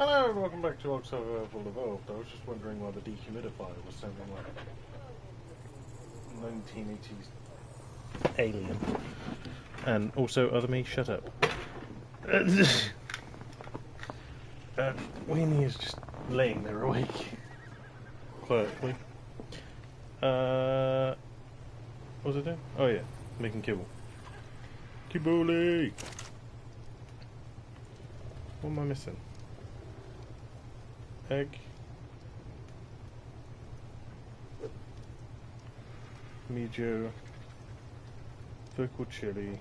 Hello and welcome back to Survival Evolved. I was just wondering why the dehumidifier was sounding like 1980s alien. And also, other me, shut up. Weenie is just laying there awake. Quietly. What was I doing? Oh yeah, making kibble. Kibble! What am I missing? Egg. Mijo. Vocal chili.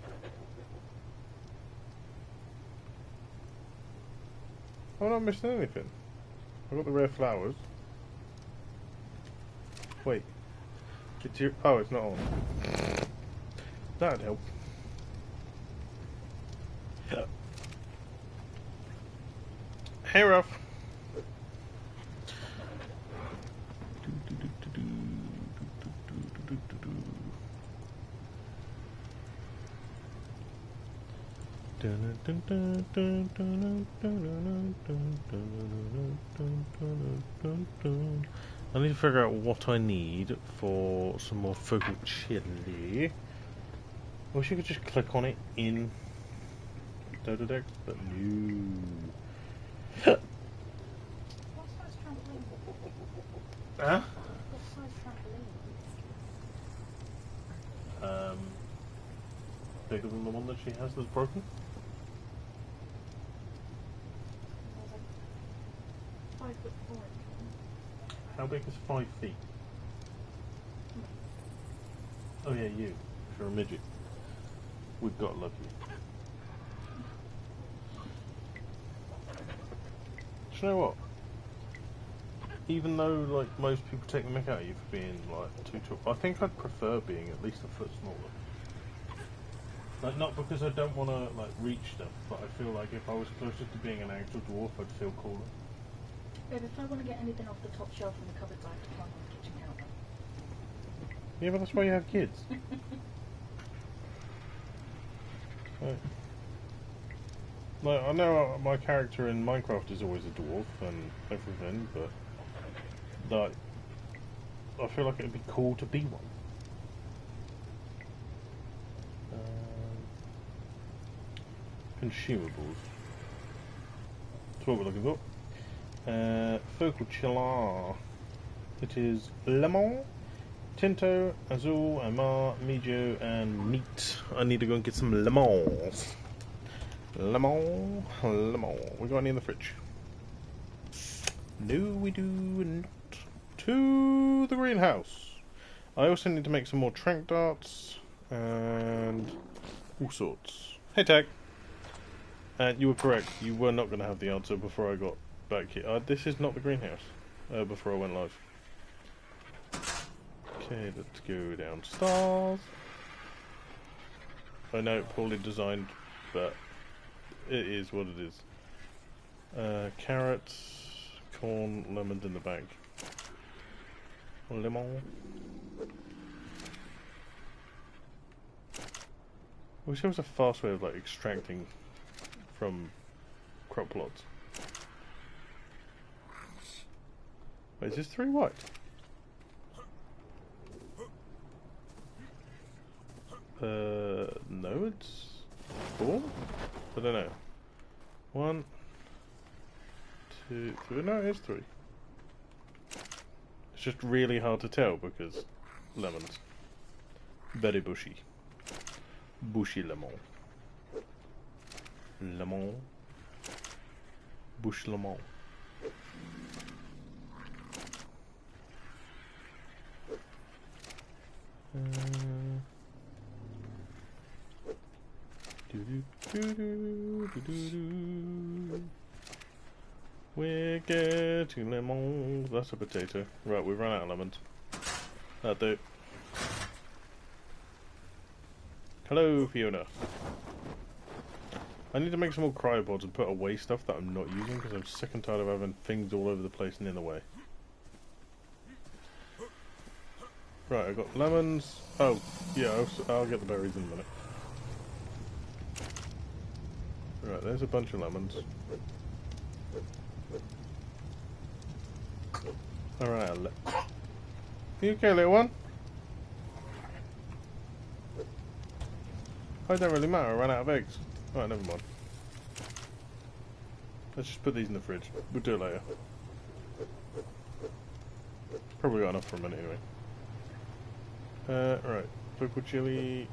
I'm not missing anything. I've got the rare flowers. Wait. Get your... Oh, it's not on. That'd help. Hey, Ruff. I need to figure out what I need for some more focal chili. I wish you could just click on it in Dododex, but no. What size trampoline? Huh? What size trampoline? Bigger than the one that she has that's broken? 5'4". How big is 5 feet? Oh yeah, you. If you're a midget. We've got lucky. Do you know what? Even though like most people take the mick out of you for being like too tall, I think I'd prefer being at least a foot smaller. Like, not because I don't want to like reach stuff, but I feel like if I was closer to being an actual dwarf, I'd feel cooler. Babe, if I want to get anything off the top shelf in the cupboards, I have to climb on the kitchen counter. Yeah, but that's why you have kids. Right. Like, I know my character in Minecraft is always a dwarf and everything, but like, I feel like it'd be cool to be one. Consumables. That's what we're looking for. Focal chiller. It is lemon, tinto, azul, amar, mijo, and meat. I need to go and get some lemons. Lemon. We got any in the fridge? No, we do not. To the greenhouse. I also need to make some more trank darts and all sorts. Hey, Tag. And you were correct. You were not going to have the answer before I got back here. This is not the greenhouse. Before I went live. Okay, let's go downstairs. I know, poorly designed, but it is what it is. Carrots, corn, lemons in the bag. Lemon. I wish there was a fast way of like extracting from crop plots. Wait, is this 3 white? No, it's 4? I don't know. 1, 2, 3. No, it is 3. It's just really hard to tell because lemons. Very bushy. Bushy lemon. Lemon. Bush lemon. We're getting lemons. That's a potato. Right, we've run out of lemons. That'll do. Hello, Fiona. I need to make some more cryopods and put away stuff that I'm not using because I'm sick and tired of having things all over the place and in the way. Right, I've got lemons. Oh, yeah, I'll get the berries in a minute. Right, there's a bunch of lemons. Alright, you okay, little one? Oh, it don't really matter, I ran out of eggs. Alright, never mind. Let's just put these in the fridge. We'll do it later. Probably got enough for a minute anyway. Right, vocal chili.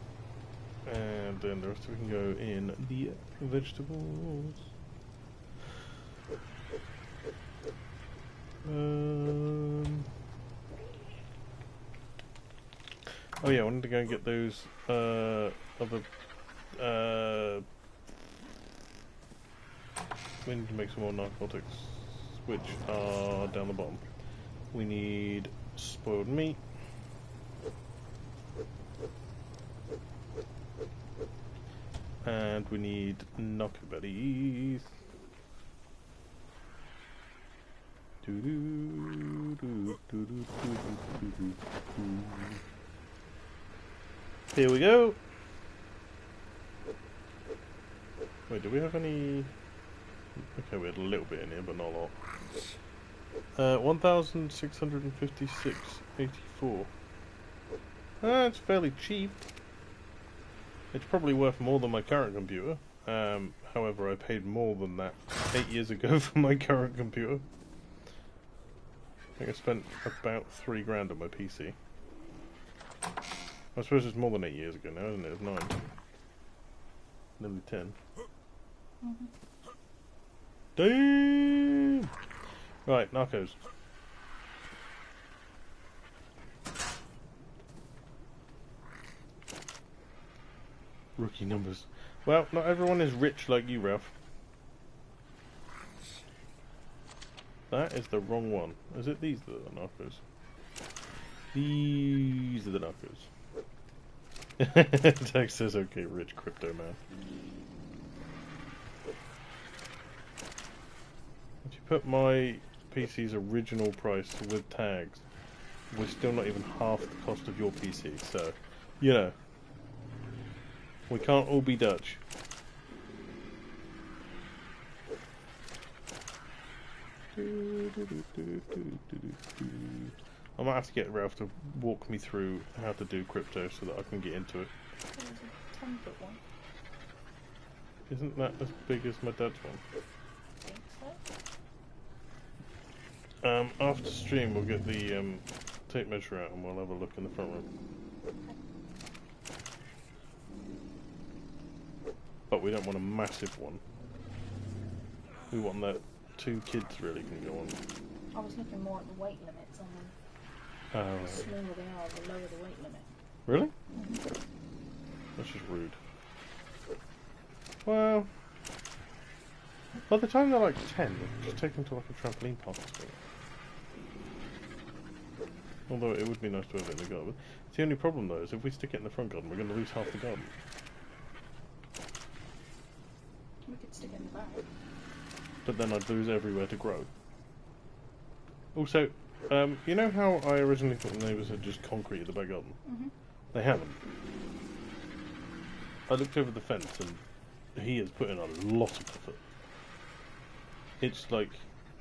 And then the rest of it can go in the vegetables. Oh yeah, I wanted to go and get those other we need to make some more narcotics, which are down the bottom. We need spoiled meat. And we need knockaberries. Here we go. Wait, do we have any? Okay, we had a little bit in here, but not a lot. 1,656.84. It's fairly cheap. It's probably worth more than my current computer. However, I paid more than that 8 years ago for my current computer. I think I spent about £3 on my PC. I suppose it's more than 8 years ago now, isn't it? It's 9. Nearly 10. Mm-hmm. Damn! Right, narcos. Rookie numbers. Well, not everyone is rich like you, Ralph. That is the wrong one. Is it these that are the narcos? These are the narcos. Text says, okay, rich crypto man. If you put my PC's original price with tags, we're still not even half the cost of your PC, so, you know. We can't all be Dutch. I might have to get Ralph to walk me through how to do crypto so that I can get into it. There's a 10-foot one. Isn't that as big as my dad's one? I think so. After stream we'll get the tape measure out and we'll have a look in the front room. But we don't want a massive one. We want that 2 kids really can go on. I was looking more at the weight limits on them. Oh, The smaller they are, the lower the weight limit. really? Mm-hmm. That's just rude. Well, by the time they're like 10, just take them to like a trampoline park or something. Although it would be nice to have it in the garden. The only problem though is if we stick it in the front garden, we're going to lose half the garden. We could stick it in the back. But then I'd lose everywhere to grow. Also, you know how I originally thought the neighbours had just concreted the back garden? Mm-hmm. They haven't. I looked over the fence and he has put in a lot of effort. It's like,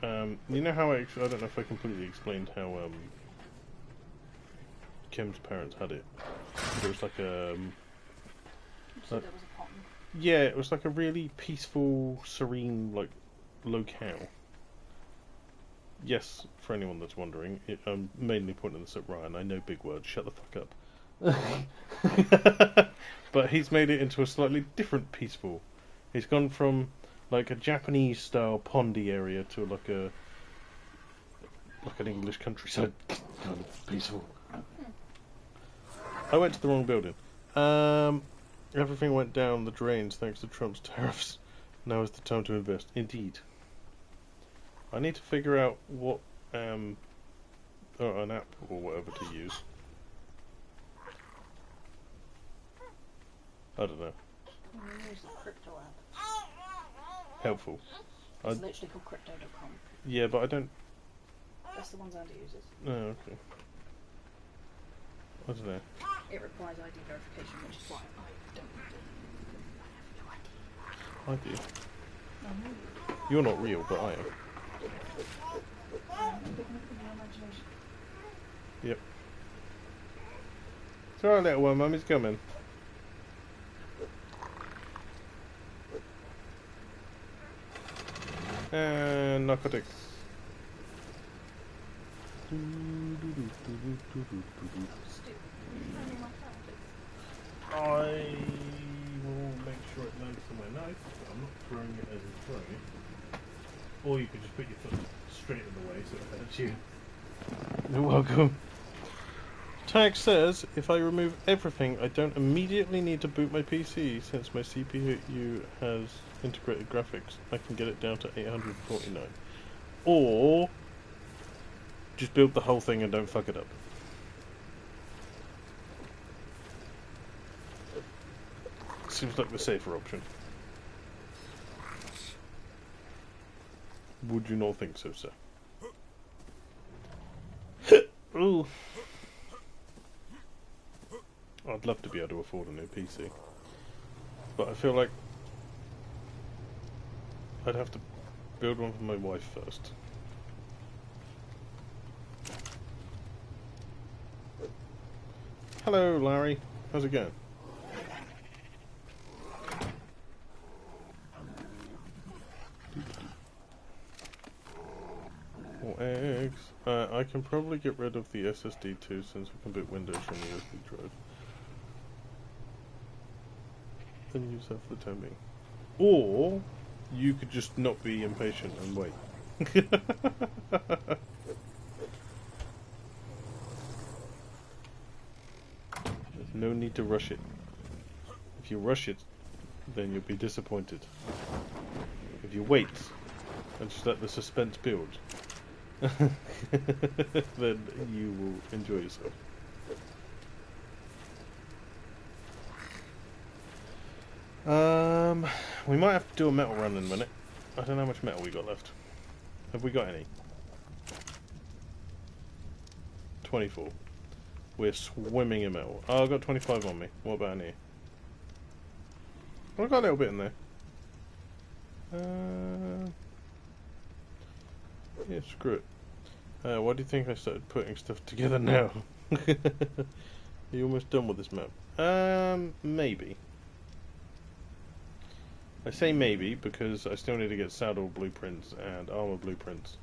you know how I don't know if I completely explained how Kim's parents had it. It was like a... You said there was a pond. Yeah, it was like a really peaceful, serene, like, locale. Yes, for anyone that's wondering, I'm mainly pointing this at Ryan. I know big words, shut the fuck up. But he's made it into a slightly different peaceful. He's gone from like a Japanese style pondy area to like an English countryside kind of peaceful. I went to the wrong building. Everything went down the drains thanks to Trump's tariffs. Now is the time to invest. Indeed. I need to figure out what an app or whatever to use. I don't know. We use the crypto app. Helpful. It's literally called crypto.com. Yeah, but I don't... That's the ones Andy uses. Oh, okay. I don't know. It requires ID verification, which is why I don't do it. I have no ID. I do. You're not real, but I am. Big enough in your imagination. Yep. It's alright, little one. Mummy's coming. And narcotics. I will make sure it lands somewhere nice, but I'm not throwing it as it's throwing it. Or you could just put your foot straight in the way so it hurts you. You're welcome. Tag says, if I remove everything, I don't immediately need to boot my PC since my CPU has integrated graphics. I can get it down to 849. Or just build the whole thing and don't fuck it up. Seems like the safer option. Would you not think so, sir? Ooh. I'd love to be able to afford a new PC. But I feel like I'd have to build one for my wife first. Hello, Larry. How's it going? More eggs. I can probably get rid of the SSD too, since we can boot Windows from the USB drive. And use that for the time being. Or you could just not be impatient and wait. There's no need to rush it. If you rush it, then you'll be disappointed. If you wait and just let the suspense build, then you will enjoy yourself. We might have to do a metal run in a minute. I don't know how much metal we got left. Have we got any? 24. We're swimming in metal. Oh, I've got 25 on me. What about in here? Well, I've got a little bit in there. Yeah, screw it. Why do you think I started putting stuff together now? Are you almost done with this map? Maybe. I say maybe because I still need to get saddle blueprints and armor blueprints,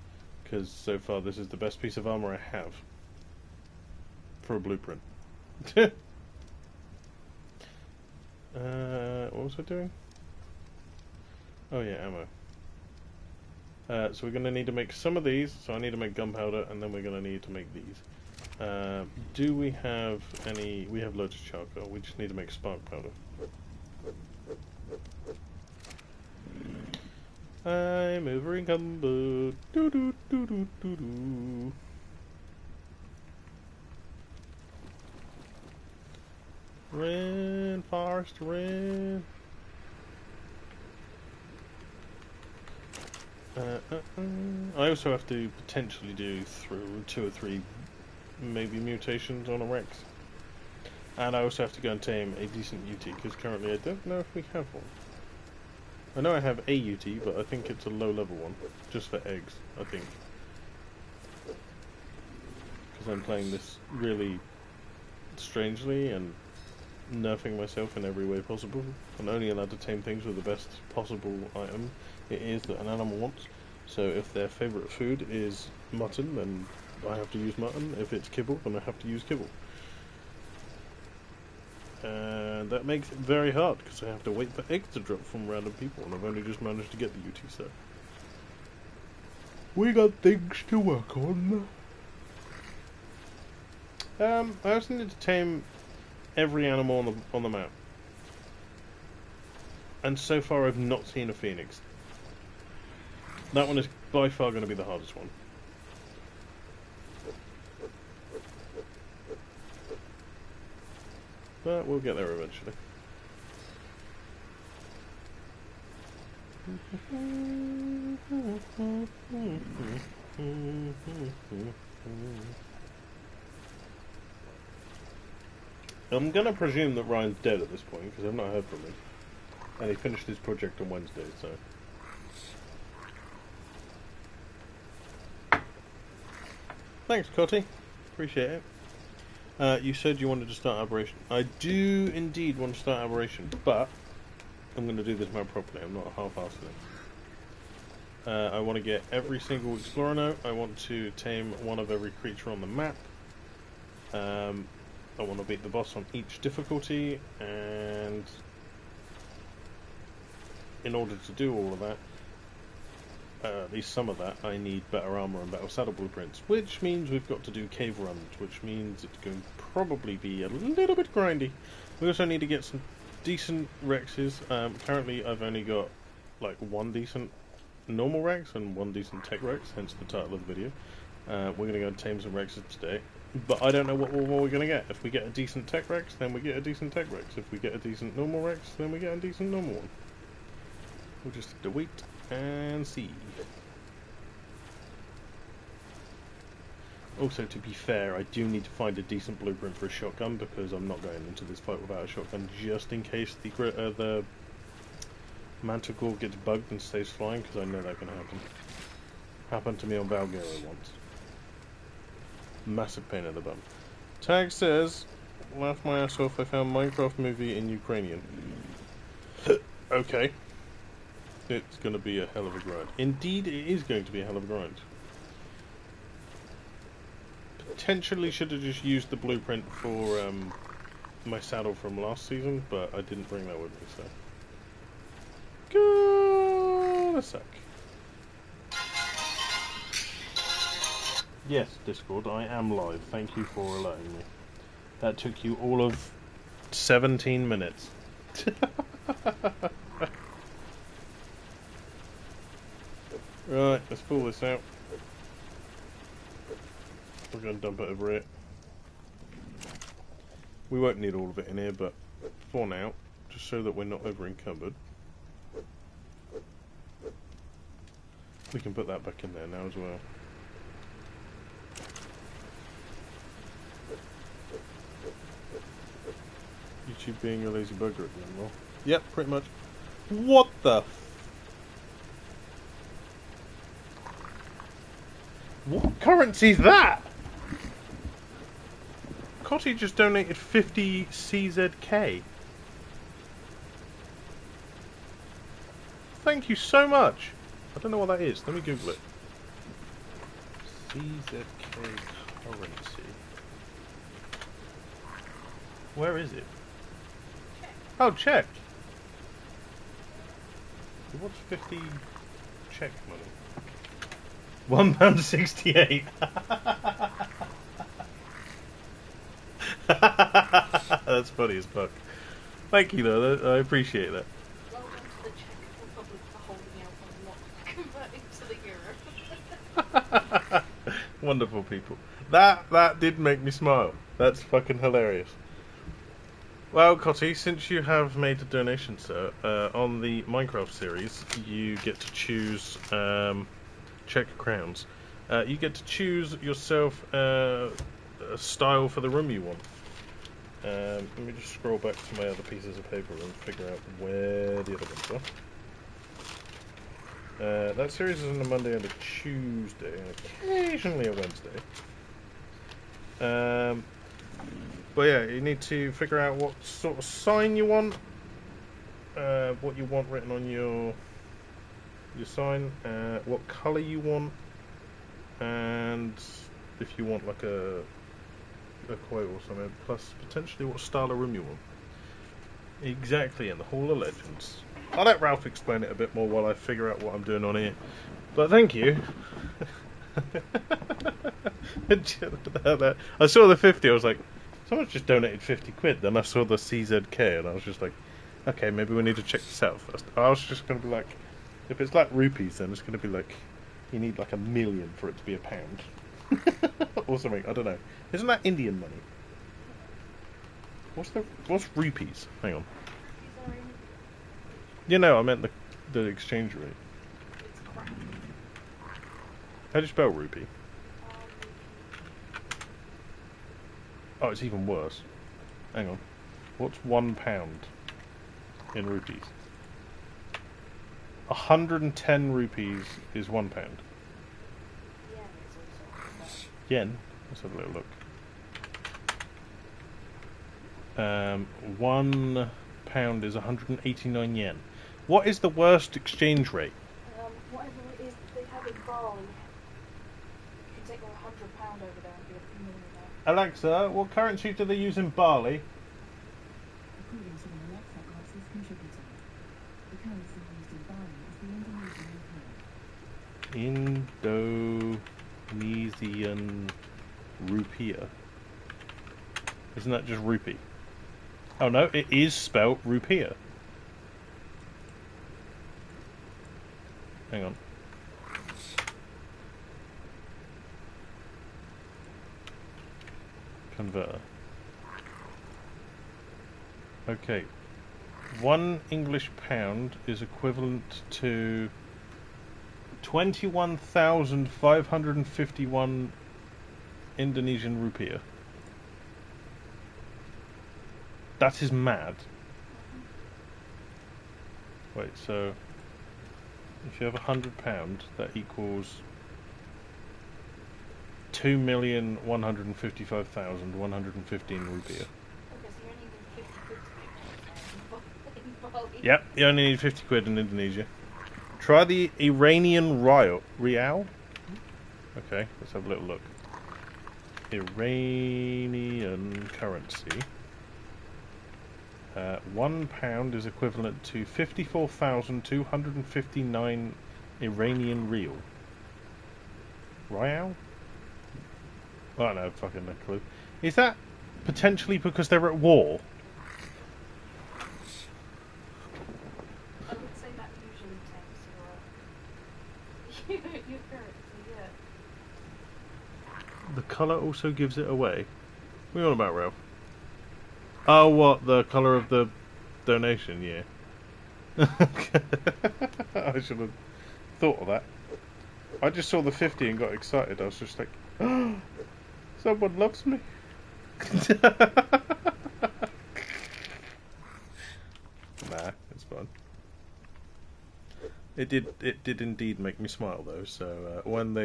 because so far this is the best piece of armor I have for a blueprint. What was I doing? Oh yeah, ammo. So we're going to need to make some of these, so I need to make gunpowder, and then we're going to need to make these. Do we have any... We have loads of charcoal, we just need to make spark powder. I'm over encumbered. Doo doo doo doo doo doo. Ren, Forest, Ren. I also have to potentially do through 2 or 3 maybe mutations on a Rex. And I also have to go and tame a decent UT, because currently I don't know if we have one. I know I have a UT, but I think it's a low level one, just for eggs, I think. Because I'm playing this really strangely and nerfing myself in every way possible. I'm only allowed to tame things with the best possible item it is that an animal wants. So if their favourite food is mutton, then I have to use mutton. If it's kibble, then I have to use kibble. And that makes it very hard, because I have to wait for eggs to drop from random people, and I've only just managed to get the UT set. We got things to work on. I also need to tame every animal on the map. And so far I've not seen a phoenix. That one is by far going to be the hardest one. But we'll get there eventually. I'm gonna presume that Ryan's dead at this point, because I've not heard from him. And he finished his project on Wednesday, so... Thanks, Cotty. Appreciate it. You said you wanted to start Aberration. I do indeed want to start Aberration, but I'm going to do this more properly. I'm not half-assing it. I want to get every single Explorer note. I want to tame one of every creature on the map. I want to beat the boss on each difficulty, and in order to do all of that, at least some of that, I need better armor and better saddle blueprints, which means we've got to do cave runs, which means it's going to probably be a little bit grindy. We also need to get some decent Rexes. Currently I've only got like one decent normal Rex and one decent Tech Rex, hence the title of the video. We're going to go and tame some Rexes today, but I don't know what more we're going to get. If we get a decent Tech Rex, then we get a decent Tech Rex. If we get a decent normal Rex, then we get a decent normal one. We'll just have to wait and see. Also, to be fair, I do need to find a decent blueprint for a shotgun, because I'm not going into this fight without a shotgun, just in case the Manticore gets bugged and stays flying, because I know that can happen. Happened to me on Valguera once. Massive pain in the bum. Tag says, laugh my ass off, I found Minecraft movie in Ukrainian. Okay. It's going to be a hell of a grind. Indeed, it is going to be a hell of a grind. Potentially should have just used the blueprint for my saddle from last season, but I didn't bring that with me, so... Gonna suck. Yes, Discord, I am live. Thank you for alerting me. That took you all of 17 minutes. Right, let's pull this out. We're going to dump it over here. We won't need all of it in here, but for now, just so that we're not over encumbered, we can put that back in there now as well. YouTube being a lazy bugger again, well. Yep, pretty much. What the What currency is that? Cotty just donated 50 CZK. Thank you so much. I don't know what that is. Let me Google it. CZK currency. Where is it? Oh, Czech. What's 50 Czech money? £1.68. That's funny as fuck. Thank you though, I appreciate that. Well done to the Czech Republic for holding out on not converting to the euro. Wonderful people. That did make me smile. That's fucking hilarious. Well, Cotty, since you have made a donation, sir, on the Minecraft series, you get to choose Czech crowns. You get to choose yourself a style for the room you want. Let me just scroll back to my other pieces of paper and figure out where the other ones are. That series is on a Monday and a Tuesday, and occasionally a Wednesday. But yeah, you need to figure out what sort of sign you want, what you want written on your sign, what colour you want, and if you want like a quote or something, plus potentially what style of room you want. Exactly, in the Hall of Legends. I'll let Ralph explain it a bit more while I figure out what I'm doing on here. But thank you. I saw the 50, I was like, someone's just donated 50 quid. Then I saw the CZK and I was just like, okay, maybe we need to check this out first. I was just going to be like, if it's like rupees, then it's going to be like, you need like 1 million for it to be a pound. Or something, I don't know. Isn't that Indian money? What's rupees? Hang on. You know, I meant the exchange rate. It's crap. How do you spell rupee? Oh, it's even worse. Hang on. What's £1 in rupees? 110 rupees is £1. Yeah, it's also Yen. Let's have a little look. 1 pound is 189 yen. What is the worst exchange rate? Whatever it is that they have in Bali. You can take like £100 over there and be a millionaire. Alexa, what currency do they use in Bali? According to an Alexa Glasses contributor, the currency used in Bali is the Indonesian rupiah. Isn't that just rupee? Oh no, it is spelled rupiah. Hang on. Converter. Okay. 1 English pound is equivalent to 21,551 Indonesian rupiah. That is mad. Wait, so if you have £100, that equals 2,155,115 rupiah. Okay, so you only need 50 quid in Bali. Yep, you only need 50 quid in Indonesia. Try the Iranian Real. Okay, let's have a little look. Iranian currency. 1 pound is equivalent to 54,259 Iranian Real. Rial? I don't know, fucking no clue. Is that potentially because they're at war? I would say that usually takes your currency, yeah. The colour also gives it away. What are you on about, Ralph? Oh, what? The colour of the donation? Yeah. I should have thought of that. I just saw the 50 and got excited. I was just like, oh, someone loves me. Nah, it's fine. It did indeed make me smile though. So when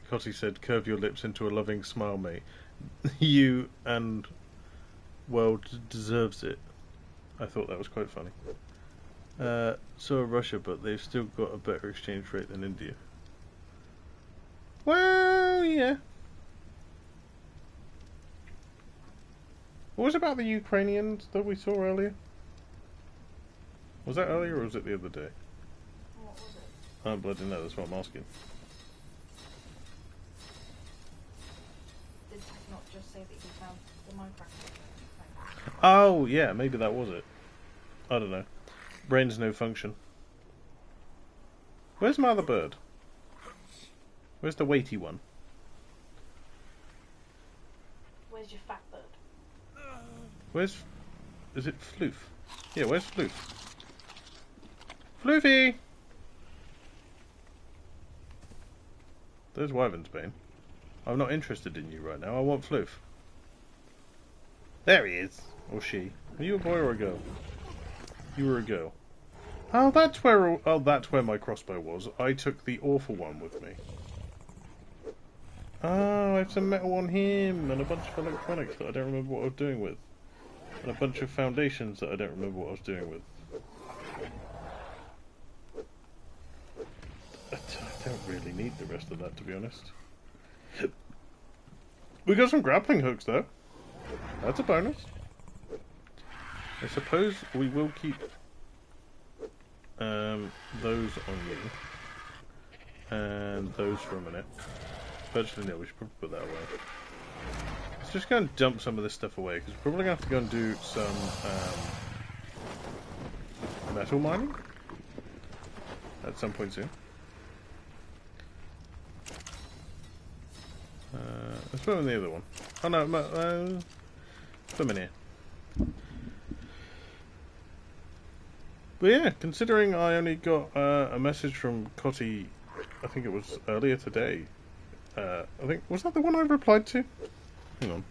Cotty said, "Curve your lips into a loving smile, mate," you and world deserves it. I thought that was quite funny. So Russia, but they've still got a better exchange rate than India. Well, yeah. What was about the Ukrainians that we saw earlier? Was that earlier or was it the other day? What was it? I don't bloody know, that's what I'm asking. Did Tech not just say that he found the Minecraft? Oh, yeah, maybe that was it. I don't know. Brain's no function. Where's my other bird? Where's the weighty one? Where's your fat bird? Where's... Is it Floof? Yeah, where's Floof? Floofy! There's Wyvernsbane. I'm not interested in you right now, I want Floof. There he is! Or she. Are you a boy or a girl? You were a girl. Oh, that's where my crossbow was. I took the awful one with me. Oh, I have some metal on him, and a bunch of electronics that I don't remember what I was doing with. And a bunch of foundations that I don't remember what I was doing with. I don't really need the rest of that, to be honest. We got some grappling hooks, though. That's a bonus. I suppose we will keep those on you. And those for a minute. Actually, no, we should probably put that away. Let's just go and dump some of this stuff away, because we're probably going to have to go and do some metal mining at some point soon. Let's put them in the other one. Oh no, put them in here. But yeah, considering I only got a message from Cotty, I think it was earlier today. I think, was that the one I replied to? Hang on.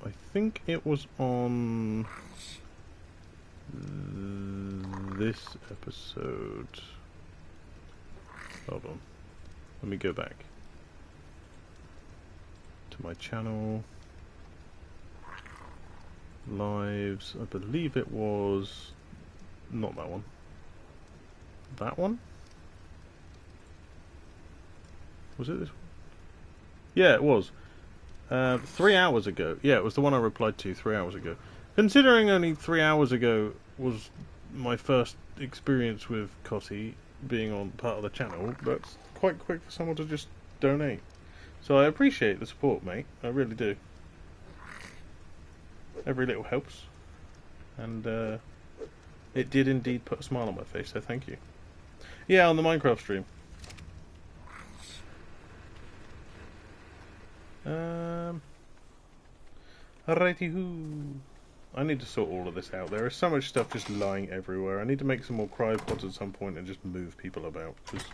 I think it was on this episode. Hold on. Let me go back. my channel. Lives, I believe it was not that one. That one? Was it this one? Yeah, it was. 3 hours ago. Yeah, it was the one I replied to 3 hours ago. Considering only 3 hours ago was my first experience with Cotty being on part of the channel, that's quite quick for someone to just donate. So I appreciate the support, mate. I really do. Every little helps. And it did indeed put a smile on my face, so thank you. Yeah, on the Minecraft stream. Righty-hoo. I need to sort all of this out. There is so much stuff just lying everywhere. I need to make some more cryopods at some point and just move people about, because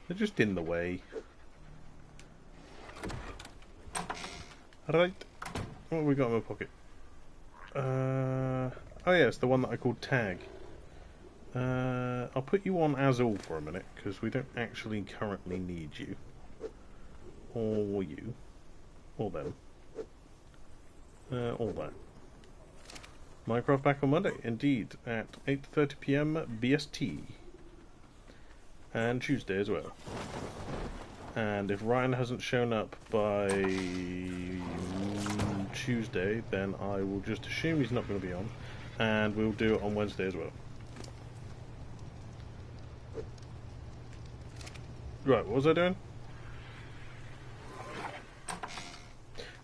they're just in the way. Right. What have we got in my pocket? Oh yeah, it's the one that I called Tag. I'll put you on as all for a minute, because we don't actually currently need you. Or you. Or them. All that. Minecraft back on Monday, indeed, at 8:30 PM BST. And Tuesday as well. And if Ryan hasn't shown up by Tuesday, then I will just assume he's not going to be on. And we'll do it on Wednesday as well. Right, what was I doing?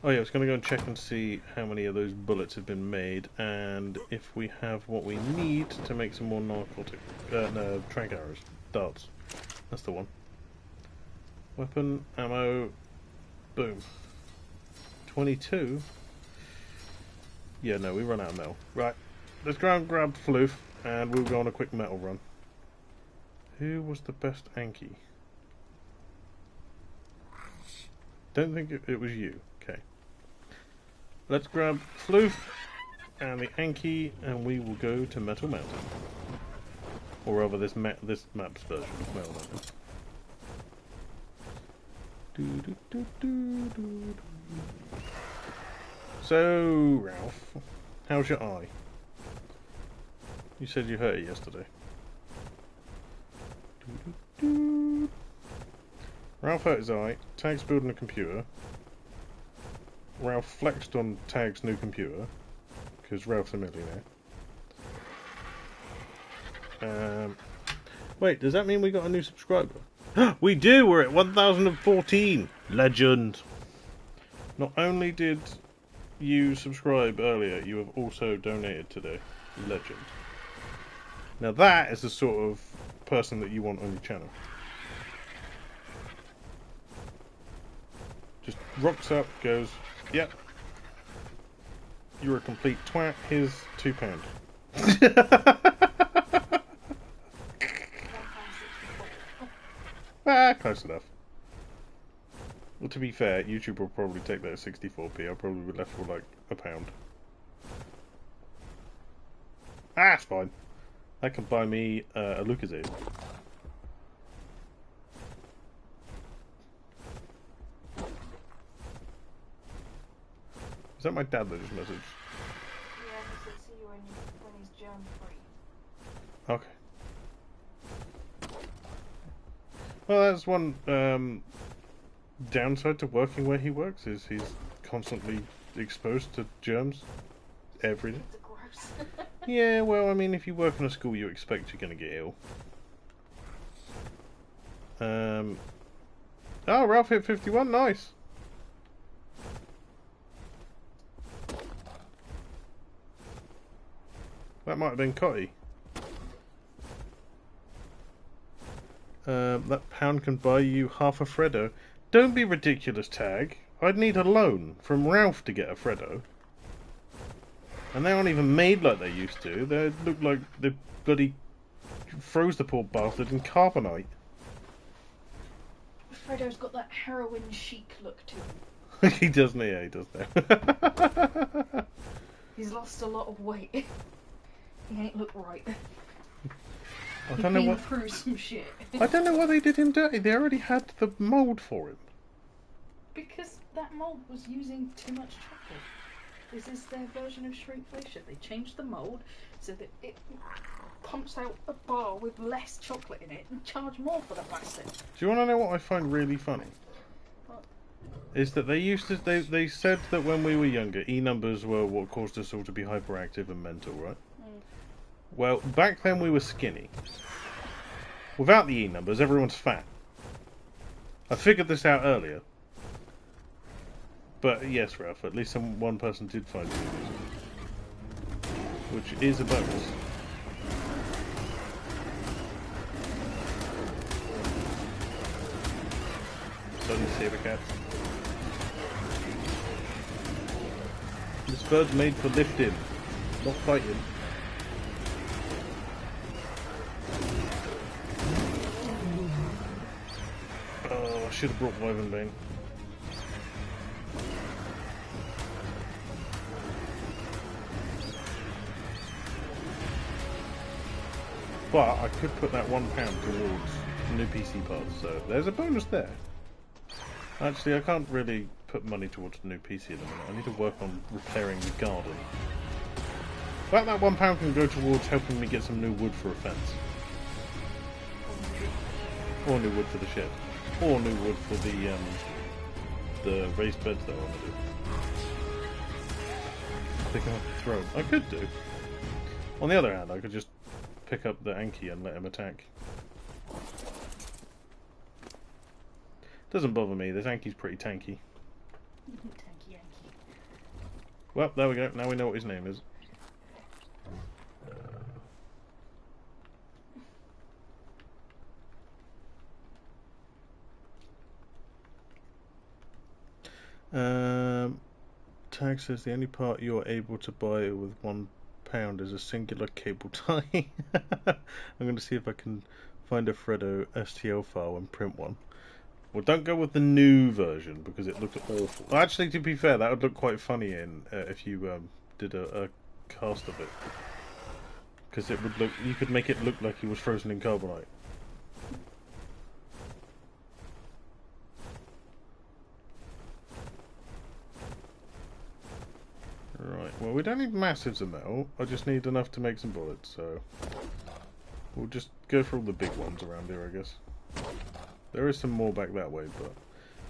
Oh yeah, I was going to go and check and see how many of those bullets have been made, and if we have what we need to make some more narcotic, trank arrows, darts. That's the one. Weapon, ammo, boom. 22? Yeah, no, we run out of metal. Right, let's go and grab Floof, and we'll go on a quick metal run. Who was the best Anki? Don't think it was you. Okay. Let's grab Floof and the Anki, and we will go to Metal Mountain. Or rather, this map's version of Metal Mountain. So, Ralph, how's your eye? You said you hurt it yesterday. Ralph hurt his eye. Tag's building a computer. Ralph flexed on Tag's new computer, because Ralph's a millionaire. Wait, does that mean we got a new subscriber? We do! We're at 1014! Legend! Not only did you subscribe earlier, you have also donated today. Legend. Now that is the sort of person that you want on your channel. Just rocks up, goes, yep. You're a complete twat, here's £2. Close enough. Well, to be fair, YouTube will probably take that at 64p. I'll probably be left with like £1. It's fine. That can buy me a Lucozade. Is that my dad that just messaged? Yeah, he said see you when he's germ free. Okay. Well, that's one downside to working where he works, is he's constantly exposed to germs every day. It's gross. Yeah, well, I mean, if you work in a school, you expect you're going to get ill. Oh, Ralph hit 51, nice. That might have been Cotty. That pound can buy you half a Freddo. Don't be ridiculous, Tag. I'd need a loan from Ralph to get a Freddo. And they aren't even made like they used to. They look like they bloody froze the poor bastard in carbonite. Freddo's got that heroin chic look to him. He doesn't, yeah, he does that. He's lost a lot of weight. He ain't look right. I don't know what. Through some shit. I don't know why they did him dirty. They already had the mould for him. Because that mould was using too much chocolate. This is their version of shrinkflation. They changed the mould so that it pumps out a bar with less chocolate in it and charge more for the plastic. Do you want to know what I find really funny? What? Is that they said that when we were younger, E-numbers were what caused us all to be hyperactive and mental, right? Mm. Well, back then we were skinny. Without the E-numbers, everyone's fat. I figured this out earlier. But yes, Ralph, at least one person did find it amusing. Which is a bonus. Suddenly saber cat. This bird's made for lifting, not fighting. Oh, I should have brought Wyvern Bane. But I could put that £1 towards new PC parts, so there's a bonus there. Actually, I can't really put money towards the new PC at the minute. I need to work on repairing the garden. But that £1 can go towards helping me get some new wood for a fence. Or new wood for the shed. Or new wood for the raised beds that I want to do. Pick up the throne. I could do. On the other hand, I could just pick up the Anki and let him attack. Doesn't bother me, this Anki's pretty tanky. Tanky Anki. Well, there we go, now we know what his name is. Tag says the only part you're able to buy with £1 is a singular cable tie. I'm going to see if I can find a Freddo STL file and print one. Well, don't go with the new version because it looks awful. Actually, to be fair, that would look quite funny if you did a cast of it, because it would look. You could make it look like he was frozen in carbonite. Right. Well, we don't need massives of metal. I just need enough to make some bullets. So we'll just go for all the big ones around here, I guess. There is some more back that way, but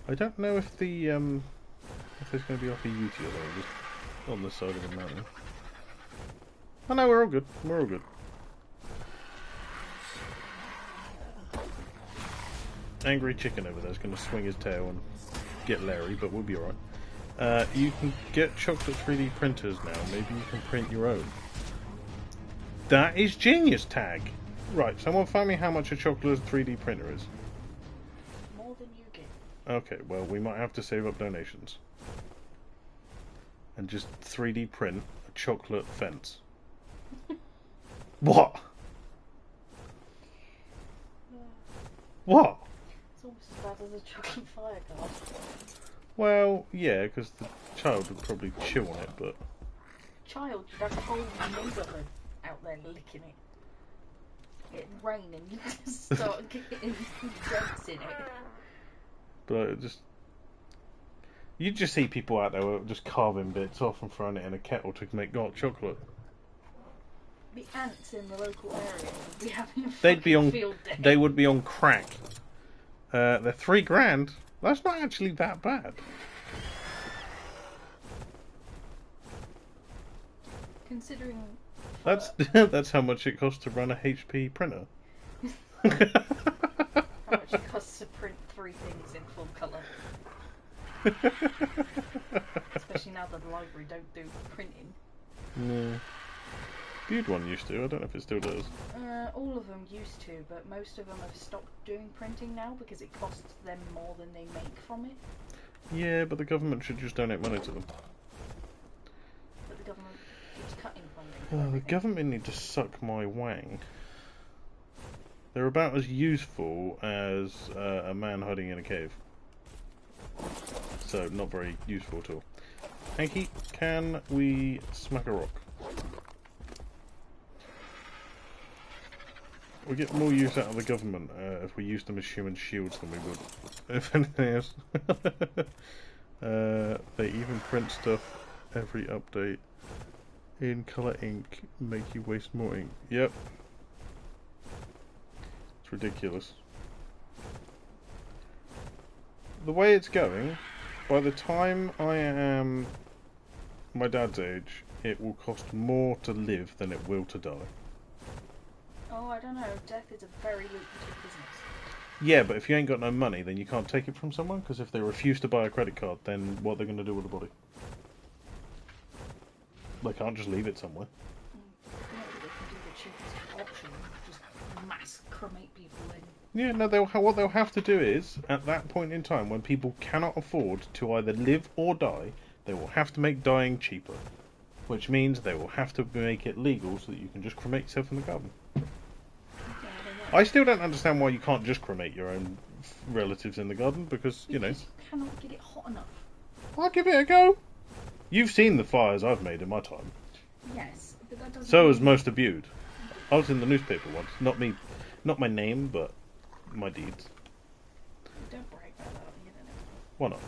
I don't know if the if there's going to be like a Yutyrannus just on the side of the mountain. Oh no, we're all good. We're all good. Angry chicken over there is going to swing his tail and get Larry, but we'll be alright. You can get chocolate 3D printers now. Maybe you can print your own. That is genius, Tag. Right, someone find me how much a chocolate 3D printer is. More than you get. Okay, well, we might have to save up donations. And just 3D print a chocolate fence. What? What? It's almost as bad as a chocolate fire guard. Well, yeah, because the child would probably chew on it, but... Child, you'd have a whole neighbourhood out there licking it. It'd rain and you just start getting dents in it. But it just... You just see people out there who are just carving bits off and throwing it in a kettle to make hot chocolate. The ants in the local area would be having a They'd be on. field day. They would be on crack. They're £3 grand. That's not actually that bad. Considering That's that's how much it costs to run a HP printer. how much it costs to print 3 things in full colour. Especially now that the library don't do printing. No. Viewed one used to. I don't know if it still does. All of them used to, but most of them have stopped doing printing now because it costs them more than they make from it. Yeah, but the government should just donate money to them. But the government keeps cutting funding. Oh, the government need to suck my wang. They're about as useful as a man hiding in a cave. So, not very useful at all. Hanky, can we smack a rock? We get more use out of the government if we use them as human shields than we would if anything else. They even print stuff every update in colour ink, make you waste more ink. Yep. It's ridiculous. The way it's going, by the time I am my dad's age, it will cost more to live than it will to die. Oh, I don't know. Death is a very lucrative business. Yeah, but if you ain't got no money, then you can't take it from someone, because if they refuse to buy a credit card, then what are they going to do with the body? They can't just leave it somewhere. Maybe they can do the cheapest option, just mass cremate people in. Yeah, no, what they'll have to do is, at that point in time, when people cannot afford to either live or die, they will have to make dying cheaper. Which means they will have to make it legal so that you can just cremate yourself in the garden. I still don't understand why you can't just cremate your own relatives in the garden, because, you know... Because you cannot get it hot enough. I'll give it a go. You've seen the fires I've made in my time. Yes, but that doesn't... So has most abused. I was in the newspaper once. Not me, not my name, but my deeds. Don't brag about that on the internet. Why not?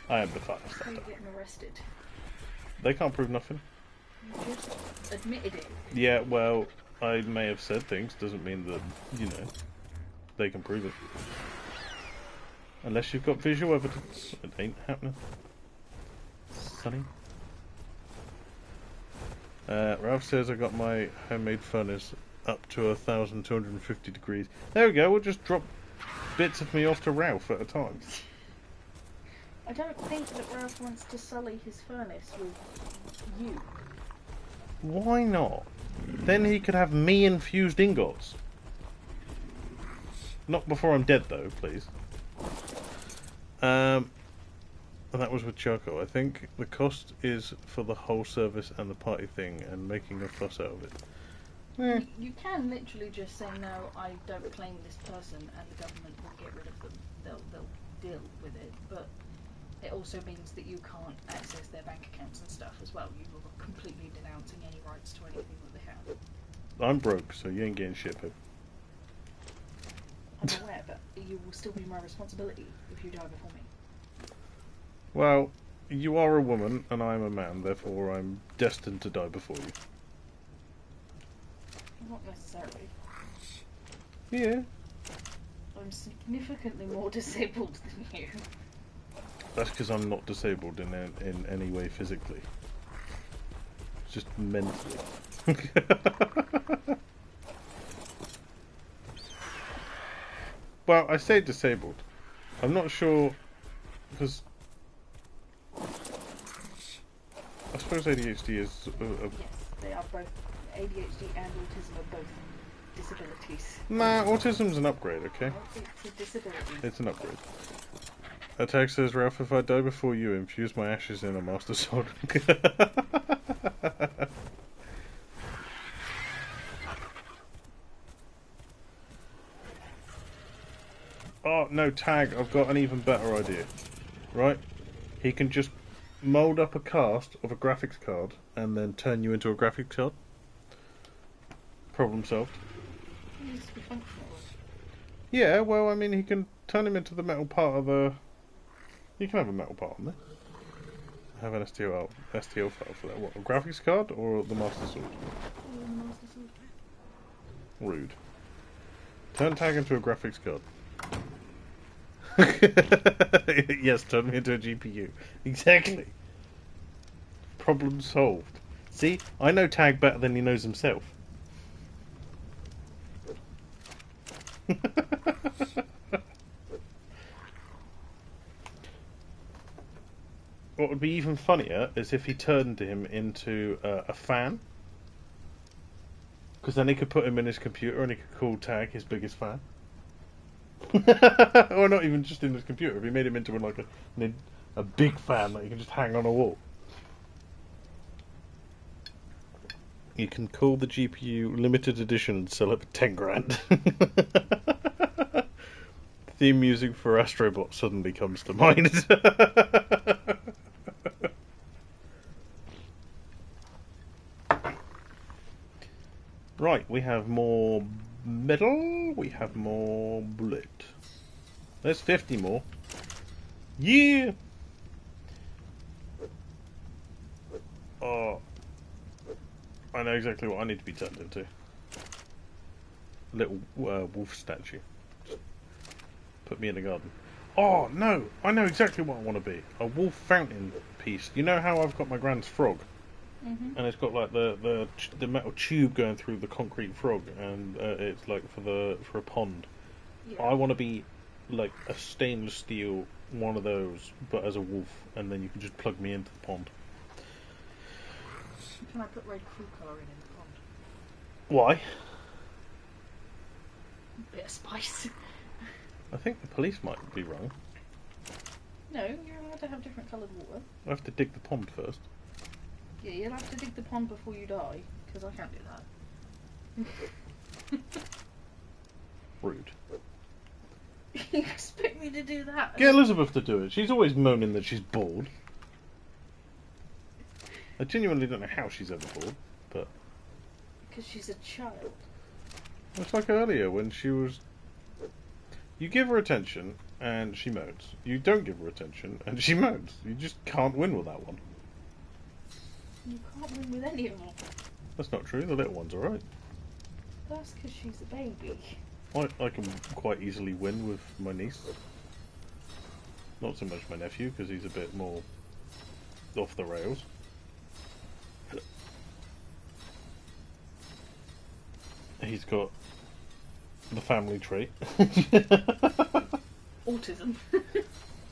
I am the finest. How are you getting arrested? They can't prove nothing. You just admitted it. Yeah, well, I may have said things, doesn't mean that, you know, they can prove it. Unless you've got visual evidence, it ain't happening. Sonny. Ralph says I got my homemade furnace up to 1,250 degrees. There we go, we'll just drop bits of me off to Ralph at a time. I don't think that Ralph wants to sully his furnace with you. Why not? Then he could have me infused ingots. Not before I'm dead, though, please. And that was with charcoal. I think the cost is for the whole service and the party thing and making a fuss out of it. You can literally just say, no, I don't claim this person, and the government will get rid of them. They'll deal with it, but it also means that you can't access their bank accounts and stuff as well. You are completely denouncing any rights to anything that they have. I'm broke, so you ain't getting shit, babe. I'm aware, but you will still be my responsibility if you die before me. Well, you are a woman and I'm a man, therefore I'm destined to die before you. Not necessarily. Yeah. I'm significantly more disabled than you. That's because I'm not disabled in any way physically. Just mentally. Well, I say disabled. I'm not sure, because I suppose ADHD is... Yes, they are both. ADHD and autism are both disabilities. Nah, autism's an upgrade, okay? It's a disability. It's an upgrade. Attack says, Ralph, if I die before you, infuse my ashes in a Master Sword. Oh, no, Tag, I've got an even better idea. Right? He can just mould up a cast of a graphics card and then turn you into a graphics card. Problem solved. It needs to be functional. Yeah, well, I mean, he can turn him into the metal part of a... You can have a metal part on there. I have an STL file for that. What, a graphics card or the Master Sword? Master Sword. Rude. Turn Tag into a graphics card. Yes, turn me into a GPU. Exactly. Problem solved. See, I know Tag better than he knows himself. What would be even funnier is if he turned him into a fan. Because then he could put him in his computer and he could call Tag his biggest fan. Or not even just in his computer. If he made him into like a big fan that you can just hang on a wall. You can call the GPU limited edition and sell it for 10 grand. Theme music for Astrobot suddenly comes to mind. Right, we have more metal, we have more bullet. There's 50 more. Yeah! Oh, I know exactly what I need to be turned into. Little wolf statue. Put me in the garden. Oh no! I know exactly what I want to be. A wolf fountain piece. You know how I've got my grand's frog, and it's got like the metal tube going through the concrete frog, and it's like for a pond. Yeah. I want to be like a stainless steel one of those, but as a wolf, and then you can just plug me into the pond. Can I put red food colouring in the pond? Why? Bit of spice. I think the police might be wrong. No, you're allowed to have different coloured water. I have to dig the pond first. Yeah, you'll have to dig the pond before you die, because I can't do that. Rude. You expect me to do that? Get Elizabeth to do it. She's always moaning that she's bored. I genuinely don't know how she's ever bored, but... Because she's a child. It's like earlier when she was... You give her attention and she moans. You don't give her attention and she moans. You just can't win with that one. You can't win with any of them. That's not true. The little one's alright. That's because she's a baby. I can quite easily win with my niece. Not so much my nephew, because he's a bit more off the rails. He's got the family trait. Autism.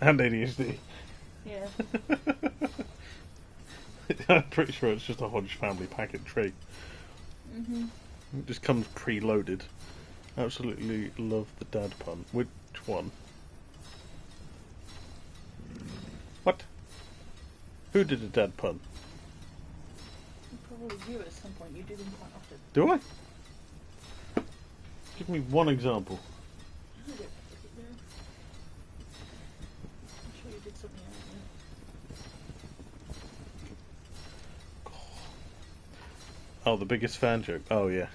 And ADHD. Yeah. I'm pretty sure it's just a Hodge family packet trait. It just comes preloaded. Absolutely love the dad pun. Which one? What? Who did a dad pun? Probably you at some point. You do them quite often. Do I? Give me one example. I don't particularly know. I'm sure you did something earlier. Oh, the biggest fan joke. Oh, yeah.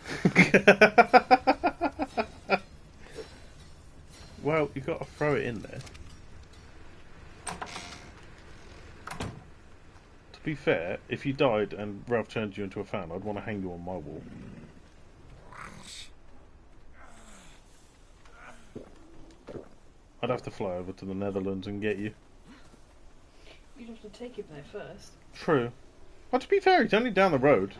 Well, you got to throw it in there. To be fair, if you died and Ralph turned you into a fan, I'd want to hang you on my wall. I'd have to fly over to the Netherlands and get you. You'd have to take him there first. True. Well, to be fair, he's only down the road.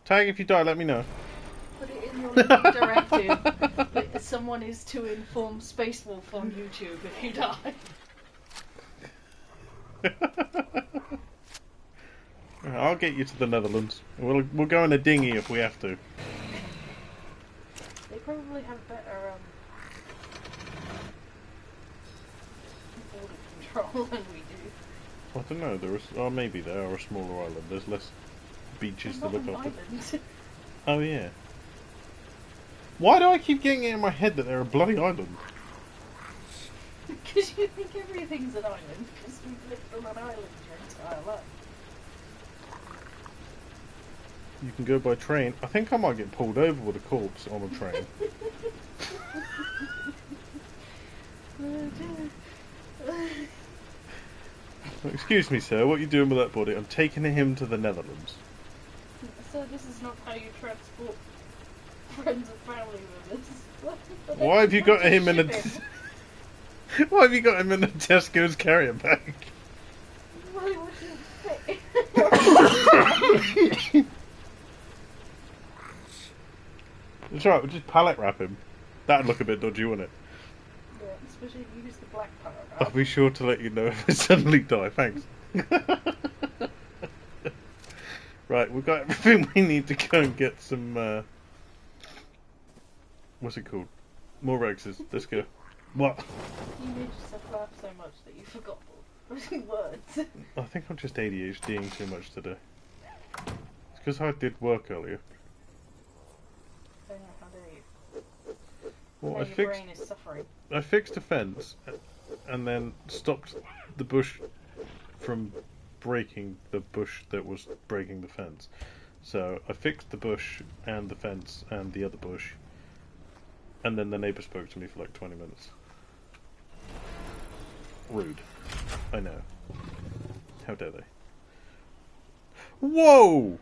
Tag, if you die, let me know. Put it in your little directive that someone is to inform SpaceWolf on YouTube if you die. I'll get you to the Netherlands. We'll go in a dinghy if we have to. They probably have better border control than we do. I don't know. Maybe they are a smaller island. There's less beaches to Not look an after. island. Oh yeah. Why do I keep getting it in my head that they're a bloody island? Because you think everything's an island, because we've lived on an island your entire life. You can go by train. I think I might get pulled over with a corpse on a train. Excuse me, sir. What are you doing with that body? I'm taking him to the Netherlands. So this is not how you transport friends and family members. Why have you got him in a... Why have you got him in a Tesco's carrier bag? Why would you fit? It's alright, we'll just pallet wrap him. That'd look a bit dodgy, wouldn't it? Yeah, especially if you use the black powder. I'll be sure to let you know if I suddenly die, thanks. Right, we've got everything we need to go and get some, what's it called? More Rexes. Let's go. What? You made yourself laugh so much that you forgot words. I think I'm just ADHDing too much today. It's because I did work earlier. Oh, how dare you? Well, Your brain is suffering. I fixed a fence and then stopped the bush from breaking the bush that was breaking the fence. So I fixed the bush and the fence and the other bush, and then the neighbour spoke to me for like 20 minutes. Rude. I know. How dare they? Whoa!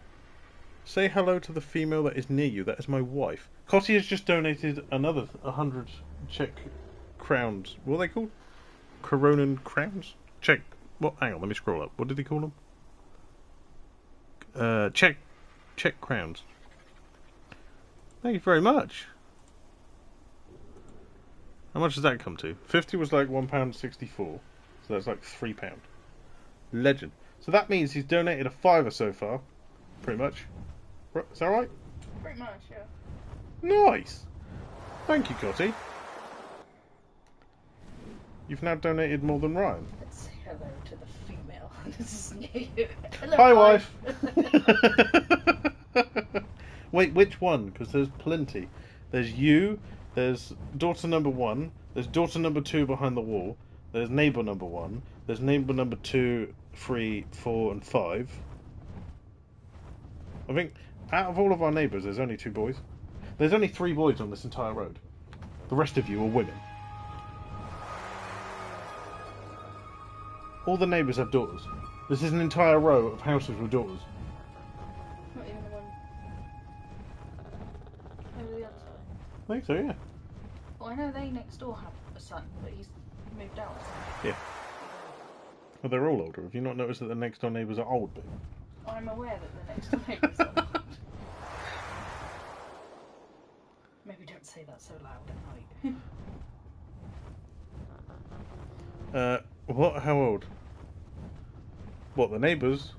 Say hello to the female that is near you. That is my wife. Cotty has just donated another 100 Czech crowns. What are they called? Coronan crowns? Czech. What? Hang on, let me scroll up. What did he call them? Czech crowns. Thank you very much. How much does that come to? 50 was like £1.64. So that's like £3. Legend. So that means he's donated a fiver so far. Pretty much. Is that right? Pretty much, yeah. Nice! Thank you, Cotty. You've now donated more than Ryan. Let's say hello to the female. This is new. Hello, Hi, wife! Wait, which one? Because there's plenty. There's you, there's daughter number 1, there's daughter number 2 behind the wall, there's neighbour number 1, there's neighbour number 2, 3, 4, and 5. I think out of all of our neighbours, there's only 2 boys. There's only 3 boys on this entire road. The rest of you are women. All the neighbours have daughters. This is an entire row of houses with daughters. Not even the one over the other side. I think so, yeah. Well, I know they next door have a son, but he's moved out. So. Yeah. Well, they're all older. Have you not noticed that the next door neighbours are old? But I'm aware that the next door neighbours are old. Maybe don't say that so loud at night. What? How old? What, the neighbours?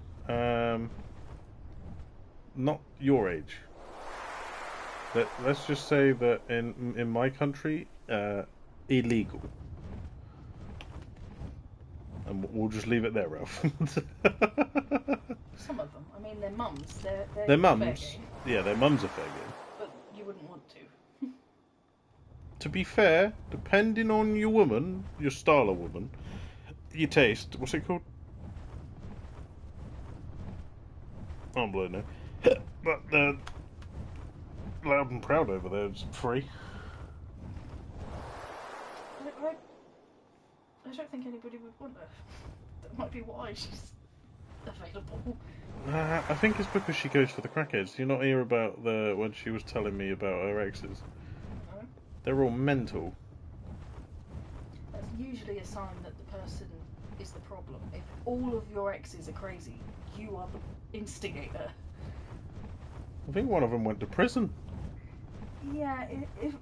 Not your age. Let's just say that in my country, illegal. And we'll just leave it there, Ralph. Some of them. I mean, their mums. They're Their fair mums. game, Yeah, their mums are fair game. but you wouldn't want to. To be fair, depending on your woman, your style of woman, your taste, what's it called? I'm blown now. But they're loud and proud over there, it's free. I don't think anybody would want her. That might be why she's available. I think it's because she goes for the crackheads. Do you not hear about when she was telling me about her exes? No? They're all mental. That's usually a sign that the person is the problem. If all of your exes are crazy, you are the instigator. I think one of them went to prison. Yeah, if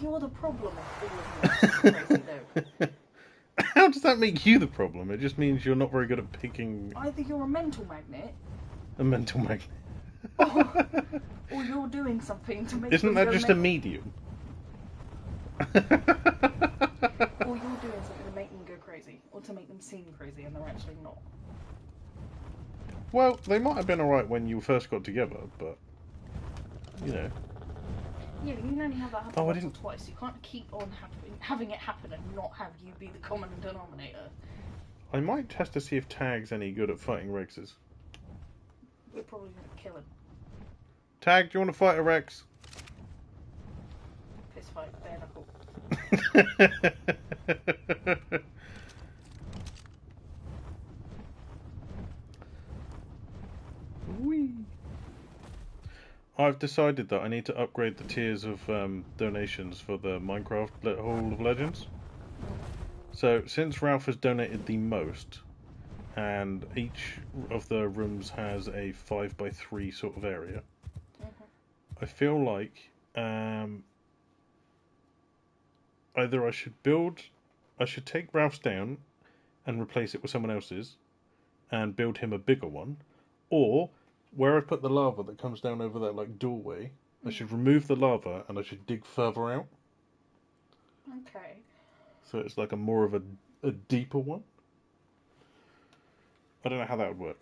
you're the problem if all of your exes are crazy, though. How does that make you the problem? It just means you're not very good at picking Either you're a mental magnet, a mental magnet. or you're doing something to make Isn't them that go just a mental. medium? Or you're doing something to make them go crazy, or to make them seem crazy, and they're actually not. Well, they might have been alright when you first got together, but you know. Yeah, but you can only have that happen Oh, I once or didn't- twice. You can't keep on having it happen and not have you be the common denominator. I might test to see if Tag's any good at fighting Rexes. We're probably going to kill him. Tag, do you want to fight a Rex? Fist fight, bare knuckle. Whee! I've decided that I need to upgrade the tiers of donations for the Minecraft Hall of Legends. So, since Ralph has donated the most, and each of the rooms has a 5x3 sort of area, I feel like either I should take Ralph's down and replace it with someone else's, and build him a bigger one, or where I put the lava that comes down over that like doorway, I should remove the lava and I should dig further out. Okay. So it's like more of a deeper one. I don't know how that would work.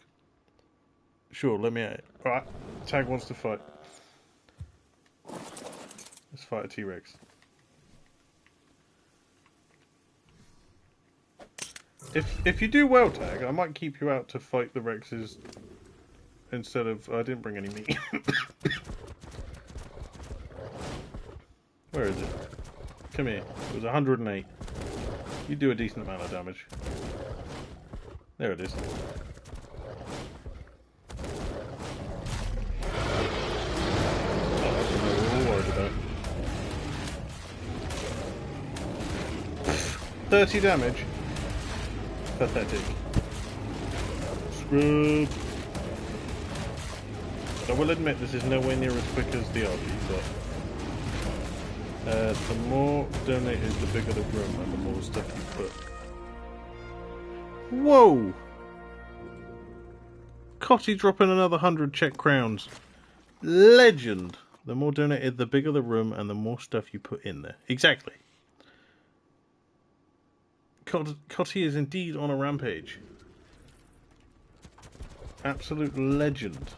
Sure, let me at it. Alright, Tag wants to fight. Let's fight a T-Rex. If you do well, Tag, I might keep you out to fight the Rexes instead of... I didn't bring any meat. Where is it? Come here. It was 108. You do a decent amount of damage. There it is. Oh, 30 damage. Pathetic. Scrub. I will admit this is nowhere near as quick as the RG, but the more donated, the bigger the room and the more stuff you put. Whoa! Cotty dropping another 100 Czech crowns. Legend! The more donated, the bigger the room and the more stuff you put in there. Exactly. Cotty is indeed on a rampage. Absolute legend.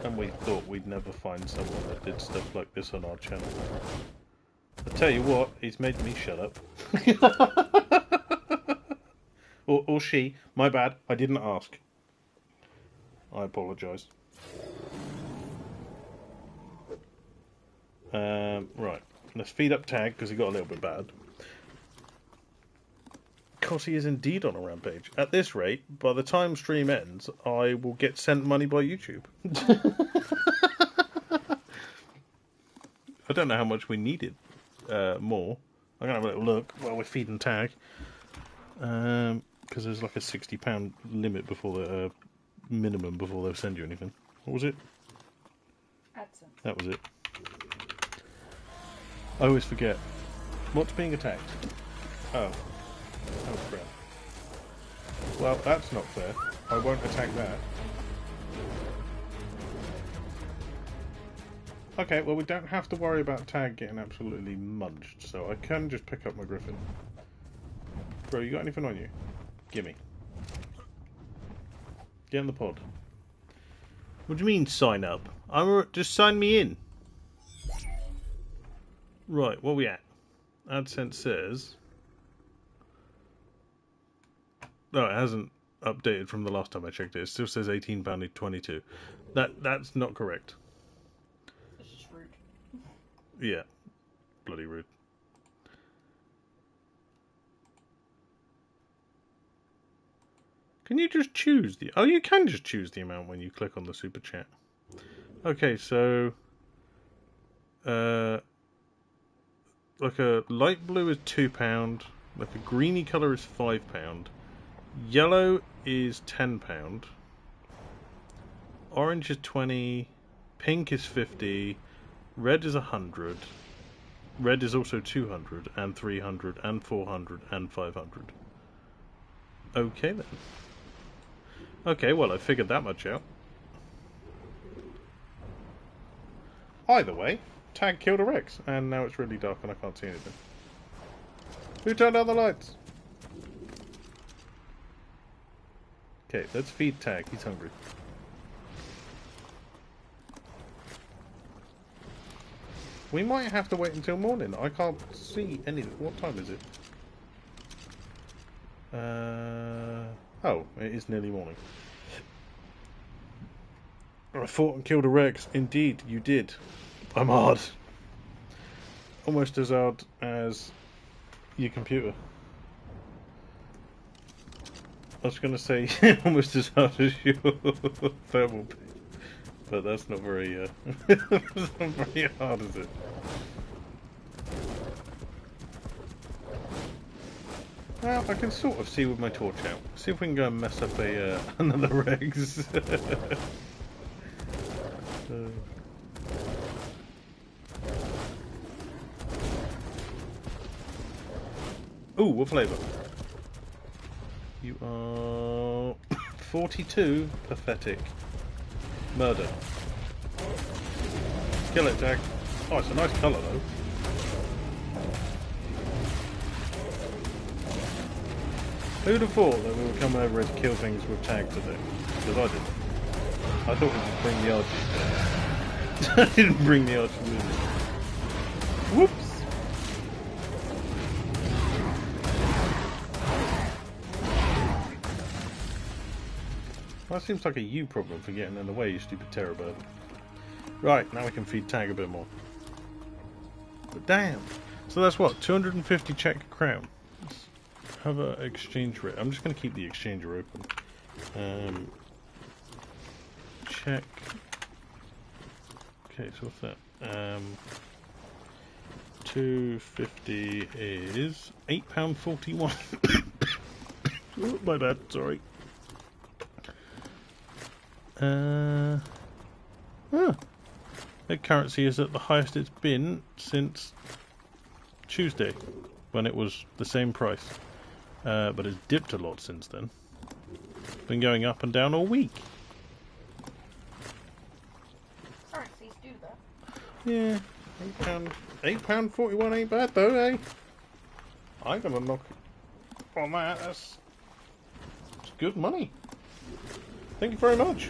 And we thought we'd never find someone that did stuff like this on our channel. I tell you what, he's made me shut up. or she. My bad, I didn't ask. I apologise. Right, let's feed up Tag because he got a little bit bad. Cotty is indeed on a rampage. At this rate, by the time stream ends, I will get sent money by YouTube. I don't know how much we needed more. I'm going to have a little look while we're feeding Tag. Because there's like a £60 limit before the minimum before they'll send you anything. What was it? AdSense. That was it. I always forget. What's being attacked? Oh. Oh crap. Well, that's not fair. I won't attack that. Okay, well we don't have to worry about Tag getting absolutely munched, so I can just pick up my griffin. Bro, you got anything on you? Gimme. Get in the pod. What do you mean sign up? Just sign me in. Right, where we at? AdSense says... No, it hasn't updated from the last time I checked it. It still says £18.22. That's not correct. It's just rude. Yeah. Bloody rude. Can you just choose the... Oh, you can just choose the amount when you click on the super chat. Okay, so... like a light blue is £2. Like a greeny colour is £5. Yellow is £10. Orange is 20. Pink is 50. Red is 100. Red is also 200 and 300 and 400 and 500. Okay then. Okay, well I figured that much out. Either way, Tag killed a Rex, and now it's really dark and I can't see anything. Who turned out the lights? Okay, let's feed Tag. He's hungry. We might have to wait until morning. I can't see anything. What time is it? Oh, it is nearly morning. I fought and killed a Rex. Indeed, you did. I'm hard. Almost as hard as your computer. I was going to say almost as hard as your thermal paste, but that's not very, that's not very hard, is it? Well, I can sort of see with my torch out. See if we can go and mess up a another Rex. Ooh, what flavour? You are 42. Pathetic. Murder. Kill it, Jack. Oh, it's a nice colour though. Who'd have thought that we would come over and kill things with Tag today? Because I didn't. I thought we'd bring the archers. I didn't bring the archers with me. Whoops! That seems like a you problem for getting in the way, you stupid terror bird. Right, now we can feed Tag a bit more. But damn! So that's what, 250 Czech crown. Let's have an exchange rate. I'm just going to keep the exchanger open. Czech. Okay, so what's that? 250 is £8.41. Oh, my bad, sorry. The currency is at the highest it's been since Tuesday, when it was the same price. But it's dipped a lot since then. Been going up and down all week. Currencies do that. Yeah, £8.41 ain't bad though, eh? I'm gonna knock on that. That's good money. Thank you very much.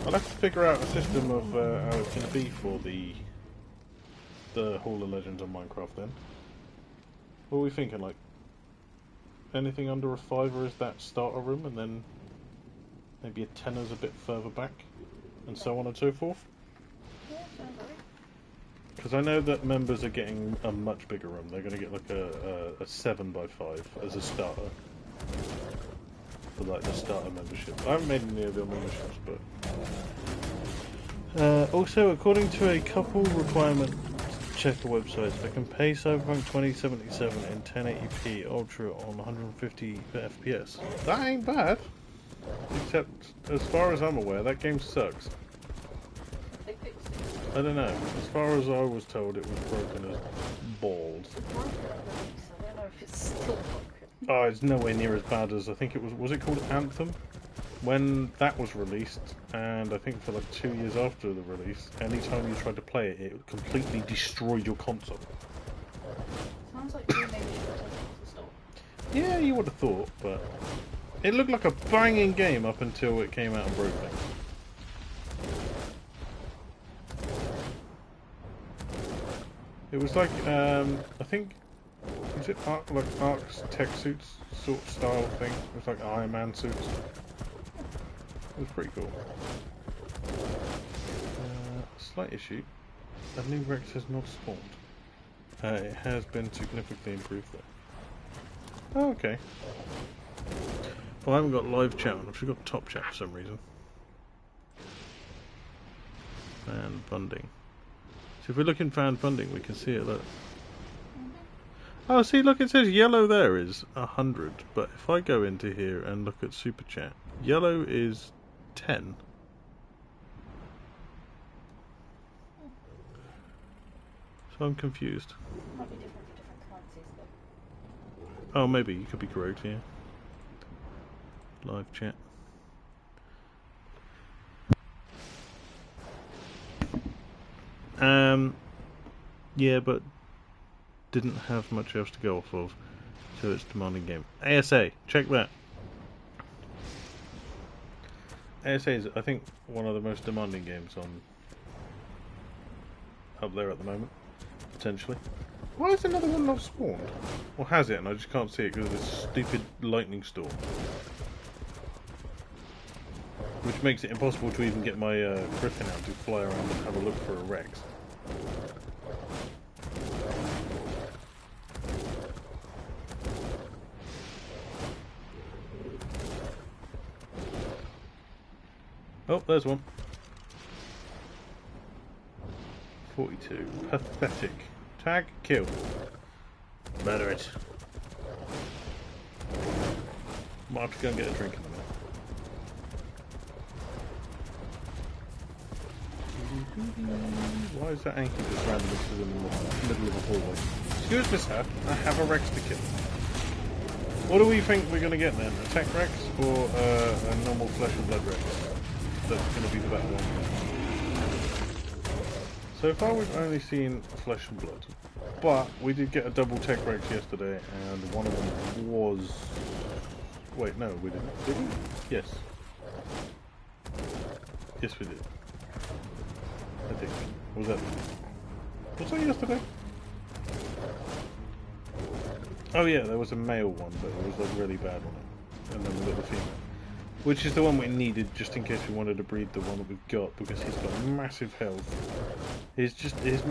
I'll have to figure out a system of how it's going to be for the Hall of Legends on Minecraft then. What are we thinking, like anything under a £5 is that starter room, and then maybe a £10's a bit further back, and so on and so forth? Yeah, sounds right. Because I know that members are getting a much bigger room. They're going to get like a 7x5 as a starter. For like the starter membership. I haven't made any of the memberships, but also according to a couple requirement checker websites, I can play Cyberpunk 2077 in 1080p Ultra on 150 FPS. That ain't bad. Except, as far as I'm aware, that game sucks. They fixed it. I don't know. As far as I was told, it was broken as balls. It's broken at release. I don't know if it's still broken. Oh, it's nowhere near as bad as I think it was. Was it called Anthem? When that was released, and I think for like 2 years after the release, anytime you tried to play it, it completely destroyed your console. Sounds like you maybe should have taken it to the store. Yeah, you would have thought, but it looked like a banging game up until it came out and broke things. It was like, I think, is it like Ark's tech suits sort of style thing? It was like Iron Man suits. It was pretty cool. Slight issue. A new Rex has not spawned. It has been significantly improved though. Oh, okay. Well, I haven't got live chat on. I've just got top chat for some reason. Fan funding. So if we look in fan funding, we can see it. Look. Oh, see, look, it says yellow there is 100, but if I go into here and look at super chat, yellow is 10. So I'm confused. Might be different for different currencies though. Oh, maybe you could be correct. Yeah. Live chat. Yeah, but didn't have much else to go off of, so it's demanding game. ASA, check that. ASA is, I think, one of the most demanding games on up there at the moment, potentially. Why is another one not spawned? Or has it, and I just can't see it because of this stupid lightning storm. Which makes it impossible to even get my Griffin out to fly around and have a look for a Rex. Oh, there's one. 42. Pathetic. Tag, kill. Murder it. Might have to go and get a drink in a minute. Why is that Anki just randomly stood in the middle of a hallway? Excuse me, sir. I have a Rex to kill. What do we think we're going to get then? A tech Rex or a normal flesh and blood Rex? That's going to be the better one. So far we've only seen flesh and blood. But we did get a double tech Rex yesterday, and one of them was... Wait, no, we didn't. Did we? Yes. Yes, we did. I think. Was that yesterday? Oh yeah, there was a male one, but it was a really bad one. And then we got the female. Which is the one we needed, just in case we wanted to breed the one that we've got, because he's got massive health. His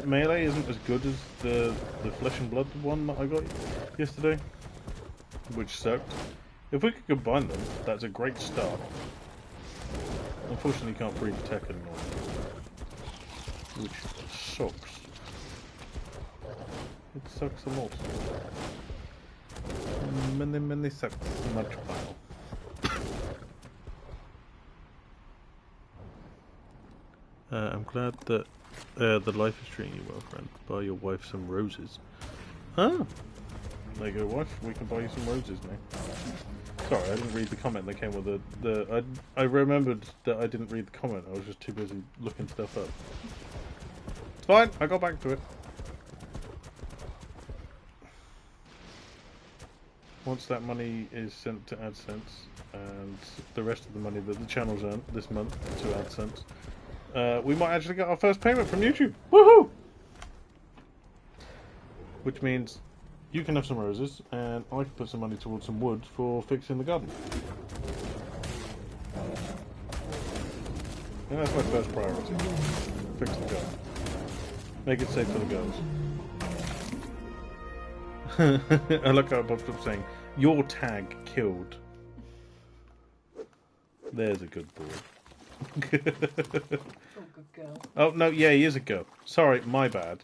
melee isn't as good as the flesh and blood one that I got yesterday, which sucked. If we could combine them, that's a great start. Unfortunately, you can't breed tech anymore, which sucks. It sucks a lot. Many sucks. Much pile. I'm glad that the life is treating you well, friend. Buy your wife some roses. Ah! There you go, wife. We can buy you some roses now. Sorry, I didn't read the comment that came with I remembered that I didn't read the comment. I was just too busy looking stuff up. It's fine. I got back to it. Once that money is sent to AdSense, and the rest of the money that the channel's earned this month to AdSense, we might actually get our first payment from YouTube. Woohoo! Which means you can have some roses, and I can put some money towards some wood for fixing the garden. And that's my first priority. Fix the garden. Make it safe for the girls. I look how it popped up saying, "Your tag killed." There's a good boy. Oh, good girl. Oh, no, yeah, he is a girl. Sorry, my bad.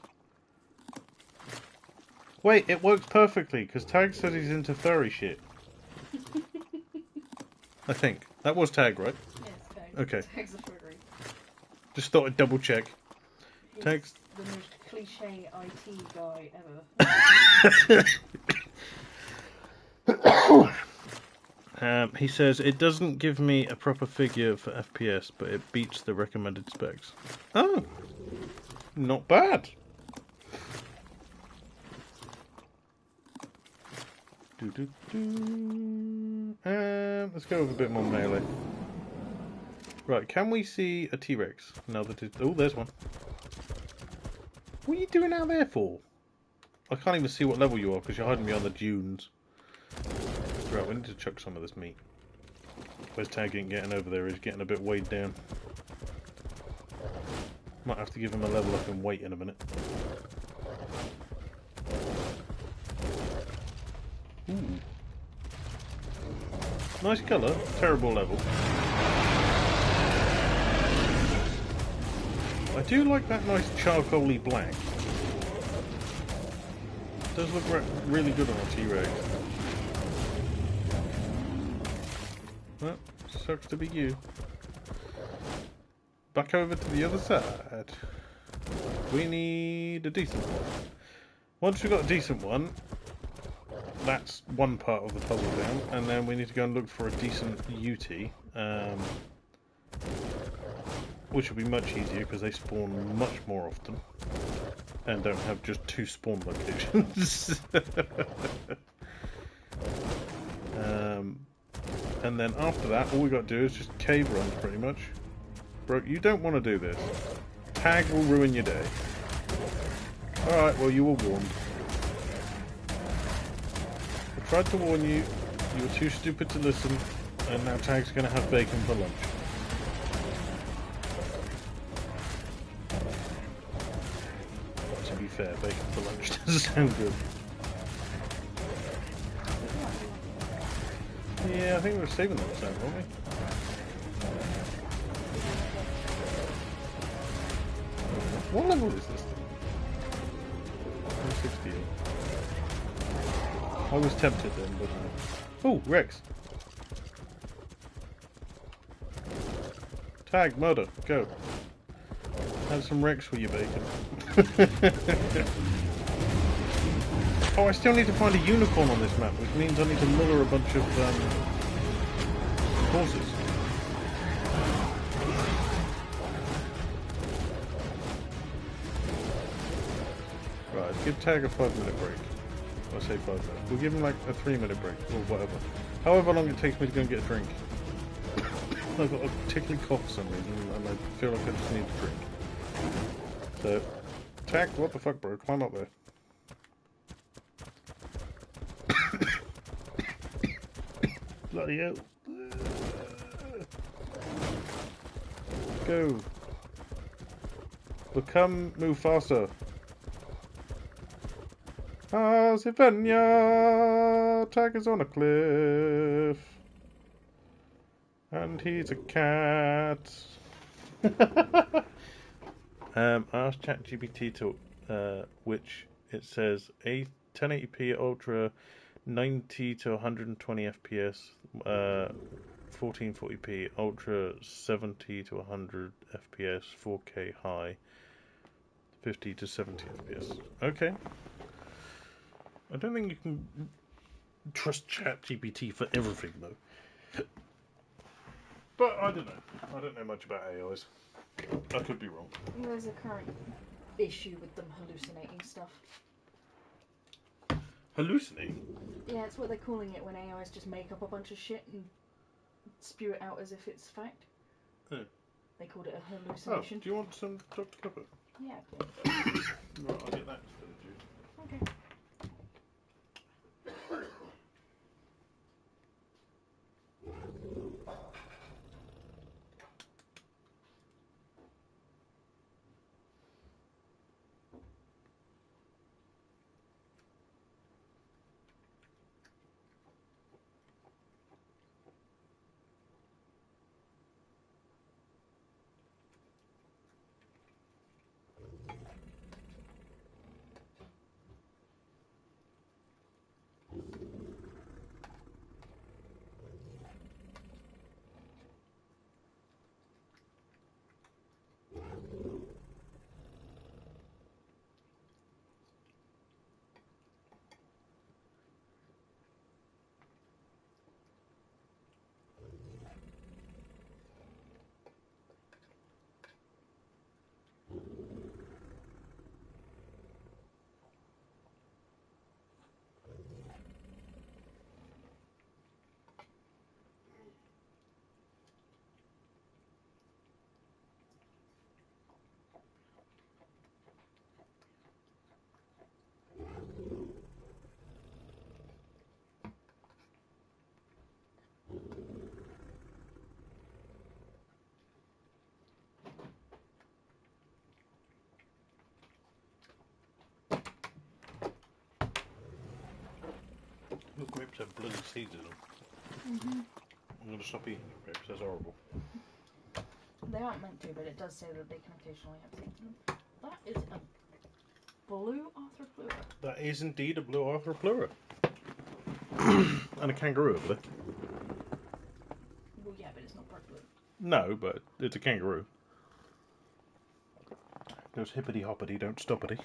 Wait, it works perfectly, because Tag says he's into furry shit. I think. That was Tag, right? Yes, Tag. Okay. Tag's a furry. Just thought I'd double check. He's Tag's... the most cliche IT guy ever. He says, it doesn't give me a proper figure for FPS, but it beats the recommended specs. Oh! Not bad! Let's go with a bit more melee. Right, can we see a T-Rex? Now that it's... Oh, there's one. What are you doing out there for? I can't even see what level you are because you're hiding behind the dunes. Right, we need to chuck some of this meat. Where's Tag ain't getting over there? He's getting a bit weighed down. Might have to give him a level up in weight in a minute. Ooh. Nice colour, terrible level. I do like that nice charcoaly black. It does look really good on a T-Rex. Well, sucks to be you. Back over to the other side. We need a decent one. Once we've got a decent one, that's one part of the puzzle down, and then we need to go and look for a decent UT, which will be much easier because they spawn much more often and don't have just 2 spawn locations. And then after that, all we got to do is just cave runs pretty much. Bro, you don't want to do this. Tag will ruin your day. Alright, well, you were warned. I tried to warn you, you were too stupid to listen, and now Tag's going to have bacon for lunch. To be fair, bacon for lunch doesn't sound good. Yeah, I think we were saving that sound, weren't we? What level is this thing? 168. I was tempted then, but oh, Rex! Tag, murder, go. Have some Rex for your bacon. Oh, I still need to find a unicorn on this map, which means I need to lure a bunch of horses. Right, give Tag a 5-minute break. I say 5 minutes. We'll give him like a 3-minute break, or whatever. However long it takes me to go and get a drink. I've got a tickly cough for some reason, and I feel like I just need a drink. So, Tag, what the fuck, bro? Climb up there. Bloody hell. Go. Move faster. Sylvania! Tiger's on a cliff. And he's a cat. I asked ChatGPT to, which it says 1080p ultra, 90 to 120 FPS, 1440p ultra, 70 to 100 FPS, 4K high, 50 to 70 FPS. Okay. I don't think you can trust ChatGPT for everything, though. But I don't know. I don't know much about AIs. I could be wrong. There's a current issue with them hallucinating stuff. Hallucinating? Yeah, it's what they're calling it when AIs just make up a bunch of shit and spew it out as if it's fact. Oh. They called it a hallucination. Oh, do you want some Dr. Pepper? Yeah. Right, I'll get that instead of juice. Okay. Look, grapes have bloody seeds in them. I'm going to stop eating grapes, that's horrible. They aren't meant to, but it does say that they can occasionally have seeds in them. That is a blue arthropleura. That is indeed a blue arthropleura. And a kangaroo over there. Well, yeah, but it's not bright blue. No, but it's a kangaroo. Goes hippity hoppity, don't stoppity.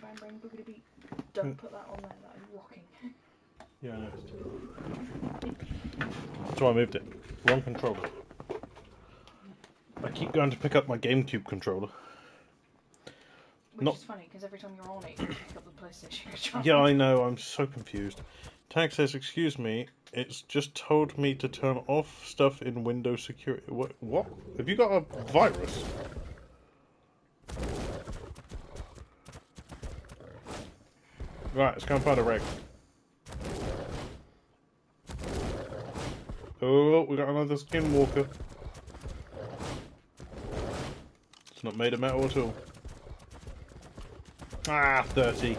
Bang bang boogity beat. Don't put that on there, that is rocking. Yeah, I noticed. That's why I moved it. Wrong controller. I keep going to pick up my GameCube controller. Which is funny, because every time you're on it, you pick up the PlayStation controller. Yeah, I know, I'm so confused. Tag says, excuse me, it's just told me to turn off stuff in Windows security. What? Have you got a virus? Right, let's go and find a wreck. Oh, we got another skinwalker. It's not made of metal at all. Ah, 30.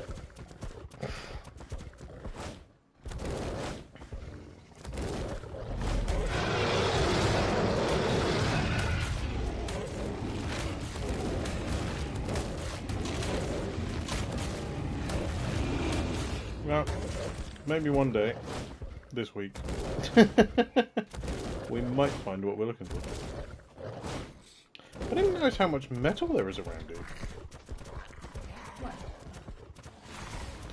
Well, maybe one day, this week, we might find what we're looking for. I didn't notice how much metal there is around here. What?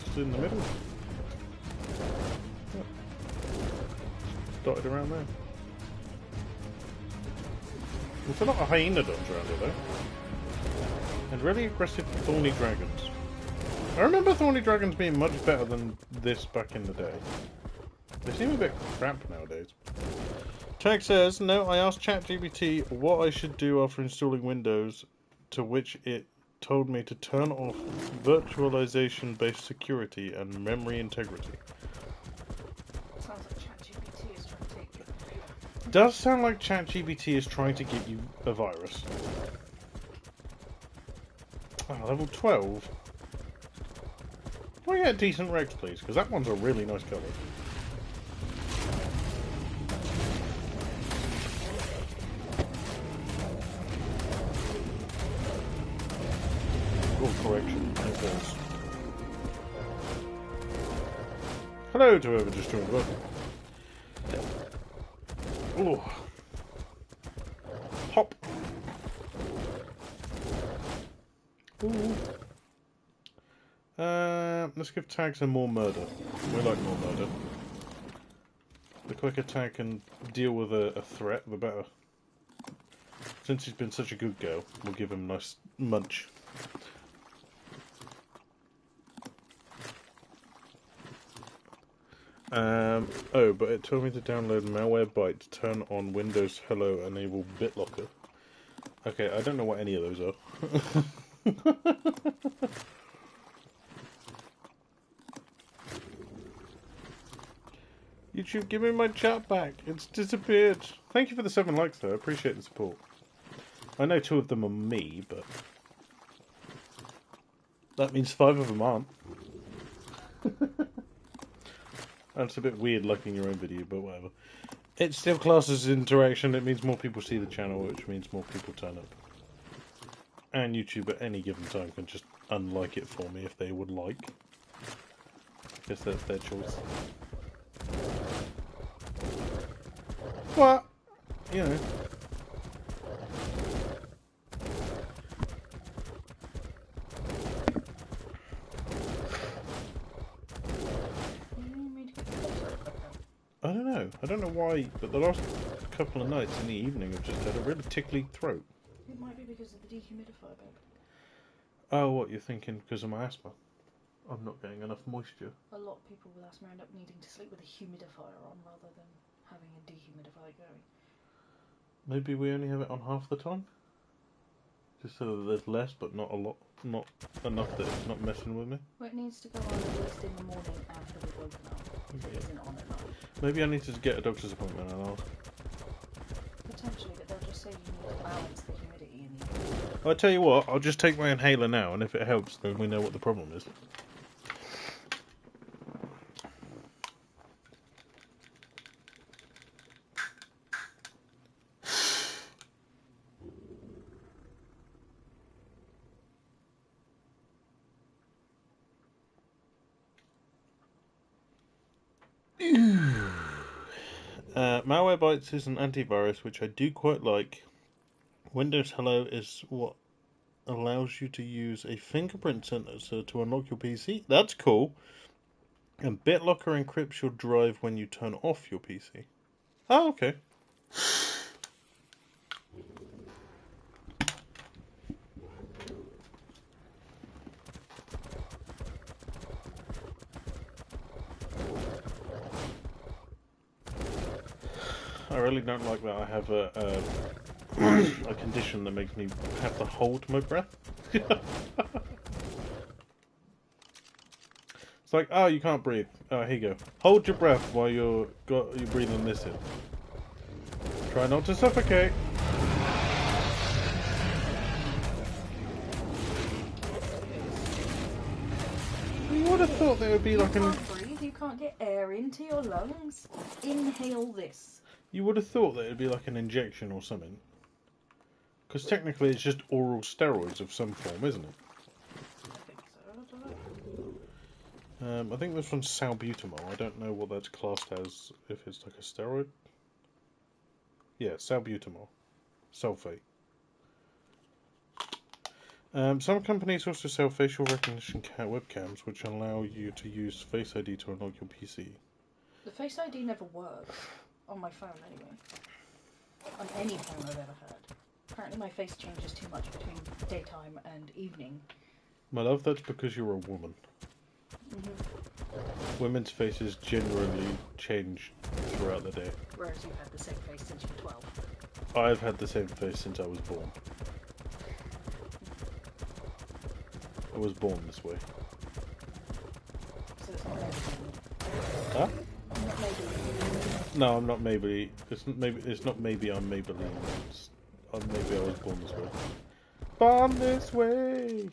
Just in the middle. Yeah. Dotted around there. There's a lot of hyenodons around here though. And really aggressive thorny dragons. I remember thorny dragons being much better than this back in the day. They seem a bit crap nowadays. Tag says, no, I asked ChatGPT what I should do after installing Windows, to which it told me to turn off virtualization-based security and memory integrity. Sounds like ChatGPT is trying to take your computer. does sound like ChatGPT is trying to give you a virus. Oh, level 12. Can I get a decent Rex, please? Because that one's a really nice colour. Oh, correction. It does. Hello to whoever just joined. Welcome. Oh. Hop. Ooh. Let's give Tag some more murder. We like more murder. The quicker Tag can deal with a threat, the better. Since he's been such a good girl, we'll give him a nice munch. Oh, but it told me to download Malwarebytes to turn on Windows Hello, enable BitLocker. Okay, I don't know what any of those are. YouTube, give me my chat back. It's disappeared. Thank you for the 7 likes, though. I appreciate the support. I know 2 of them are me, but that means 5 of them aren't. That's a bit weird liking your own video, but whatever. It still classes as interaction. It means more people see the channel, which means more people turn up. And YouTube at any given time can just unlike it for me if they would like. Guess that's their choice. What? You know. I don't know. I don't know why, but the last couple of nights in the evening I've just had a really tickly throat. It might be because of the dehumidifier, babe. Oh, what, you're thinking because of my asthma? I'm not getting enough moisture. A lot of people with asthma end up needing to sleep with a humidifier on rather than having a dehumidifier going. Maybe we only have it on half the time? Just so that there's less, but not a lot, not enough that it's not messing with me? Well, it needs to go on at least in the morning after we've woken up. So it isn't on at night. Maybe I need to get a doctor's appointment and I'll... Potentially, but they'll just say you need to balance the humidity in the evening. I'll tell you what, I'll just take my inhaler now, and if it helps, then we know what the problem is. Malwarebytes is an antivirus which I do quite like. Windows Hello is what allows you to use a fingerprint sensor to unlock your PC. That's cool. And BitLocker encrypts your drive when you turn off your PC. Oh, okay. I really don't like that I have a condition that makes me have to hold my breath. It's like, oh, you can't breathe. Oh, here you go. Hold your breath while you're breathing this in. Try not to suffocate. You would have thought there would be like an... You can't breathe, you can't get air into your lungs. Inhale this. You would have thought that it would be like an injection or something. Because technically it's just oral steroids of some form, isn't it? I think so, I don't know. I think this one's salbutamol. I don't know what that's classed as, if it's like a steroid. Yeah, salbutamol. Sulfate. Some companies also sell facial recognition webcams which allow you to use Face ID to unlock your PC. The Face ID never works. On my phone, anyway. On any phone I've ever had. Apparently my face changes too much between daytime and evening. My love, that's because you're a woman. Mm-hmm. Women's faces generally change throughout the day. Whereas you've had the same face since you were 12. I've had the same face since I was born. I was born this way. So it's not maybe. Huh? Not maybe. No, I'm not maybe. It's not maybe I'm Maybelline. Maybe I was born this way. Born this way.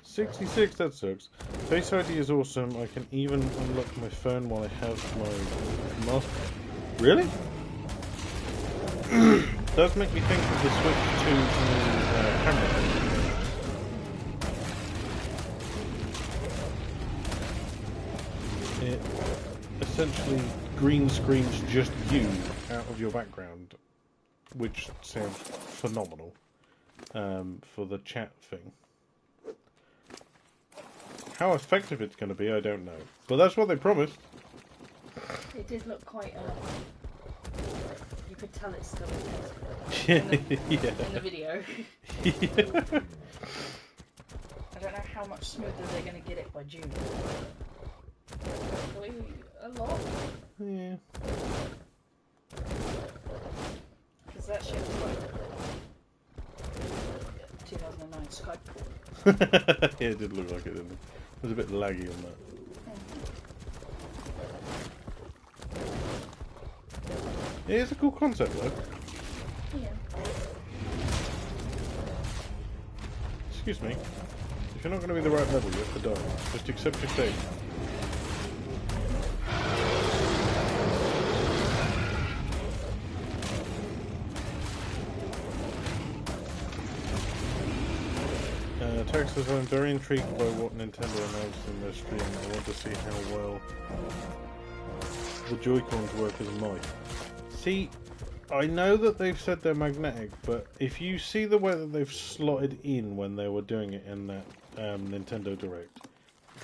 66, that sucks. Face ID is awesome. I can even unlock my phone while I have my mask. Really? Does make me think of the switch to camera. It essentially green screens just you out of your background, which sounds phenomenal for the chat thing. How effective it's going to be, I don't know. But that's what they promised. It did look quite... you could tell it's still Yeah. in the video. Yeah. I don't know how much smoother they're going to get it by June. Hopefully a lot. Yeah. Because that shit was like 2009 Skype call. Yeah, it did look like it, didn't it? It was a bit laggy on that. Yeah, it's a cool concept though. Yeah. Excuse me. If you're not going to be the right level, you have to die. Just accept your fate. Text says, I'm very intrigued by what Nintendo announced in their stream. I want to see how well the Joy-Cons work as mice. See, I know that they've said they're magnetic, but if you see the way that they've slotted in when they were doing it in that Nintendo Direct,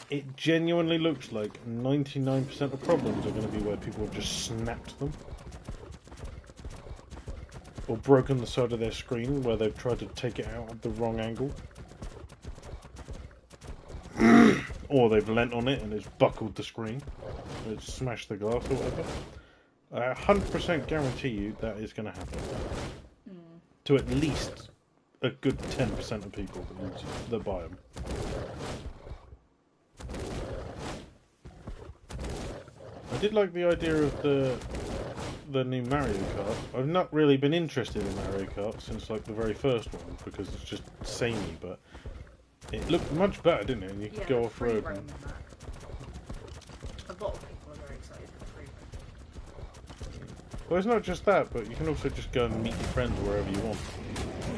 it genuinely looks like 99% of problems are going to be where people have just snapped them. Or broken the side of their screen where they've tried to take it out at the wrong angle. Or they've leant on it and it's buckled the screen. Or it's smashed the glass or whatever. I 100% guarantee you that is going to happen. To at least a good 10% of people that buy them. I did like the idea of the new Mario Kart. I've not really been interested in Mario Kart since like the very first one because it's just samey, but it looked much better, didn't it? And you could go off road. A lot of people are very excited for the free roam. Well, it's not just that, but you can also just go and meet your friends wherever you want.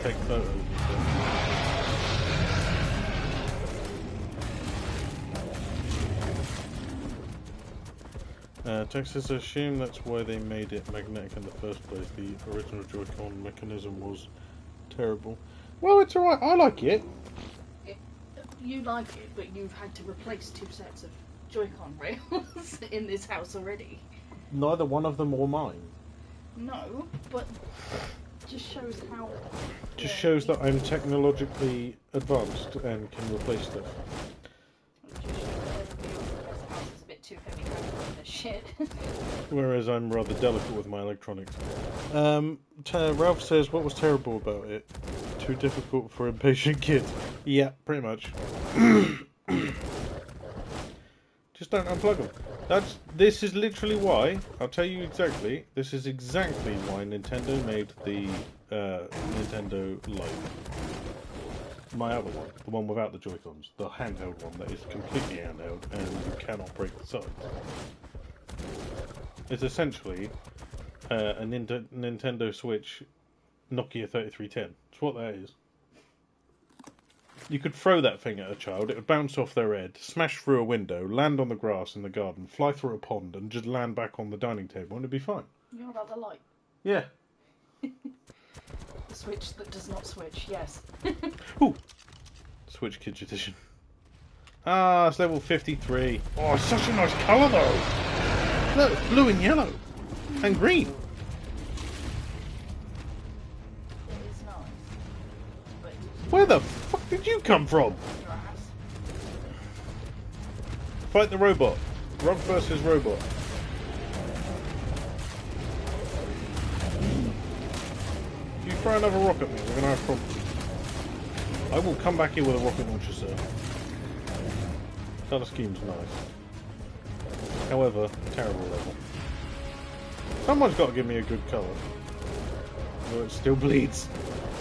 Take photos and stuff. Texas assume that's why they made it magnetic in the first place. The original Joy-Con mechanism was terrible. Well, it's alright. I like it. You like it, but you've had to replace 2 sets of Joy-Con rails in this house already. Neither one of them or mine. No, but just shows how... Just shows that I'm technologically advanced and can replace stuff. It just shows that everybody else in this house is a bit too heavy-handed with their shit. Whereas I'm rather delicate with my electronics. Ralph says, what was terrible about it? Too difficult for impatient kids. Yeah, pretty much. Just don't unplug them. This is literally why, I'll tell you exactly, this is exactly why Nintendo made the Nintendo Lite. My other one, the one without the Joy-Cons, the handheld one that is completely handheld and you cannot break the sides. It's essentially a Nintendo Switch Nokia 3310. It's what that is. You could throw that thing at a child, it would bounce off their head, smash through a window, land on the grass in the garden, fly through a pond, and just land back on the dining table, and it'd be fine. You're about the light. Yeah. The Switch that does not switch, yes. Ooh! Switch Kids Edition. Ah, it's level 53. Oh, it's such a nice colour, though! Look, it's blue and yellow. And green. It is nice. But Where the fuck did you come from? your ass. Fight the robot. Rock versus robot. If you throw another rock at me, we're going to have problems. I will come back here with a rocket launcher, sir. Colour scheme's nice. However, terrible level. Someone's got to give me a good colour. Or it still bleeds.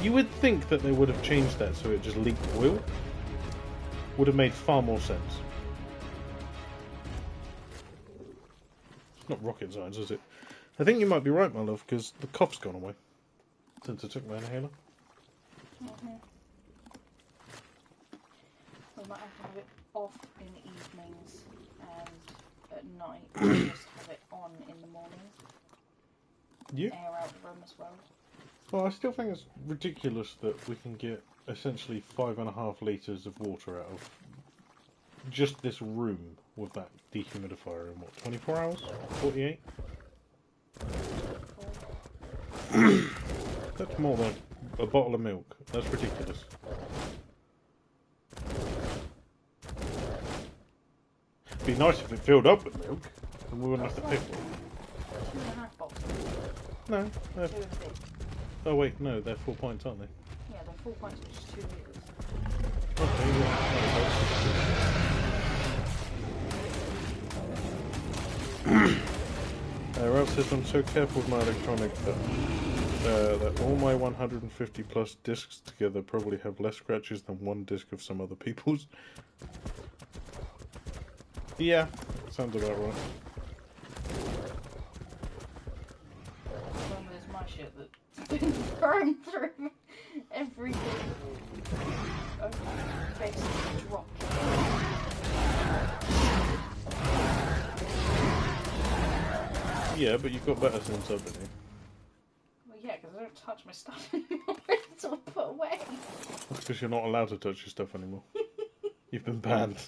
You would think that they would have changed that so it just leaked oil. Would have made far more sense. It's not rocket science, is it? I think you might be right, my love, because the cough's gone away. Since I took my inhaler. We might have to have it off in the evenings and at night. We'll just have it on in the mornings. Yeah. Air out the room as well. Well, I still think it's ridiculous that we can get essentially 5.5 litres of water out of just this room with that dehumidifier in, what, 24 hours? 48? That's more than a bottle of milk. That's ridiculous. It'd be nice if it filled up with milk, and we wouldn't have to pick one. 2.5 boxes. No. 2 and a bit. Oh wait, no, they're 4 pints, aren't they? Yeah, they're 4 pints, which is 2 litres. Okay, yeah. Ralph says I'm so careful with my electronic that all my 150 plus discs together probably have less scratches than one disc of some other people's. Yeah, sounds about right. One is my shit that's been thrown through everything. Basically dropped. Yeah, but you've got better since, haven't you? Well, yeah, because I don't touch my stuff anymore. It's all put away. That's because you're not allowed to touch your stuff anymore. You've been banned.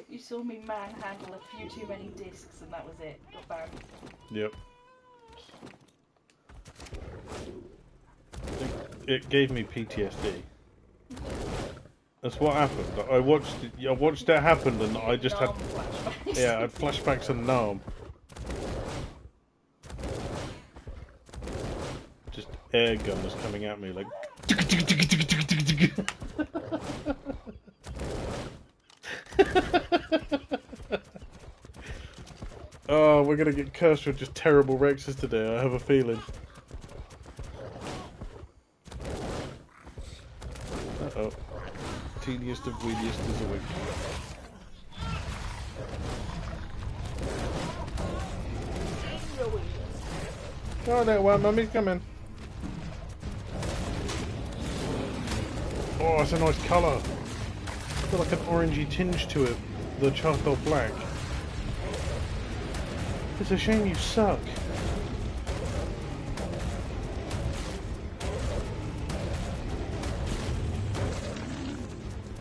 You saw me manhandle a few too many discs and that was it. Got banned. Yep. It gave me PTSD. That's what happened. I watched it happen and I just had... Flashbacks. Yeah, I had flashbacks and Nam. Just air guns coming at me like... Oh, we're gonna get cursed with just terrible Rexes today, I have a feeling. Uh-oh. Teeniest of weediest is awake. Oh, there, well, mummy's coming. Oh, it's a nice colour. It's got like an orangey tinge to it. The charcoal black. It's a shame you suck.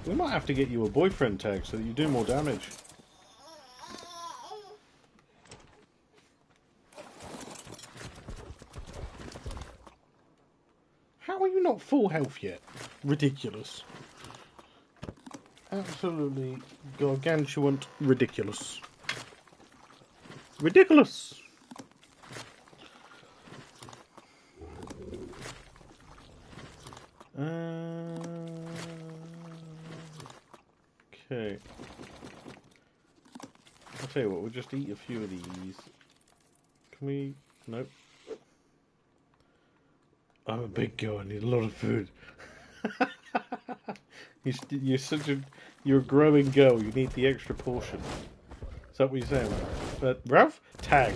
We might have to get you a boyfriend tag so that you do more damage. How are you not full health yet? Ridiculous. Absolutely gargantuan ridiculous. Ridiculous! Okay. I'll tell you what, we'll just eat a few of these. Can we... Nope. I'm a big girl, I need a lot of food. You're a growing girl, you need the extra portion. Is that what you're saying, Ralph? Ralph? Tag.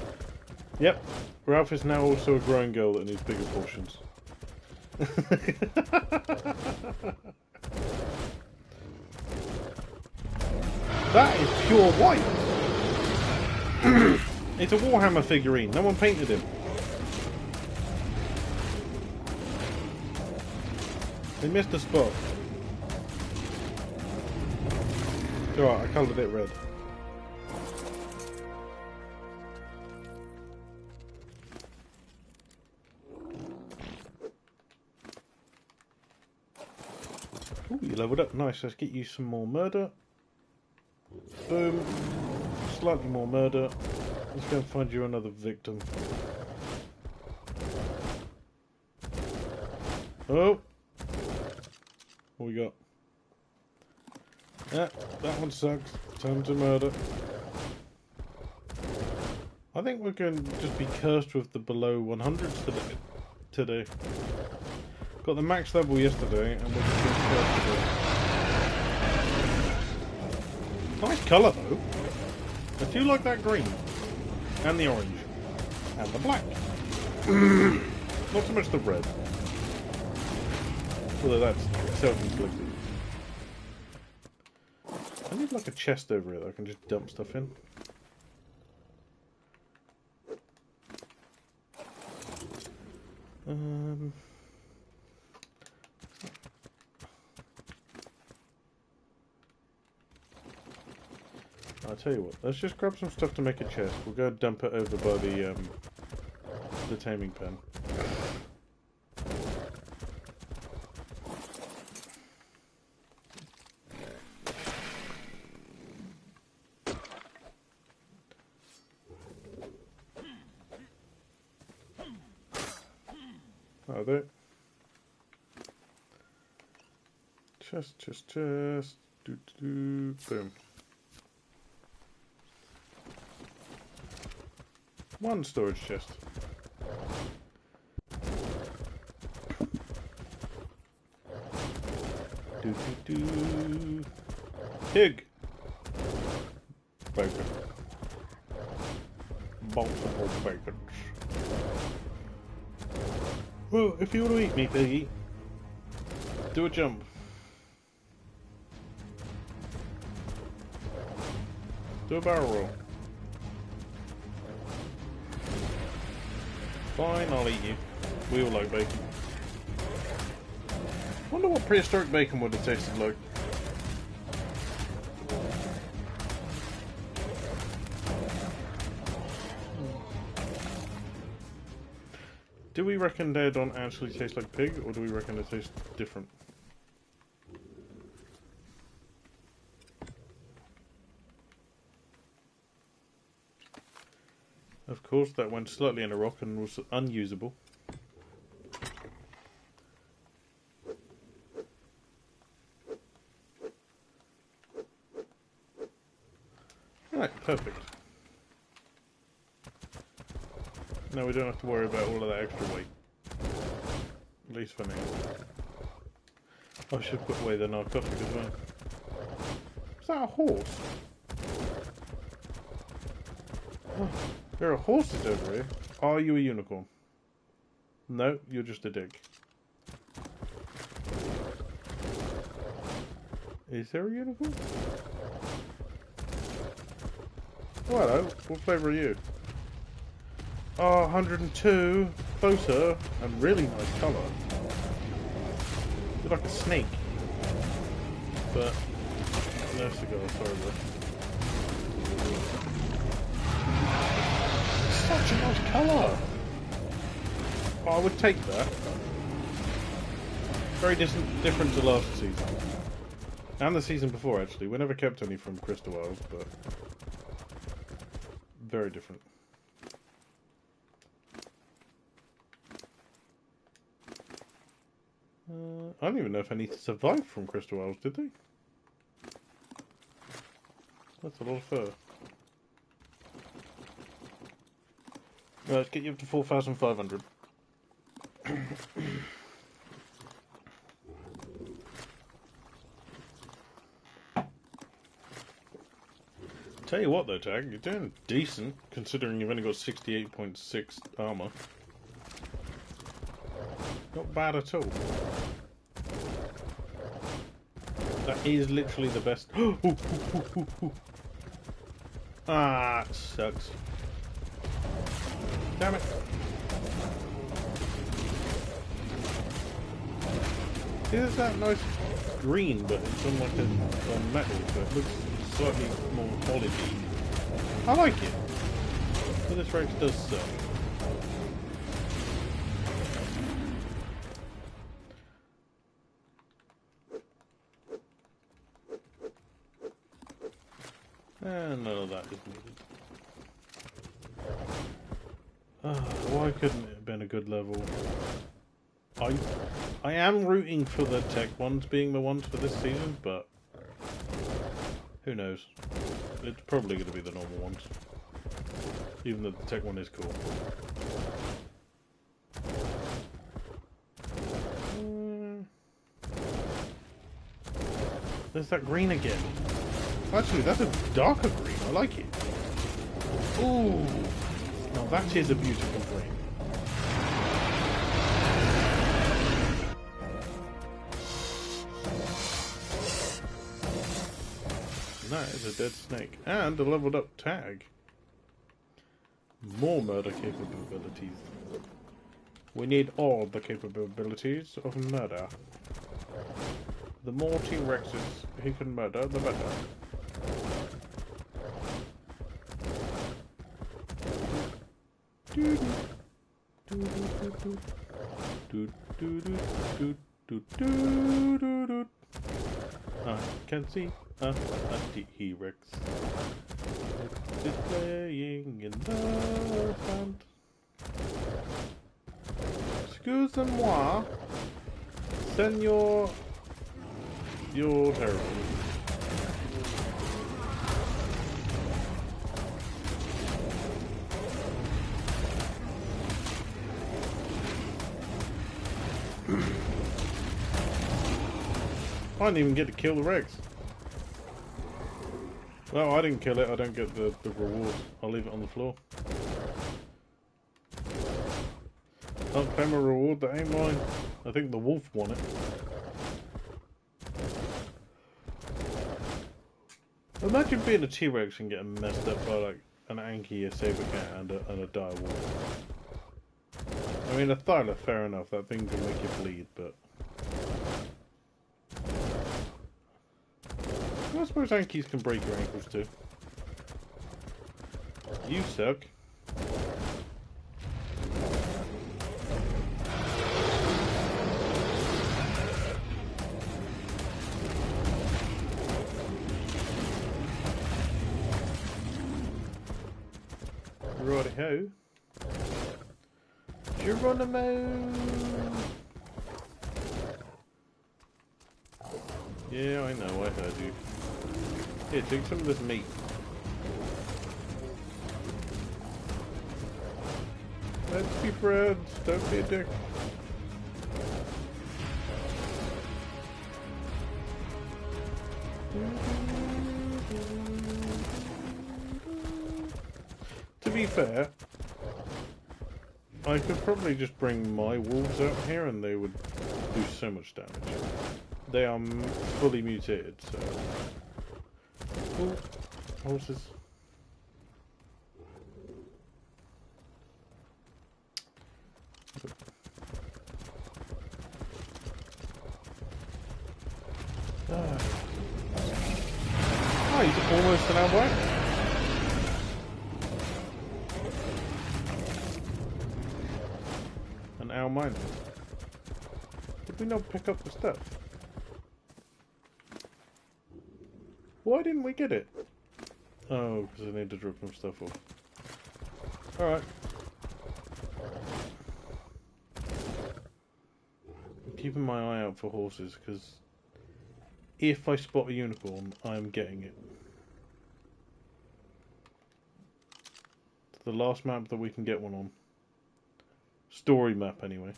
Yep. Ralph is now also a growing girl that needs bigger portions. That is pure white! It's a Warhammer figurine, no one painted him. They missed a spot. It's alright, I coloured it red. Ooh, you leveled up. Nice, let's get you some more murder. Boom. Slightly more murder. Let's go and find you another victim. Oh! What we got? Yeah, that one sucks. Time to murder. I think we're going to just be cursed with the below 100s today. Got the max level yesterday, and we're just being cursed today. Nice colour though. I do like that green. And the orange. And the black. Not so much the red. Although that's self-inflicted. I need like a chest over here that I can just dump stuff in. I'll tell you what, let's just grab some stuff to make a chest. We'll go dump it over by the taming pen. Oh, there. Chest. Boom. One storage chest. Pig. Bacon. Multiple bacons. Well, if you want to eat me, piggy, do a jump. Do a barrel roll. Fine, I'll eat you. We all like bacon. Wonder what prehistoric bacon would have tasted like. Do we reckon they don't actually taste like pig, or do we reckon they taste different? Of course, that went slightly in a rock and was unusable. Right, perfect. Now we don't have to worry about all of that extra weight. At least for now. I should put away the narcotic as well. Is that a horse? Oh, there are horses over here. Are you a unicorn? No, you're just a dick. Is there a unicorn? Oh, hello. What flavour are you? Oh, 102. Closer. And really nice colour. You're like a snake. But no cigar, sorry bro. Such a nice colour! Oh, I would take that. Very different to last season. And the season before, actually. We never kept any from Crystal Isles, but very different. I don't even know if any survived from Crystal Isles, did they? That's a lot of fur. Right, let's get you up to 4,500. Tell you what though, Tag, you're doing decent, considering you've only got 68.6 armour. Not bad at all. That is literally the best. Ah, it sucks. Damn it. See, there's that nice green, but it's on like a metal, so it looks slightly more polished. I like it. But this race does suck. And none of that is needed. Why couldn't it have been a good level? I am rooting for the tech ones being the ones for this season, but who knows? It's probably going to be the normal ones. Even though the tech one is cool. There's that green again. Actually, that's a darker green. I like it. Ooh. Now that is a beautiful green. And that is a dead snake. And a leveled up tag. More murder capabilities. We need all the capabilities of murder. The more T-Rexes he can murder, the better. I can see a T-Rex. It's playing in the sand. Excusez-moi, senor. You're terrible. I didn't even get to kill the Rex. Well, I didn't kill it, I don't get the reward. I'll leave it on the floor. Can't claim a reward, that ain't mine. I think the wolf won it. Imagine being a T-Rex and getting messed up by like an Anki, a saber cat, and a dire wolf. I mean, a Thyla, fair enough, that thing can make you bleed, but... I suppose Ankies can break your ankles too. You suck. Righty-ho. Geronimo! Yeah, I know, I heard you. Here, take some of this meat. Let's be friends, don't be a dick. To be fair, I could probably just bring my wolves out here and they would do so much damage. They are fully mutated, so... Ooh, horses. Oh, he's almost an albino. An albino. Did we not pick up the stuff? Why didn't we get it? Oh, because I need to drop some stuff off. Alright. I'm keeping my eye out for horses, because if I spot a unicorn, I'm getting it. It's the last map that we can get one on. Story map, anyway.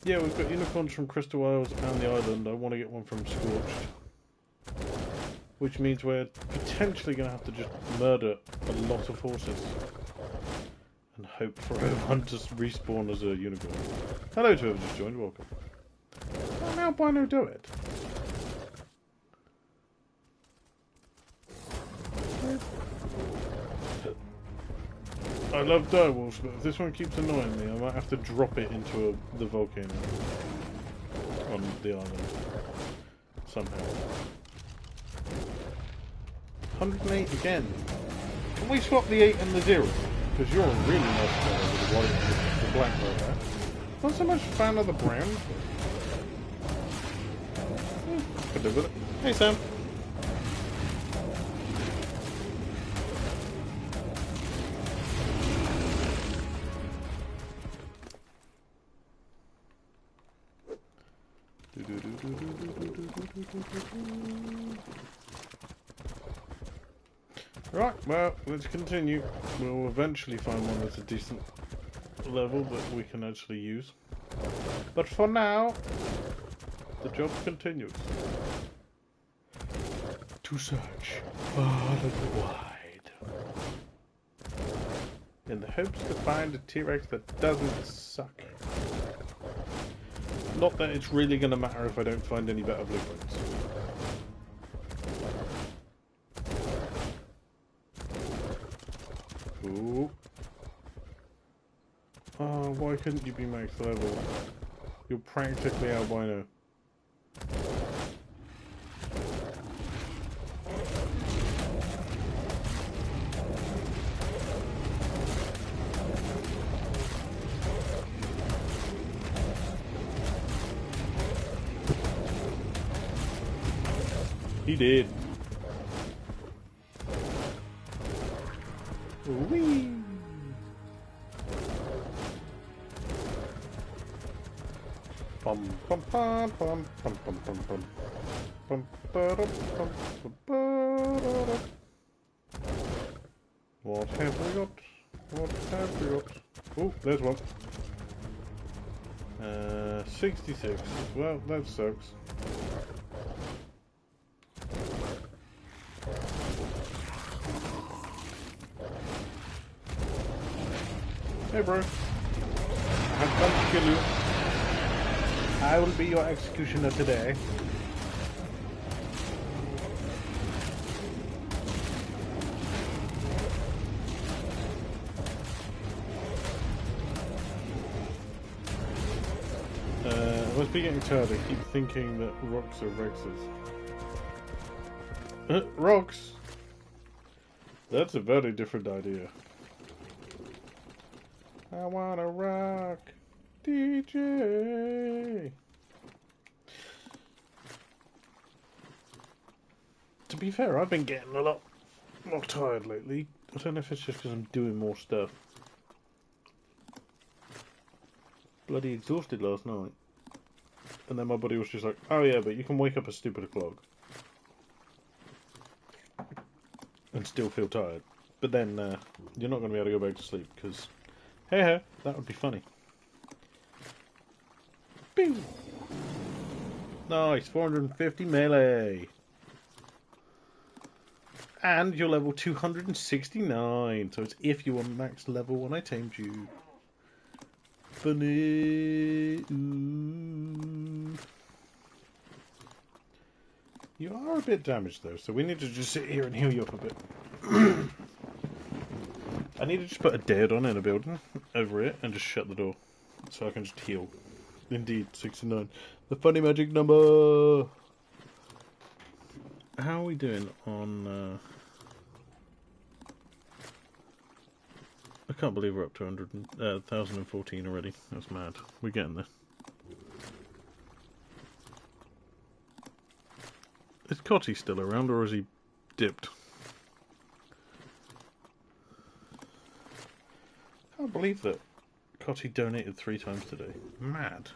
Yeah, we've got unicorns from Crystal Isles and the island. I want to get one from Scorched. Which means we're potentially going to have to just murder a lot of horses. And hope for everyone to respawn as a unicorn. Hello to whoever just joined, welcome. How now Bino do it? I love direwolves, but if this one keeps annoying me, I might have to drop it into the volcano on the island somehow. 108 again. Can we swap the 8 and the 0? Because you're a really nice player with the white and the black right there. Not so much fan of the brown. Could live with it. Hey Sam. Right, well, let's continue. We'll eventually find one that's a decent level that we can actually use. But for now, the job continues. To search far and wide. In the hopes to find a T-Rex that doesn't suck. Not that it's really going to matter if I don't find any better blueprints. Ooh. Oh, why couldn't you be max level? You're practically albino. He did. Whee! Bum bum bum bum bum bum bum bum bum ba-dum, bum bum ba-da-dum. What have we got? What have we got? Oh, there's one. 66. Well, that sucks. Hey bro, I have come to kill you. I will be your executioner today. I must be getting tired. I keep thinking that rocks are Rexes. Rocks? That's a very different idea. I wanna rock, DJ. To be fair, I've been getting a lot more tired lately. I don't know if it's just because I'm doing more stuff. Bloody exhausted last night. And then my body was just like, oh yeah, but you can wake up a stupid o'clock. And still feel tired. But then, you're not going to be able to go back to sleep, because... Hey, that would be funny. Bing! Nice, 450 melee. And you're level 269. So it's if you were max level when I tamed you. Funny. Ooh. You are a bit damaged though, so we need to just sit here and heal you up a bit. I need to just put a dead on in a building over it and just shut the door so I can just heal. Indeed, 69. The funny magic number! How are we doing on... I can't believe we're up to 1,014 already. That's mad. We're getting there. Is Cotty still around or is he dipped? I can't believe that Cotty donated 3 times today. Mad.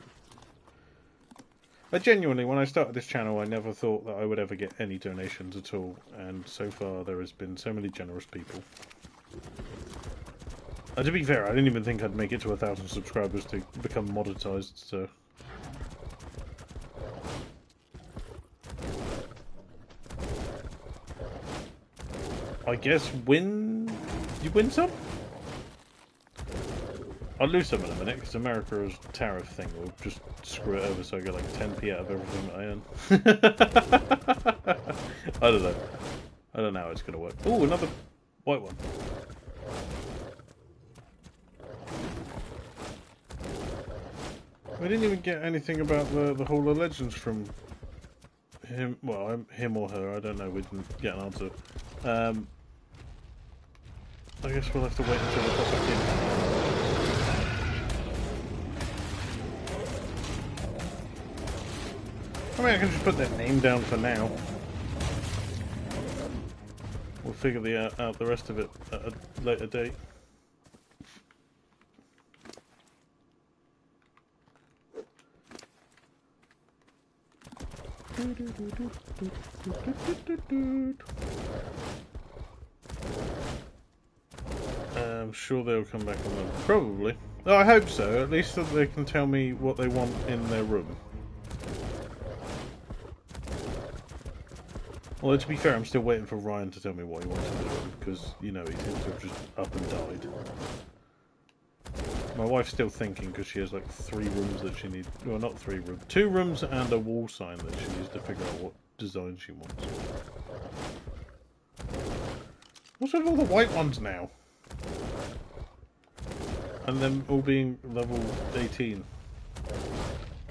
I genuinely, when I started this channel, I never thought that I would ever get any donations at all, and so far there has been so many generous people. To be fair, I didn't even think I'd make it to 1,000 subscribers to become monetized, so... I guess you win some? I'll lose some in a minute, because America's tariff thing will just screw it over so I get like 10p out of everything that I earn. I don't know. I don't know how it's going to work. Oh, another white one. We didn't even get anything about the Hall of Legends from him. Well, him or her. I don't know. We didn't get an answer. I guess we'll have to wait until we pop back in. I mean, I can just put their name down for now. We'll figure out the rest of it at a later date. sure they'll come back on them. Probably. Oh, I hope so. At least that they can tell me what they want in their room. Although, to be fair, I'm still waiting for Ryan to tell me what he wants in the room, because, you know, he seems to have just up and died. My wife's still thinking, because she has, like, 3 rooms that she needs... Well, not 3 rooms. 2 rooms and a wall sign that she needs to figure out what design she wants. What's with all the white ones now? And them all being level 18.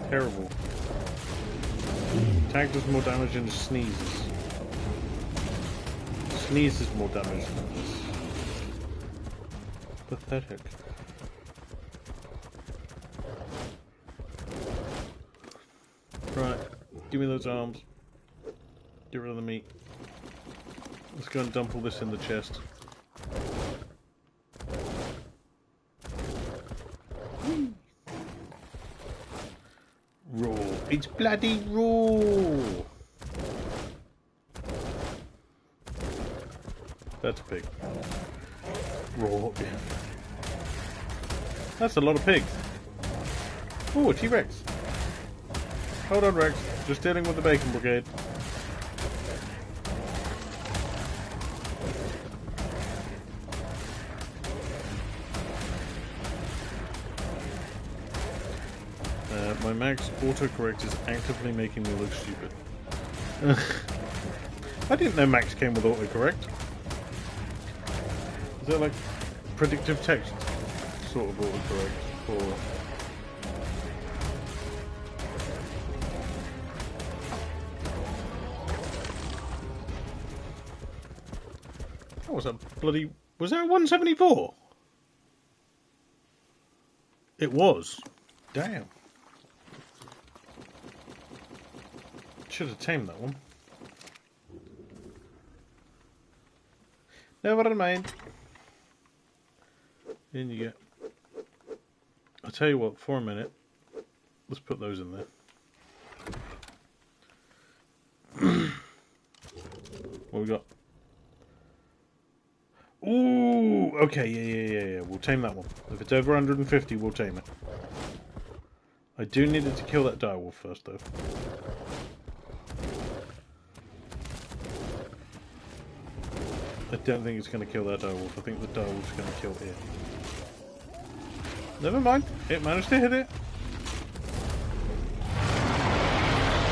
Terrible. Tag does more damage than sneezes. Sneezes more damage than this. Pathetic. Right, give me those arms. Get rid of the meat. Let's go and dump all this in the chest. Raw. It's bloody raw! That's a pig. Raw. That's a lot of pigs. Oh, a T-Rex. Hold on, Rex. Just dealing with the bacon brigade. My Max autocorrect is actively making me look stupid. I didn't know Max came with autocorrect. Is that like predictive text sort of autocorrect? Or... That was a bloody... Was that a 174? It was. Damn. Should have tamed that one. Never mind. In you get. I'll tell you what, for a minute. Let's put those in there. What we got? Ooh, okay, yeah. We'll tame that one. If it's over 150, we'll tame it. I do need it to kill that direwolf first, though. I don't think it's going to kill that direwolf. I think the direwolf's going to kill it. Never mind. It managed to hit it.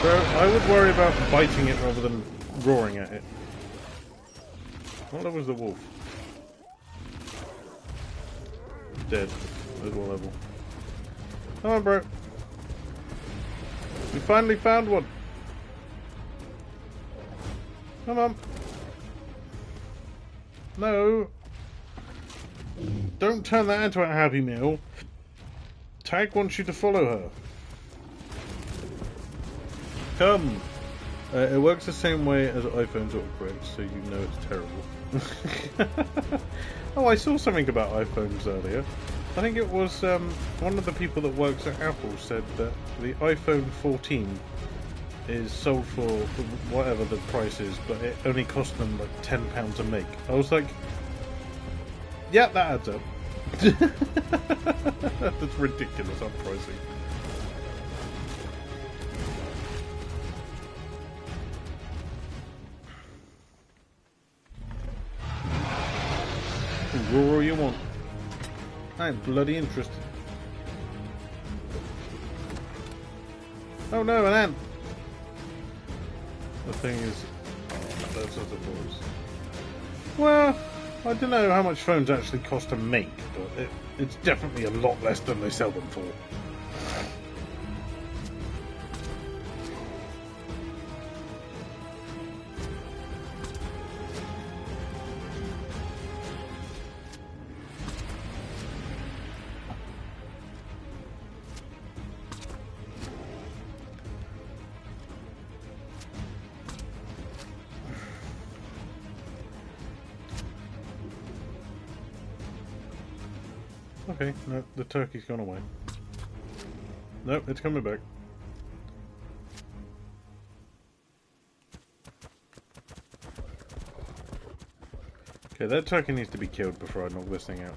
So I would worry about biting it rather than roaring at it. What level was the wolf? Dead. Middle level. Come on, bro. We finally found one. Come on. No. Don't turn that into a Happy Meal. Tag wants you to follow her. Come. It works the same way as iPhone's autocorrect, so you know it's terrible. Oh, I saw something about iPhones earlier. I think it was one of the people that works at Apple said that the iPhone 14 is sold for whatever the price is, but it only cost them like £10 to make. I was like, yeah, that adds up. That's ridiculous on pricing. Roar all you want. I'm bloody interested. Oh no, an ant! The thing is, that's what it was. Well, I don't know how much phones actually cost to make, but it's definitely a lot less than they sell them for. Okay, no, the turkey's gone away. Nope, it's coming back. Okay, that turkey needs to be killed before I knock this thing out.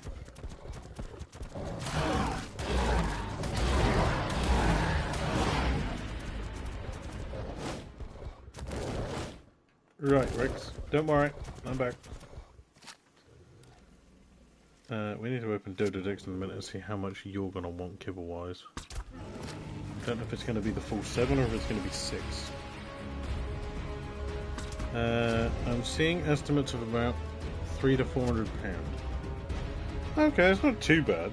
Right, Rex. Don't worry. I'm back. We need to open Dododex in a minute and see how much you're going to want kibble-wise. Don't know if it's going to be the full 7 or if it's going to be 6. I'm seeing estimates of about £300 to £400. Okay, it's not too bad.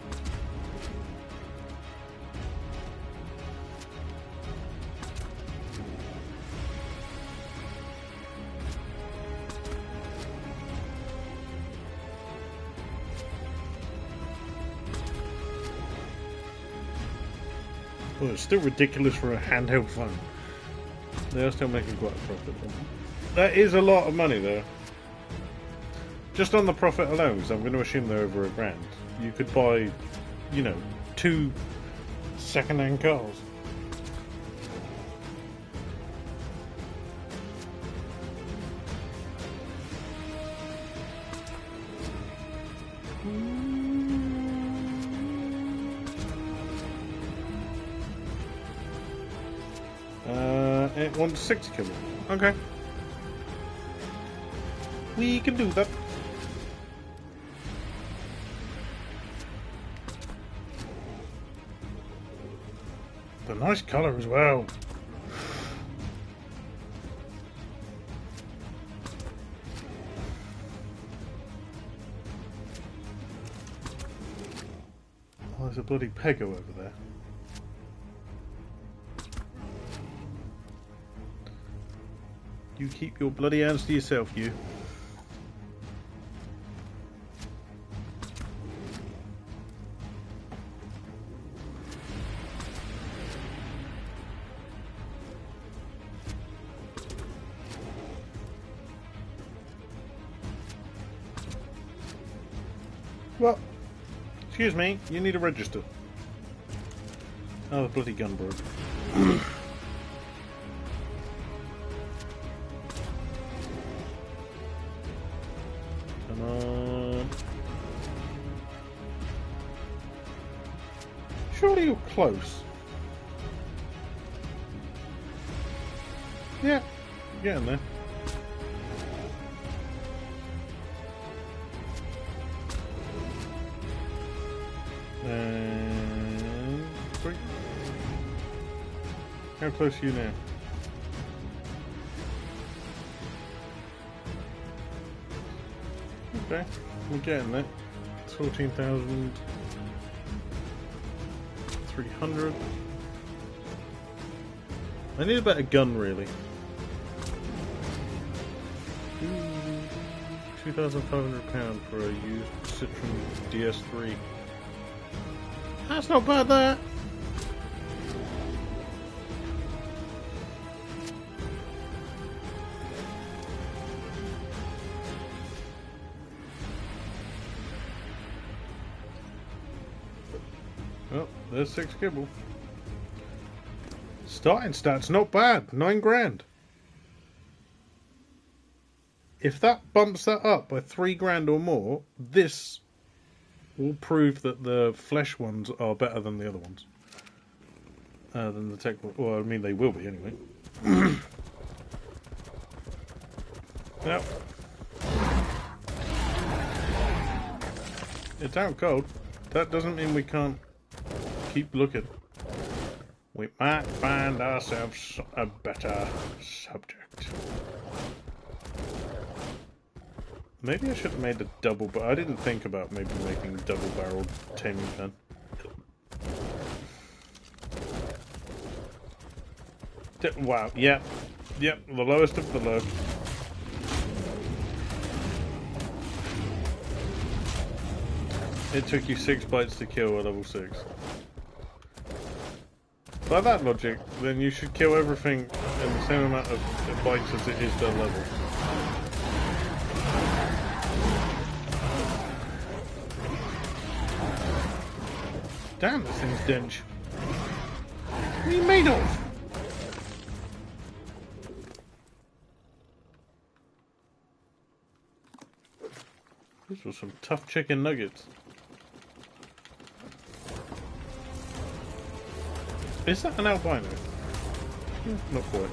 Well, it's still ridiculous for a handheld phone. They are still making quite a profit. That is a lot of money, though. Just on the profit alone, because I'm going to assume they're over £1,000. You could buy, you know, 2 second-hand cars. It wants 60 kibble. Okay. We can do that. The nice colour as well. Oh, there's a bloody pego over there. You keep your bloody hands to yourself, you. Well, excuse me, you need to register. Oh, the bloody gun broke. Come on. Surely you're close. Yeah, getting there. And 3. How close are you now? Okay, we're getting there. It's 14,300. I need a better gun, really. £2,500 for a used Citroen DS3. That's not bad, that. Well, there's 6 kibble. Starting stats not bad. 9 grand. If that bumps that up by 3 grand or more, this will prove that the flesh ones are better than the other ones. Than the tech ones. Well, I mean, they will be anyway. Yep. It's out cold. That doesn't mean we can't keep looking. We might find ourselves a better subject. Maybe I should have made a double, but I didn't think about maybe making a double-barreled taming gun. Wow, yep, the lowest of the low. It took you 6 bites to kill a level 6. By that logic, then you should kill everything in the same amount of bites as it is their level. Damn, this thing's dense. What are you made of? These were some tough chicken nuggets. Is that an albino? Not quite.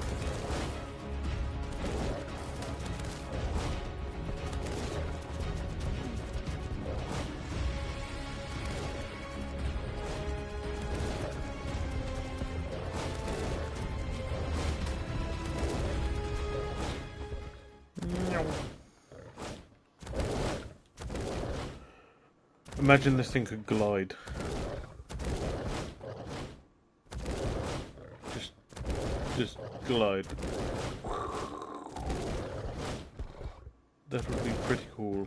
Imagine this thing could glide. Just glide. That would be pretty cool.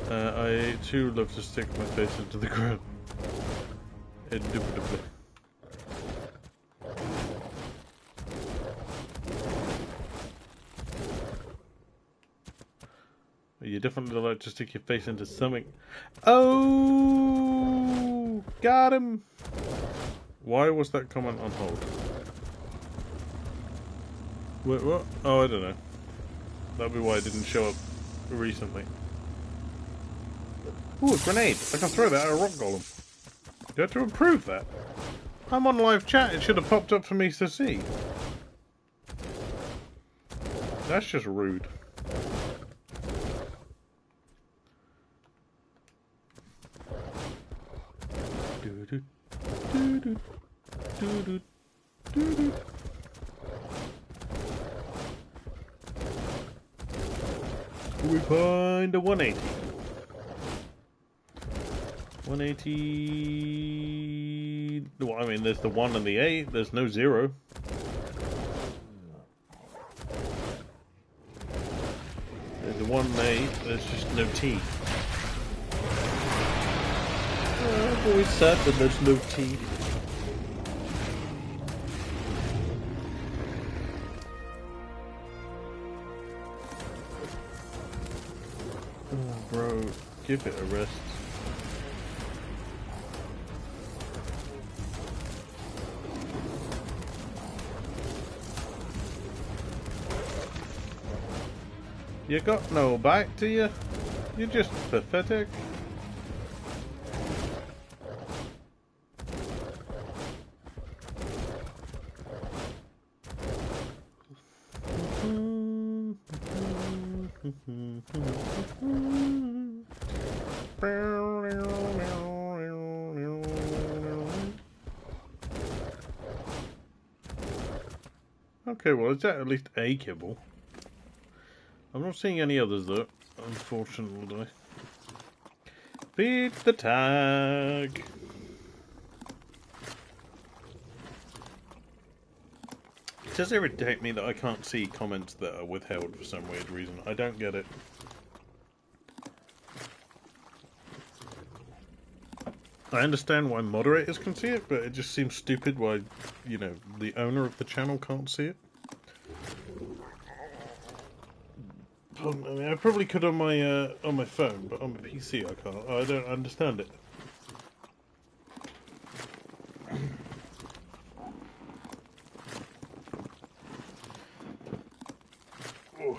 I too love to stick my face into the ground. Indubitably. You definitely like to stick your face into something. Oh, got him. Why was that comment on hold? Wait, what? Oh, I don't know. That'd be why it didn't show up recently. Ooh, a grenade. I can throw that at a rock golem. Do you have to approve that? I'm on live chat. It should have popped up for me to see. That's just rude. We find a 180. 180. Well, I mean, there's the 1 and the 8. There's no 0. There's the 1 and 8. There's just no T. I've always said that there's no T. Oh, bro, give it a rest. You got no back to you? You're just pathetic. Okay, well, is that at least a kibble? I'm not seeing any others though, unfortunately. Beat the tag! It does irritate me that I can't see comments that are withheld for some weird reason. I don't get it. I understand why moderators can see it, but it just seems stupid why, you know, the owner of the channel can't see it. I mean, I probably could on my phone, but on my PC I can't. I don't understand it. Oh.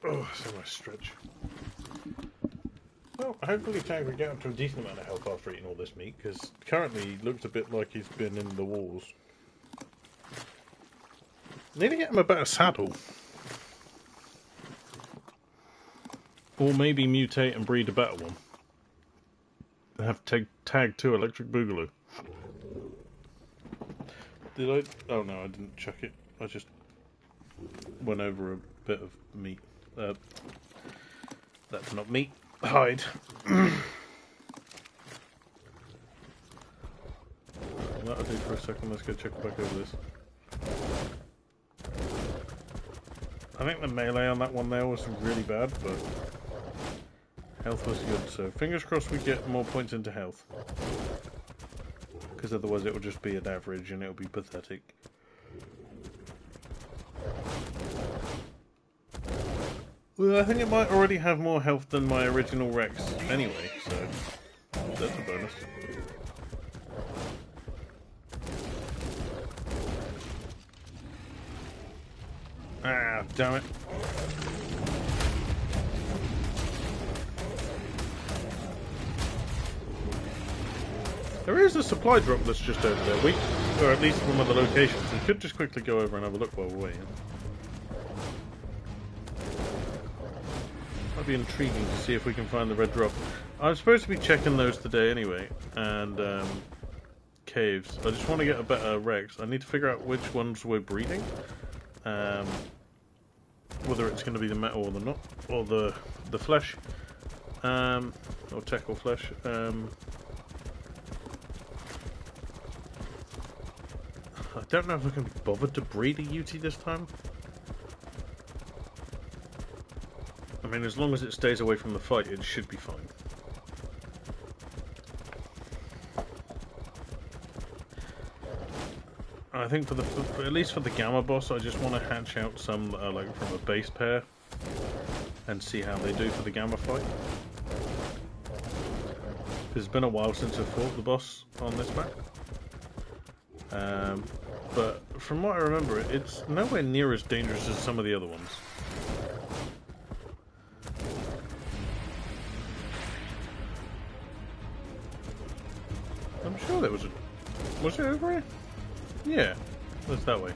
Oh, so much stretch. Well, hopefully Tag will get up to a decent amount of health after eating all this meat, because currently he looks a bit like he's been in the walls. Need to get him a better saddle. Or maybe mutate and breed a better one. Have Tag 2 Electric Boogaloo. Did I? Oh no, I didn't chuck it. I just went over a bit of meat. That's not meat. Hide. That'll do for a second. Let's go check back over this. I think the melee on that one there was really bad, but health was good. So fingers crossed we get more points into health, because otherwise it will just be an average and it will be pathetic. Well, I think it might already have more health than my original Rex anyway, so that's a bonus. Ah, damn it. There is a supply drop that's just over there, or at least one of the locations. We could just quickly go over and have a look while we're waiting. be intriguing to see if we can find the red drop. I'm supposed to be checking those today anyway, and caves. I just want to get a better rex. I need to figure out which ones we're breeding. Whether it's going to be the metal or the not, or the flesh, or tech or flesh. I don't know if I can be bothered to breed a Yuty this time. I mean, as long as it stays away from the fight, it should be fine. I think for at least for the Gamma boss, I just want to hatch out some that are like from a base pair and see how they do for the Gamma fight. It's been a while since I've fought the boss on this map. But from what I remember, it's nowhere near as dangerous as some of the other ones. I'm sure there was a... Was it over here? Yeah, that's that way.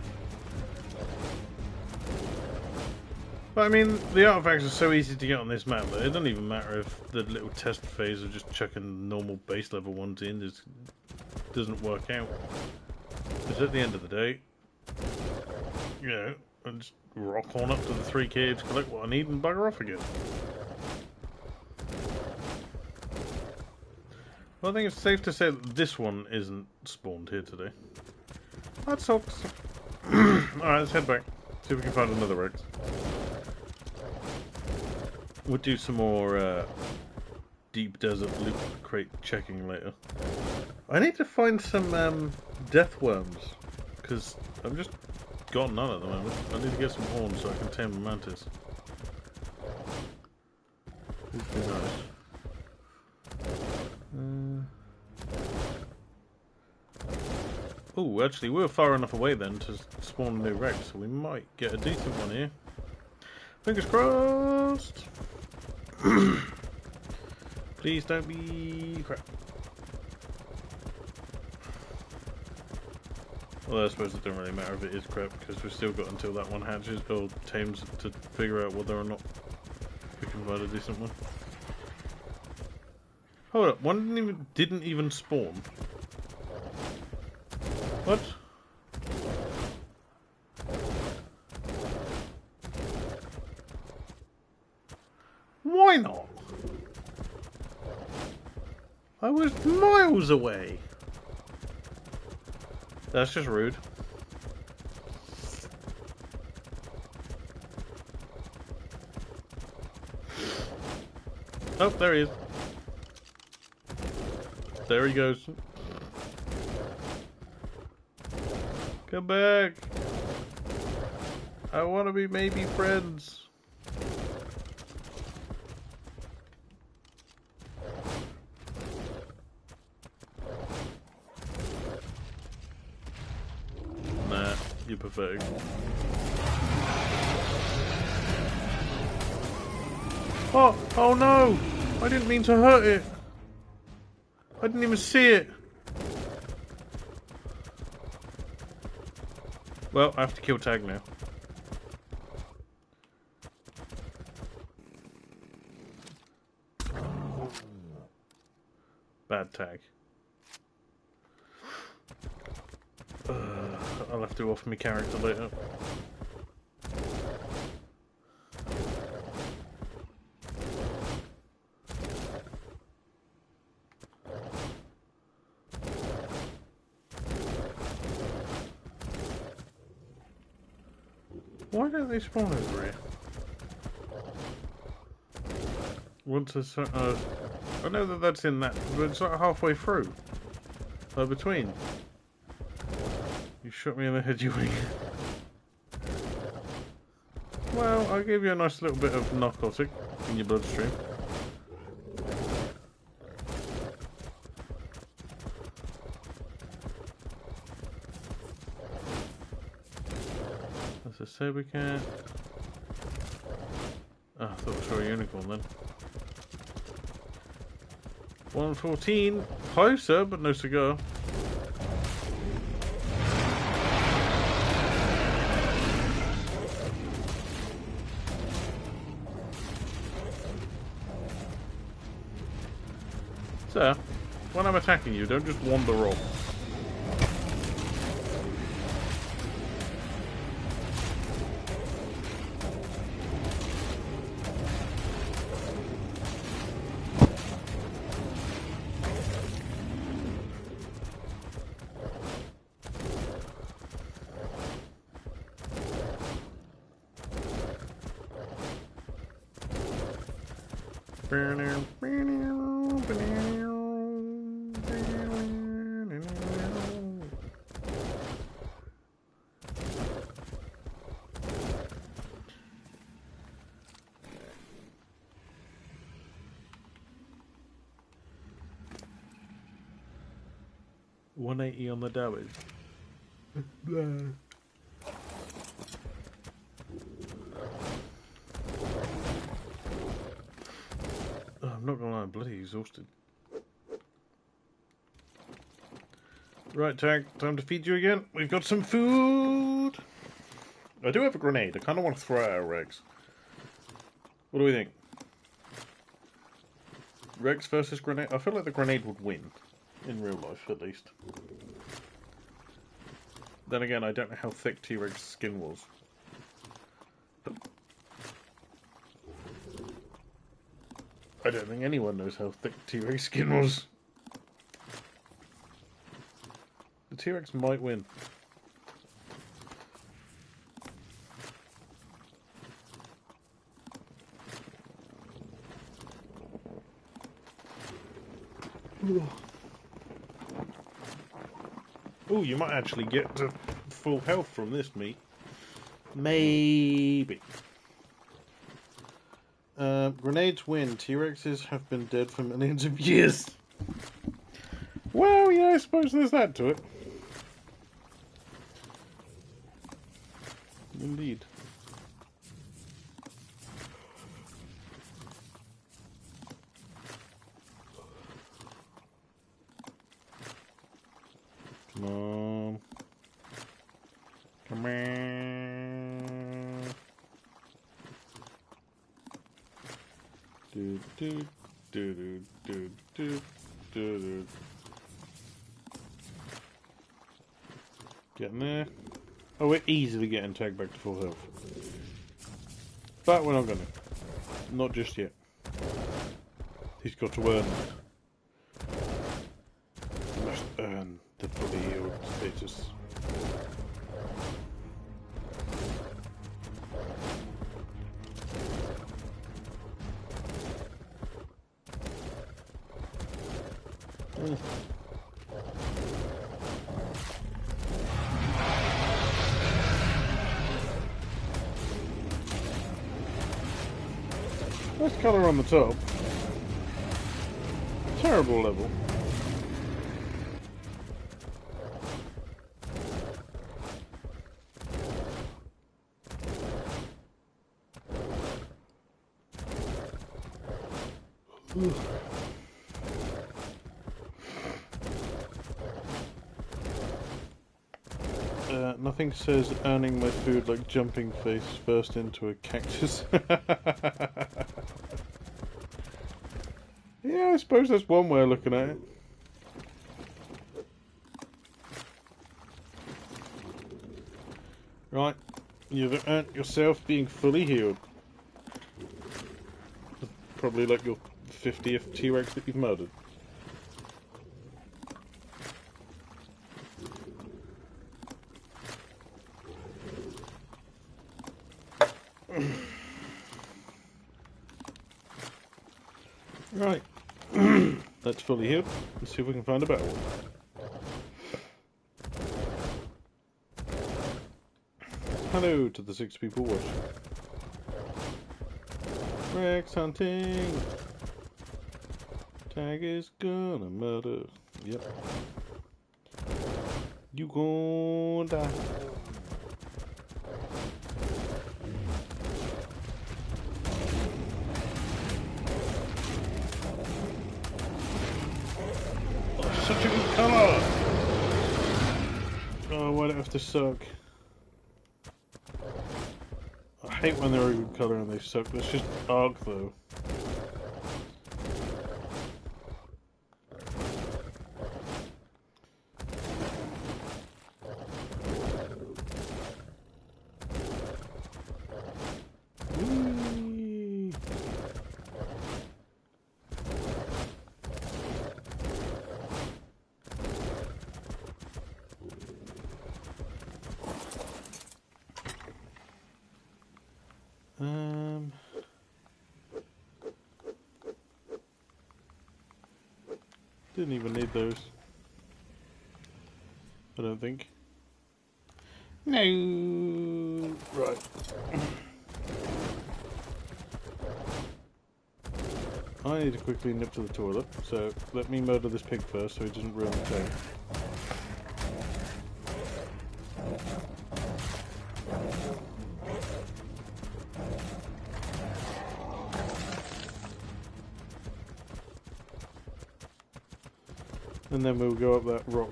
But I mean, the artifacts are so easy to get on this map that it doesn't even matter if the little test phase of just chucking normal base level ones in doesn't work out. Because at the end of the day, you know, I just rock on up to the 3 caves, collect what I need, and bugger off again. Well, I think it's safe to say that this one isn't spawned here today. That sucks. Alright, let's head back. See if we can find another Rex. We'll do some more deep desert loot crate checking later. I need to find some death worms, because I've just got none at the moment. I need to get some horns so I can tame the mantis. Would be nice. Oh, actually, we were far enough away then to spawn a new Rex, so we might get a decent one here. Fingers crossed! Please don't be crap. Well, I suppose it doesn't really matter if it is crap, because we've still got until that one hatches or tames to figure out whether or not we can find a decent one. Hold up, one didn't even spawn. What? Why not? I was miles away. That's just rude. Oh, there he is. There he goes. Come back. I want to be maybe friends. Nah, you're pathetic. Oh, oh no! I didn't mean to hurt it. I didn't even see it. Well, I have to kill Tag now. Bad Tag. I'll have to off my character later. Why don't they spawn over here? Once I know that that's in that, but it's like halfway through. Between. You shot me in the head, you wing. Well, I'll give you a nice little bit of narcotic in your bloodstream. That's a saber cat. Oh, I thought I saw a unicorn then. 114, closer, but no cigar. Sir, when I'm attacking you, don't just wander off. $180 on the damage. Oh, I'm not gonna lie, I'm bloody exhausted. Right, Tag, time to feed you again. We've got some food! I do have a grenade. I kind of want to throw it at Rex. What do we think? Rex versus grenade? I feel like the grenade would win. In real life, at least. Then again, I don't know how thick T-Rex's skin was. I don't think anyone knows how thick T-Rex skin was. The T-Rex might win. Oh, you might actually get to full health from this meat. Maybe. Grenades win. T-Rexes have been dead for millions of years. Well, yeah, I suppose there's that to it. Indeed. Come on. Come on. Do do do do do do do. Getting there. Oh, we're easily getting tagged back to full health. But we're not gonna. Not just yet. He's got to earn it. He must earn the fully healed status. Nice colour on the top. Terrible level. Nothing says earning my food like jumping face first into a cactus. Yeah, I suppose that's one way of looking at it. Right, you've earned yourself being fully healed. Probably like your 50th T-Rex that you've murdered. Right, that's fully healed. Let's see if we can find a better one. Hello to the 6 people watching. Rex hunting. Tag is gonna murder. Yep. You gon' die. Such a good colour! Oh, why'd it have to suck? I hate when they're a good colour and they suck. Let's just arc though. Didn't even need those. I don't think. No. Right. I need to quickly nip to the toilet, so let me murder this pig first so he doesn't ruin the tank. And then we'll go up that rock.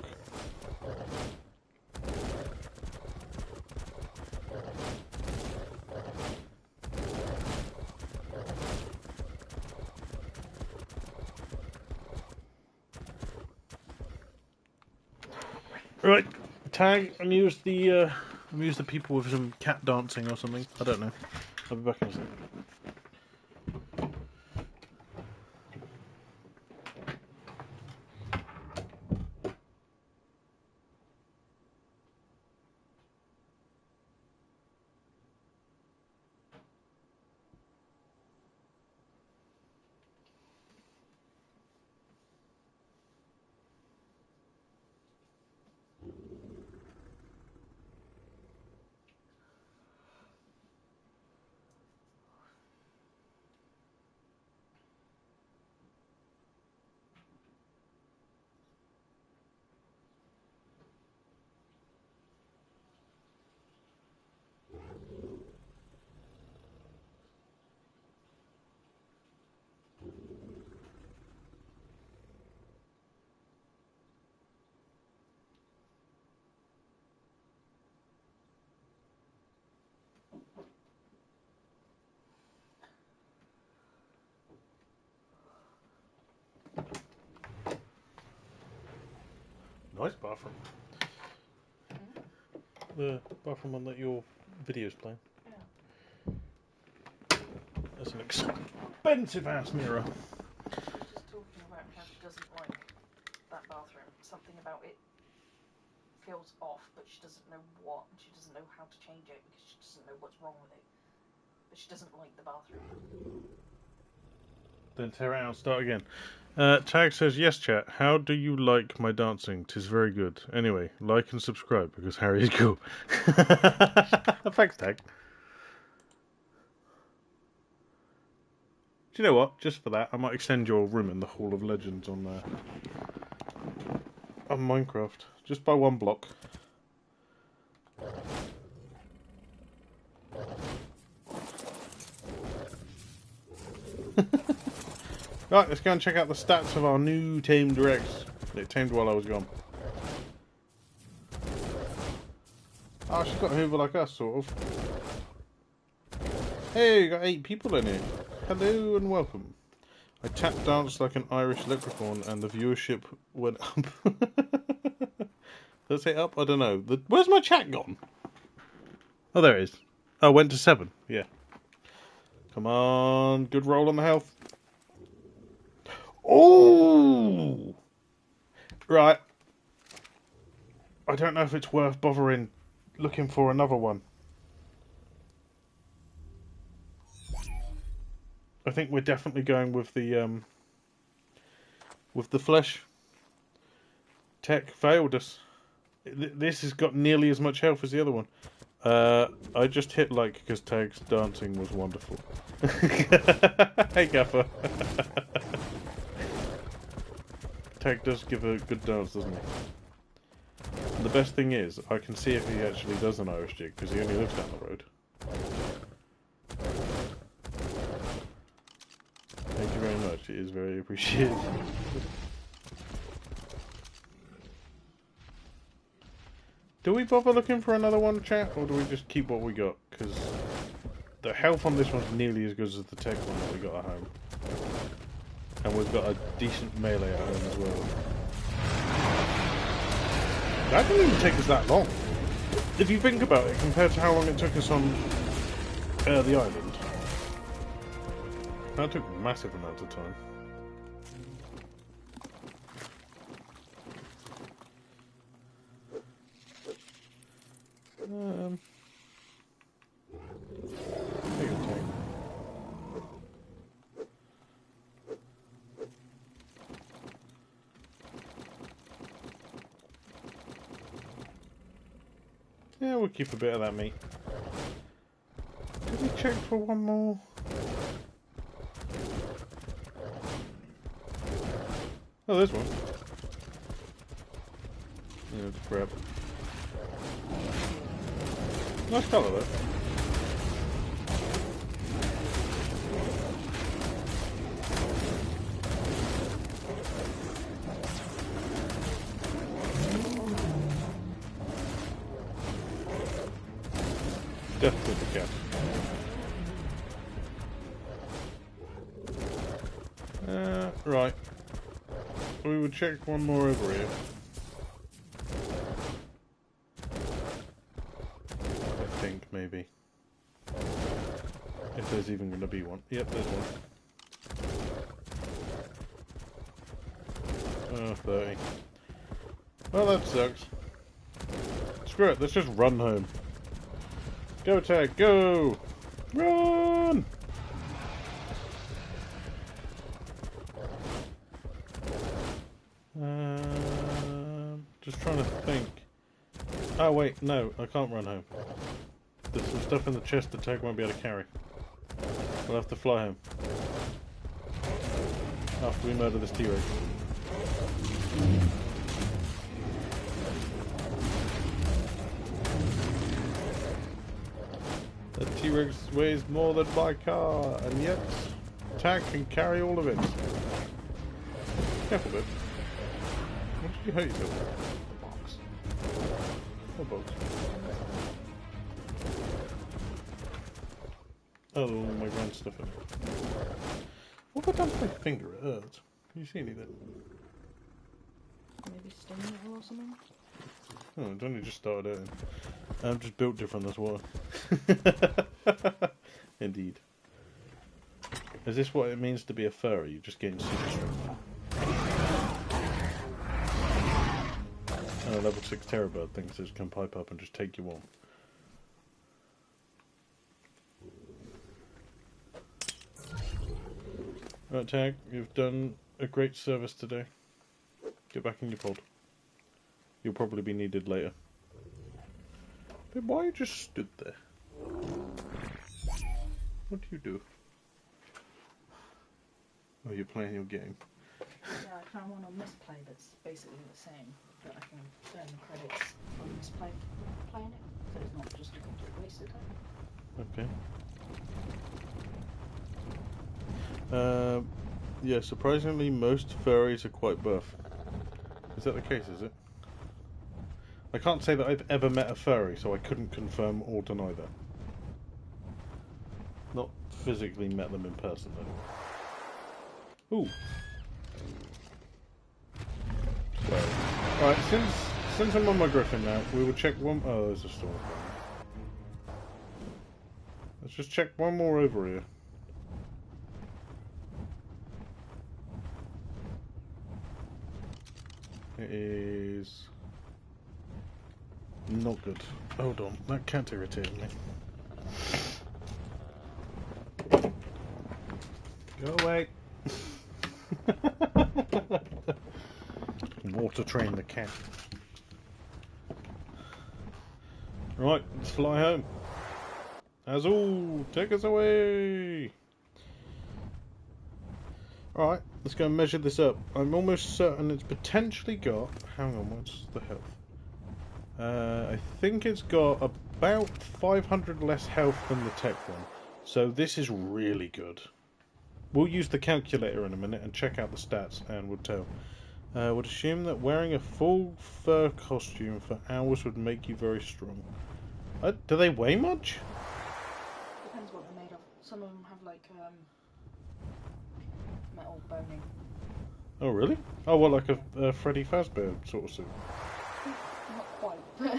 Right, tag. Amuse the people with some cat dancing or something. I don't know. I'll be back in a second. Nice bathroom. The bathroom one that your video's playing. Yeah. That's an expensive ass mirror. She's just talking about how she doesn't like that bathroom. Something about it feels off, but she doesn't know what, and she doesn't know how to change it because she doesn't know what's wrong with it. But she doesn't like the bathroom. Then tear it out and start again. Tag says, yes chat, how do you like my dancing? 'Tis very good. Anyway, like and subscribe because Harry is cool. Thanks, Tag. Do you know what? Just for that, I might extend your room in the Hall of Legends on Minecraft. Just by one block. Right, let's go and check out the stats of our new tamed Rex. It tamed while I was gone. Oh, she's got a hoover like us, sort of. Hey, you got 8 people in here. Hello and welcome. I tap danced like an Irish leprechaun and the viewership went up. Let's say up? I don't know. Where's my chat gone? Oh, there it is. Oh, went to 7. Yeah. Come on. Good roll on the health. Oh! Right. I don't know if it's worth bothering looking for another one. I think we're definitely going with the flesh. Tech failed us. This has got nearly as much health as the other one. I just hit like because Tag's dancing was wonderful. Hey Gaffer. Tag does give a good dance, doesn't he? And the best thing is, I can see if he actually does an Irish jig because he only lives down the road. Thank you very much. It is very appreciated. Do we bother looking for another one, chat, or do we just keep what we got? Because the health on this one's nearly as good as the tech one that we got at home. And we've got a decent melee at home as well. That didn't even take us that long. If you think about it, compared to how long it took us on the island. That took a massive amount of time. There you go, Tank. Yeah, we'll keep a bit of that meat. Did we check for one more? Oh, there's one. Yeah, let's grab. Nice colour though. Death to the cat. Right. We would check one more over here. I think, maybe. If there's even going to be one. Yep, there's one. Oh, 30. Well, that sucks. Screw it, let's just run home. Go, Tag, go! Run! Just trying to think. Oh wait, no, I can't run home. There's some stuff in the chest that Tag won't be able to carry. We'll have to fly home. After we murder this T-Rex. The T-Rex weighs more than my car, and yet Tag can carry all of it. Careful, bit. What did you hurt yourself with? The box. What box? Oh, the one with my grand stuff in it. What have I done to my finger? It hurts. Can you see anything? Maybe stinging it or something? Oh, it's only just started out. I'm just built different, that's why. Indeed. Is this what it means to be a furry? You're just getting super strength. And a level 6 terror bird thinks it can pipe up and just take you on. Right, Tag, you've done a great service today. Get back in your pod. You'll probably be needed later. But why you just stood there? What do you do? Oh, you're playing your game. Yeah, I found one on Misplay that's basically the same, but I can earn the credits on Misplay playing it, so it's not just a complete waste of time. Okay. Yeah, surprisingly, most furries are quite buff. Is that the case, is it? I can't say that I've ever met a furry, so I couldn't confirm or deny that. Not physically met them in person, though. Ooh. So, alright, since I'm on my griffin now, we will check one... Oh, there's a storm. Let's just check one more over here. It is... not good. Hold on, that cat irritated me. Go away. Water train the cat. Right, let's fly home. Azul, take us away. Alright, let's go and measure this up. I'm almost certain it's potentially got... Hang on, what's the health? I think it's got about 500 less health than the tech one. So this is really good. We'll use the calculator in a minute and check out the stats, and we'll tell. Would assume that wearing a full fur costume for hours would make you very strong. Do they weigh much? Depends what they're made of. Some of them have like metal boning. Oh really? Oh, well, like a Freddy Fazbear sort of suit. Not quite, but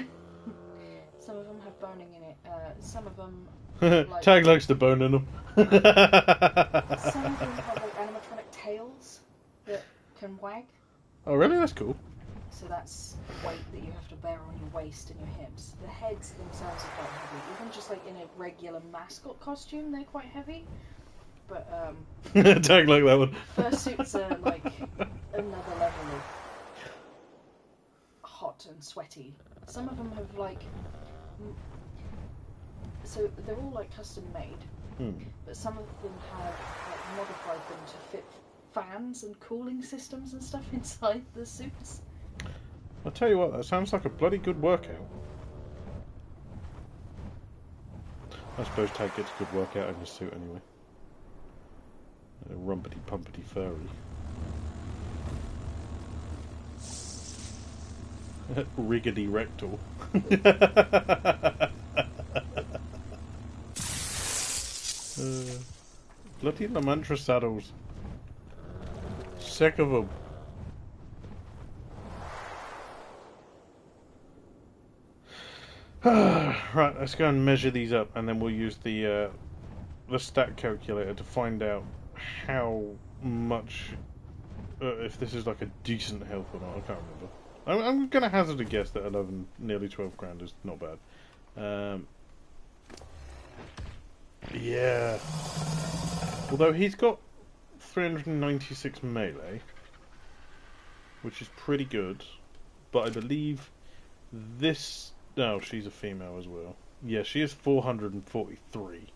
some of them have boning in it. Some of them like, Tag likes the bone in them. some of them have like animatronic tails that can wag. Oh really? That's cool. So that's weight that you have to bear on your waist and your hips. The heads themselves are quite heavy. Even just like in a regular mascot costume, they're quite heavy. But Tag like that one. fursuits are like another level of hot and sweaty. Some of them have like So they're all like custom made, Hmm. but some of them have like modified them to fit fans and cooling systems and stuff inside the suits. I'll tell you what, that sounds like a bloody good workout. I suppose Tag gets a good workout in his suit anyway. A rumpity-pumpity furry. Riggedy rectal. Bloody Lamantra saddles. Sick of them. Right, let's go and measure these up, and then we'll use the stat calculator to find out how much, if this is like a decent health or not. I can't remember. I'm going to hazard a guess that 11, nearly 12 grand is not bad. Yeah. Although he's got 396 melee, which is pretty good, but I believe this... No, she's a female as well. Yeah, she is 443.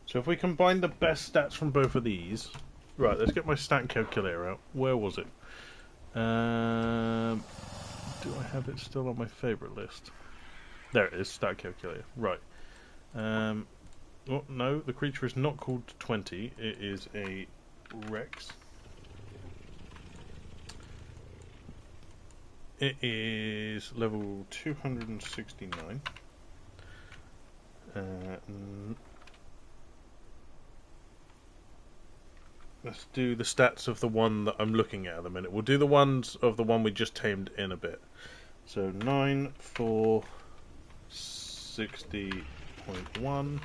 So if we combine the best stats from both of these... Right, let's get my stat calculator out. Where was it? Do I have it still on my favourite list? There it is, stat calculator. Right. Oh, no, the creature is not called 20. It is a Rex. It is level 269. Let's do the stats of the one that I'm looking at the minute. We'll do the ones of the one we just tamed in a bit. So 9, 4, 60.1,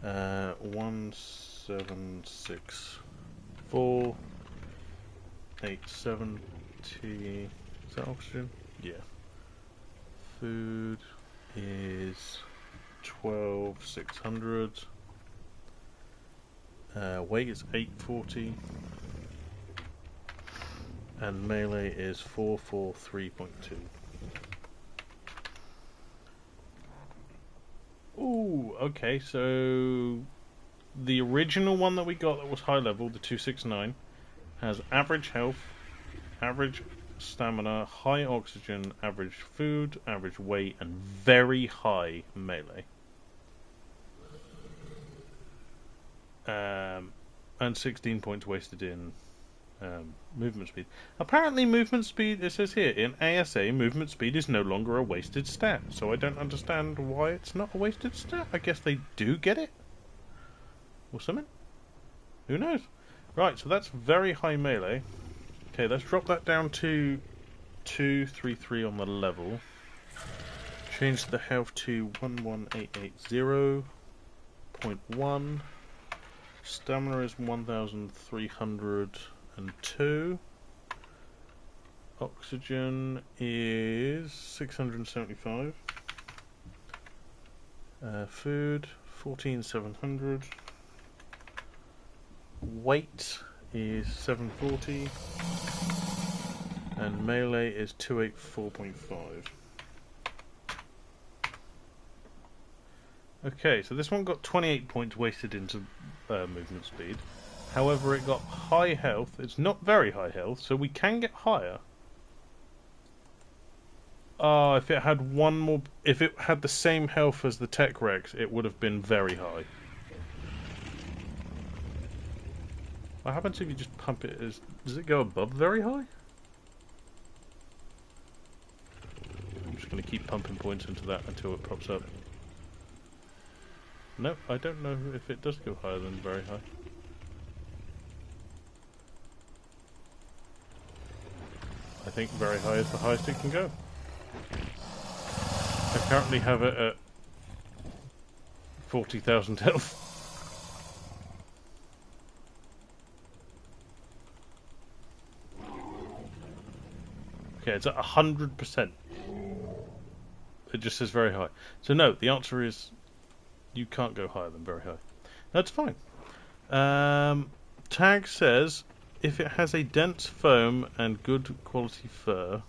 1764, 870. Is that oxygen? Yeah. Food is 12,600. Weight is 840. And melee is 443.2. Ooh, okay, so the original one that we got that was high level, the 269, has average health, average stamina, high oxygen, average food, average weight, and very high melee. And 16 points wasted in movement speed. Apparently movement speed, it says here, in ASA, movement speed is no longer a wasted stat. So I don't understand why it's not a wasted stat. I guess they do get it? Or something? Who knows? Right, so that's very high melee. Okay, let's drop that down to 233 on the level. Change the health to 11880.1. Stamina is 1302. Oxygen is 675. Food 14700. Weight is 740. And melee is 284.5. Okay, so this one got 28 points wasted into movement speed. However, it got high health. It's not very high health, so we can get higher. If it had one more... If it had the same health as the Tech Rex, it would have been very high. What happens if you just pump it as... Does it go above very high? I'm just going to keep pumping points into that until it pops up. No, I don't know if it does go higher than very high. I think very high is the highest it can go. I currently have it at 40,000 health. Okay, it's at 100%. It just says very high. So no, the answer is you can't go higher than very high. That's fine. Tag says if it has a dense foam and good quality fur,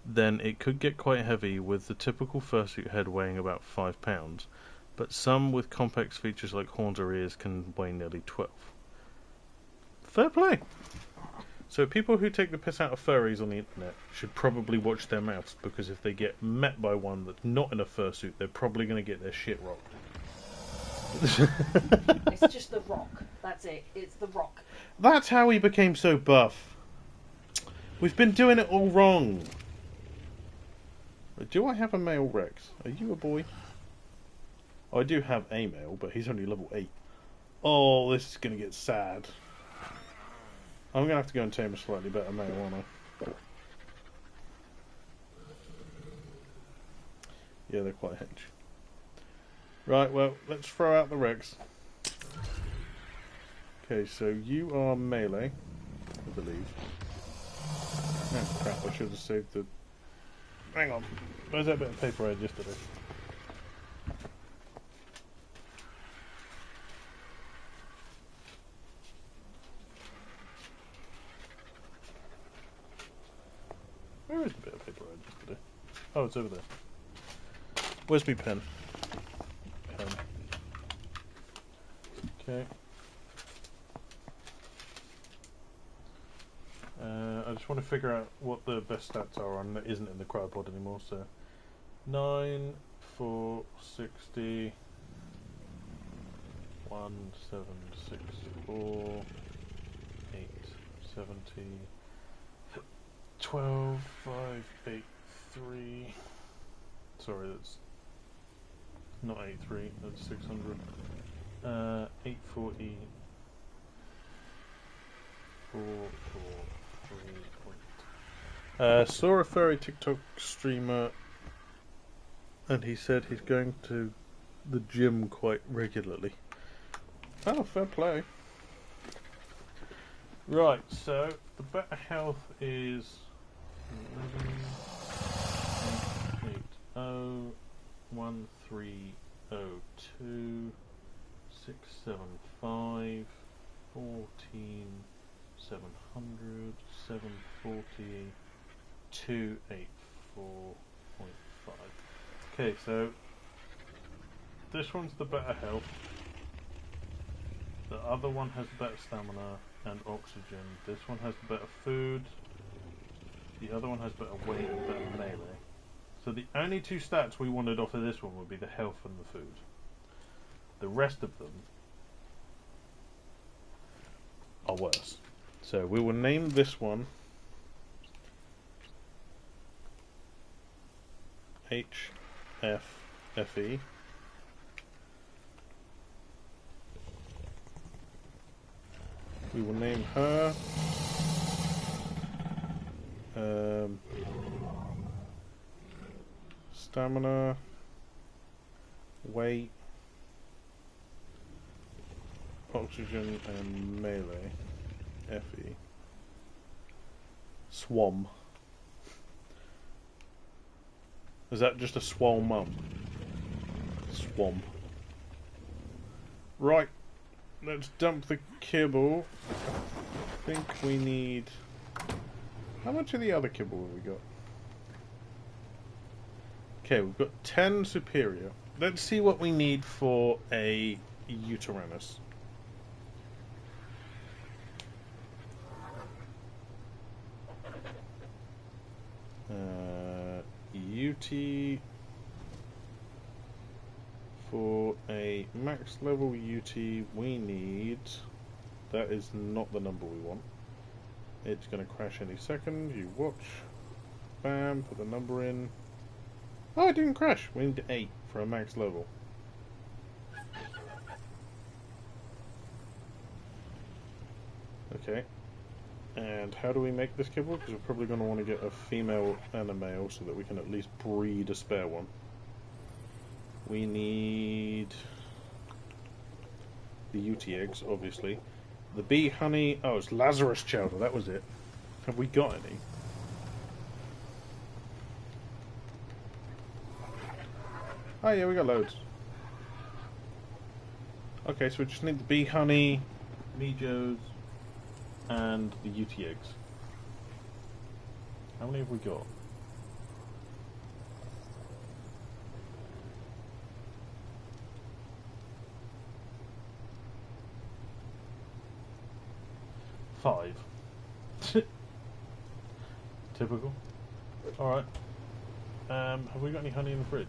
then it could get quite heavy, with the typical fursuit head weighing about 5 pounds, but some with complex features like horns or ears can weigh nearly 12. Fair play! So people who take the piss out of furries on the internet should probably watch their mouths, because if they get met by one that's not in a fursuit, they're probably going to get their shit rocked. It's just the Rock. That's it. It's the Rock. That's how he became so buff. We've been doing it all wrong. Do I have a male Rex? Are you a boy? I do have a male, but he's only level 8. Oh, this is going to get sad. I'm going to have to go and tame a slightly better male, aren't I? Yeah, they're quite hench. Right, well, let's throw out the Rex. Okay, so you are melee, I believe. Oh crap, I should have saved the... Hang on, where's that bit of paper I had yesterday? Where is the bit of paper I had yesterday? Oh, it's over there. Where's my pen? Okay. I just want to figure out what the best stats are on that isn't in the cryopod anymore. So 9, 4, 60, 1, 7, 6, 4, 8, 70, 12, 5, 8, 3. Sorry, that's not 83, that's 600. 840, 443. Saw a furry TikTok streamer, and he said he's going to the gym quite regularly. Oh, fair play. Right, so the better health is 11, 1302. 675, 14, 700, 740, 284.5. Okay, so this one's the better health. The other one has better stamina and oxygen. This one has better food. The other one has better weight and better melee. So the only two stats we wanted off of this one would be the health and the food. The rest of them are worse. So we will name this one HFFE. We will name her stamina, weight, oxygen and melee. FE. Swam. Is that just a swole mum? Swam. Right. Let's dump the kibble. I think we need... How much of the other kibble have we got? Okay, we've got 10 superior. Let's see what we need for a Yutyrannus. UT for a max level UT we need, that is not the number we want. It's going to crash any second. You watch. Bam, put the number in. Oh, it didn't crash. We need 8 for a max level. Okay. And how do we make this kibble? Because we're probably going to want to get a female and a male so that we can at least breed a spare one. We need the UT eggs, obviously. The bee honey. Oh, it's Lazarus chowder. That was it. Have we got any? Oh yeah, we got loads. Okay, so we just need the bee honey, Mijos, and the UT eggs. How many have we got? 5. Typical. Alright. Have we got any honey in the fridge?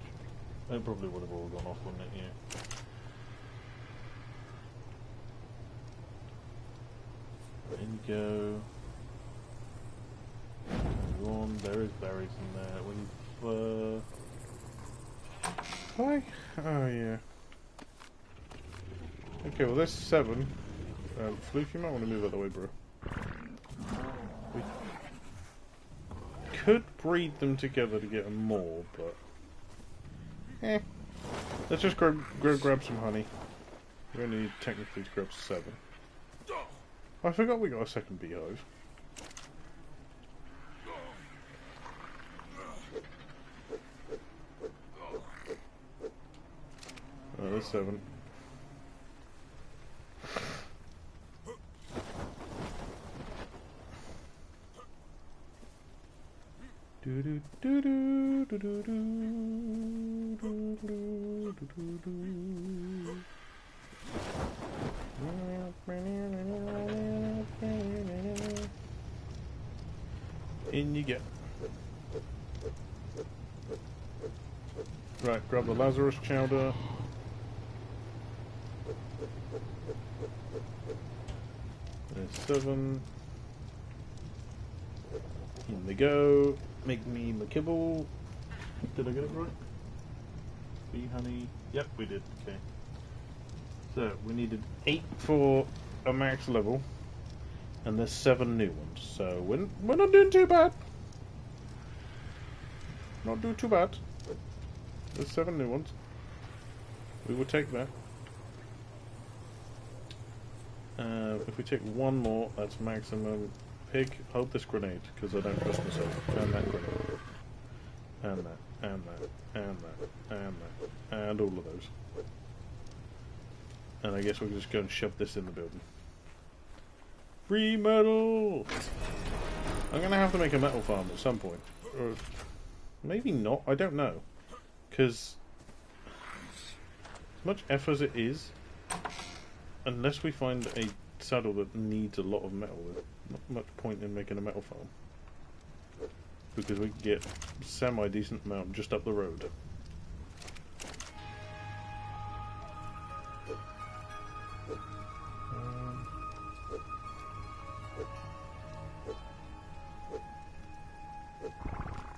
It probably would have all gone off, wouldn't it? Yeah. In you go. Go on. There is berries in there. We need Why? Oh yeah. Okay, well there's 7. Floof, you might want to move out of the way, bro. We could breed them together to get more, but let's just grab some honey. We only need technically to grab 7. I forgot we got a second beehive. Oh, there's 7. Do do do do do do do do do do. In you get. Right, grab the Lazarus chowder. There's 7. In they go. Make me my kibble. Did I get it right? Bee honey. Yep, we did. Okay. So we needed 8 for a max level, and there's 7 new ones. So we're not doing too bad. Not doing too bad. There's 7 new ones. We will take that. If we take 1 more, that's maximum. Pig, hold this grenade, because I don't trust myself. And that grenade. And that, and that, and that, and that, and all of those. And I guess we'll just go and shove this in the building. Free metal! I'm going to have to make a metal farm at some point. Or maybe not, I don't know. Because as much effort as it is, unless we find a saddle that needs a lot of metal, there's not much point in making a metal farm. Because we can get semi-decent amount just up the road.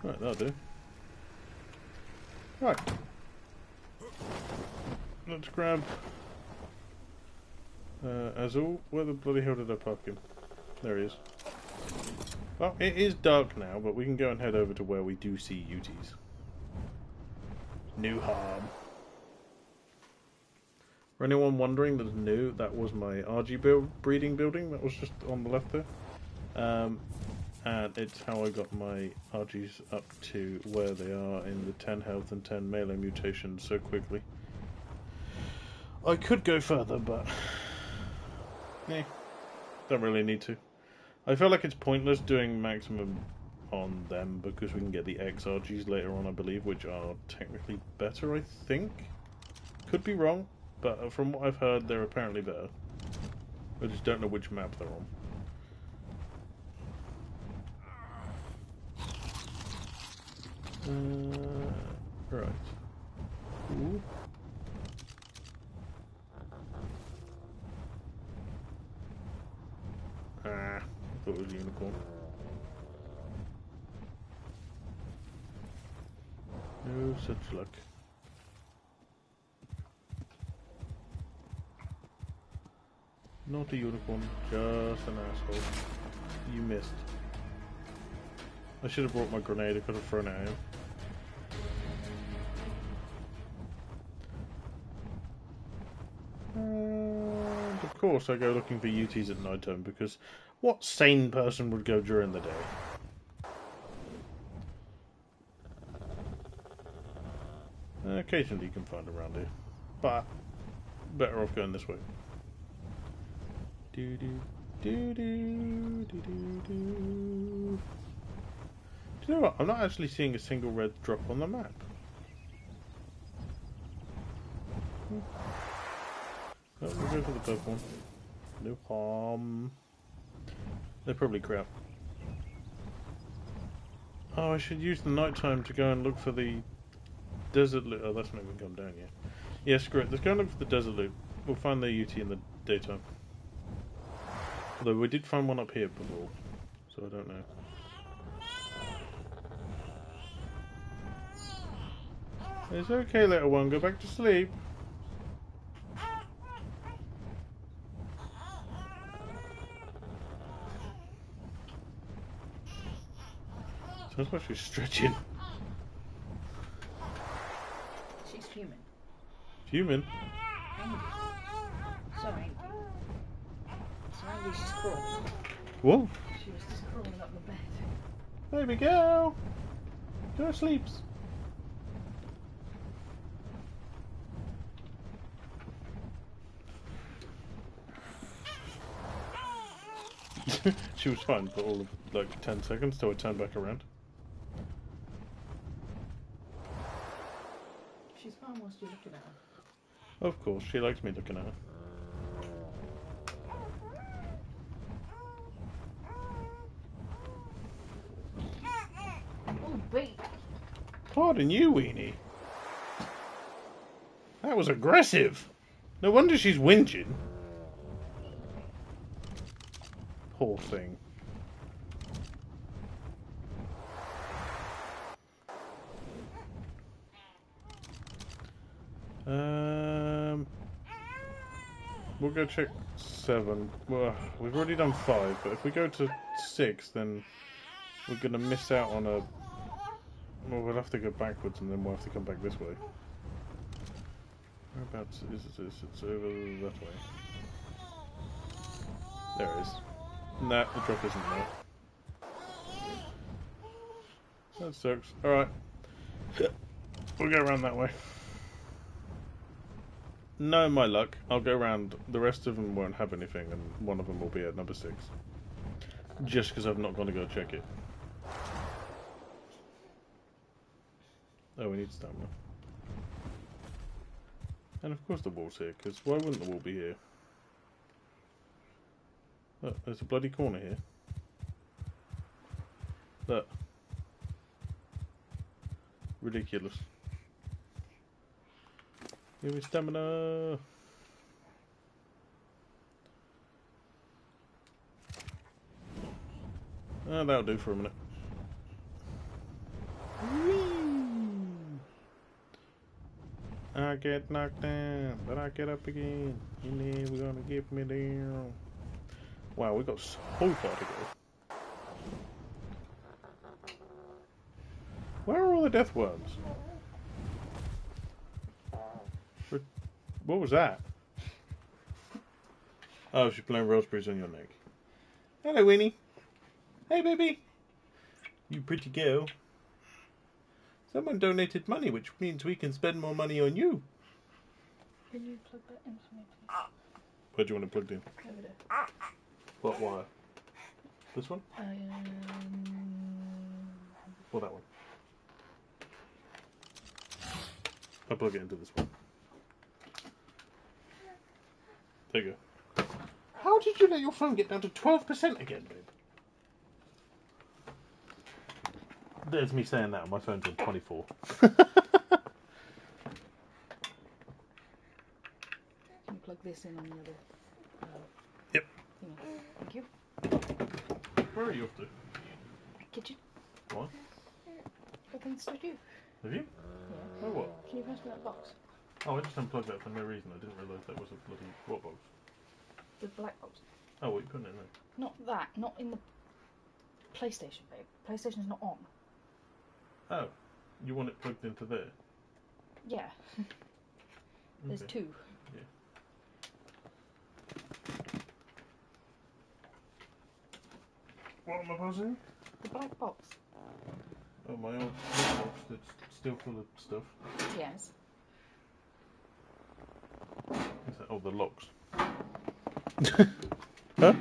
Right, that'll do. Right. Let's grab Azul. Where the bloody hell did I park him? There he is. Well, it is dark now, but we can go and head over to where we do see Yuties. New harm. For anyone wondering that's new, that was my RG breeding building that was just on the left there. And it's how I got my RGs up to where they are in the 10 health and 10 melee mutations so quickly. I could go further, but don't really need to. I feel like it's pointless doing maximum on them because we can get the X RGs later on, I believe, which are technically better, I think. Could be wrong, but from what I've heard, they're apparently better. I just don't know which map they're on. Right. Ooh. I thought it was a unicorn. No such luck. Not a unicorn, just an asshole. You missed. I should have brought my grenade, I could have thrown it at him. And of course I go looking for UTs at night time, because what sane person would go during the day? Occasionally you can find around here, but better off going this way. Do do do do do do do. Do you know what? I'm not actually seeing a single red drop on the map. Oh, we'll go for the purple one. No harm. They're probably crap. Oh, I should use the night time to go and look for the desert loot. Oh, that's not even gone down yet. Yeah, screw it. Let's go and look for the desert loot. We'll find the UT in the daytime. Although we did find one up here before, so I don't know. It's okay, little one. Go back to sleep. Sounds like she's stretching. She's human. Human? Angry. So angry. So angry she's crawling. What? She was just crawling up the bed. Baby girl! Go to sleep. She was fine for all of like 10 seconds till I turned back around. She's fine whilst you're looking at her. Of course, she likes me looking at her. Oh, beat. Pardon you, Weenie. That was aggressive. No wonder she's whinging. Poor thing. We'll go check 7. Well, we've already done 5, but if we go to 6, then we're going to miss out on a... Well, we'll have to go backwards and then we'll have to come back this way. Whereabouts is this? It's over that way. There it is. Nah, the drop isn't there. That sucks. Alright. We'll go around that way. No, my luck. I'll go around. The rest of them won't have anything, and one of them will be at number 6. Just because I've not gone to go check it. Oh, we need stamina. And of course the wall's here, because why wouldn't the wall be here? Look, there's a bloody corner here. Look. Ridiculous. Give me stamina! Ah, that'll do for a minute. I get knocked down, but I get up again. And then we're gonna get me down. Wow, we got so far to go. Where are all the death worms? What was that? Oh, she's playing raspberries on your neck. Hello, Winnie. Hey, baby. You pretty girl. Someone donated money, which means we can spend more money on you. Can you plug that into me, please? Where do you want it plugged in? Over there. What wire? This one? Or that one? I'll plug it into this one. There you go. How did you let your phone get down to 12% again, babe? There's me saying that. My phone's on 24. Can you plug this in on the other? Yep. Thank you. Where are you off to? Kitchen. What? Got things to do. Have you? Yeah. Oh, what? Can you pass me that box? Oh, I just unplugged that for no reason. I didn't realise that was a bloody what box. The black box. Oh, what are you putting in there? Not that. Not in the PlayStation, babe. PlayStation's not on. Oh, you want it plugged into there? Yeah. There's Okay. 2. Yeah. What am I pausing? The black box. Oh, my old box that's still full of stuff. Yes. What's that? Oh, the locks. Huh?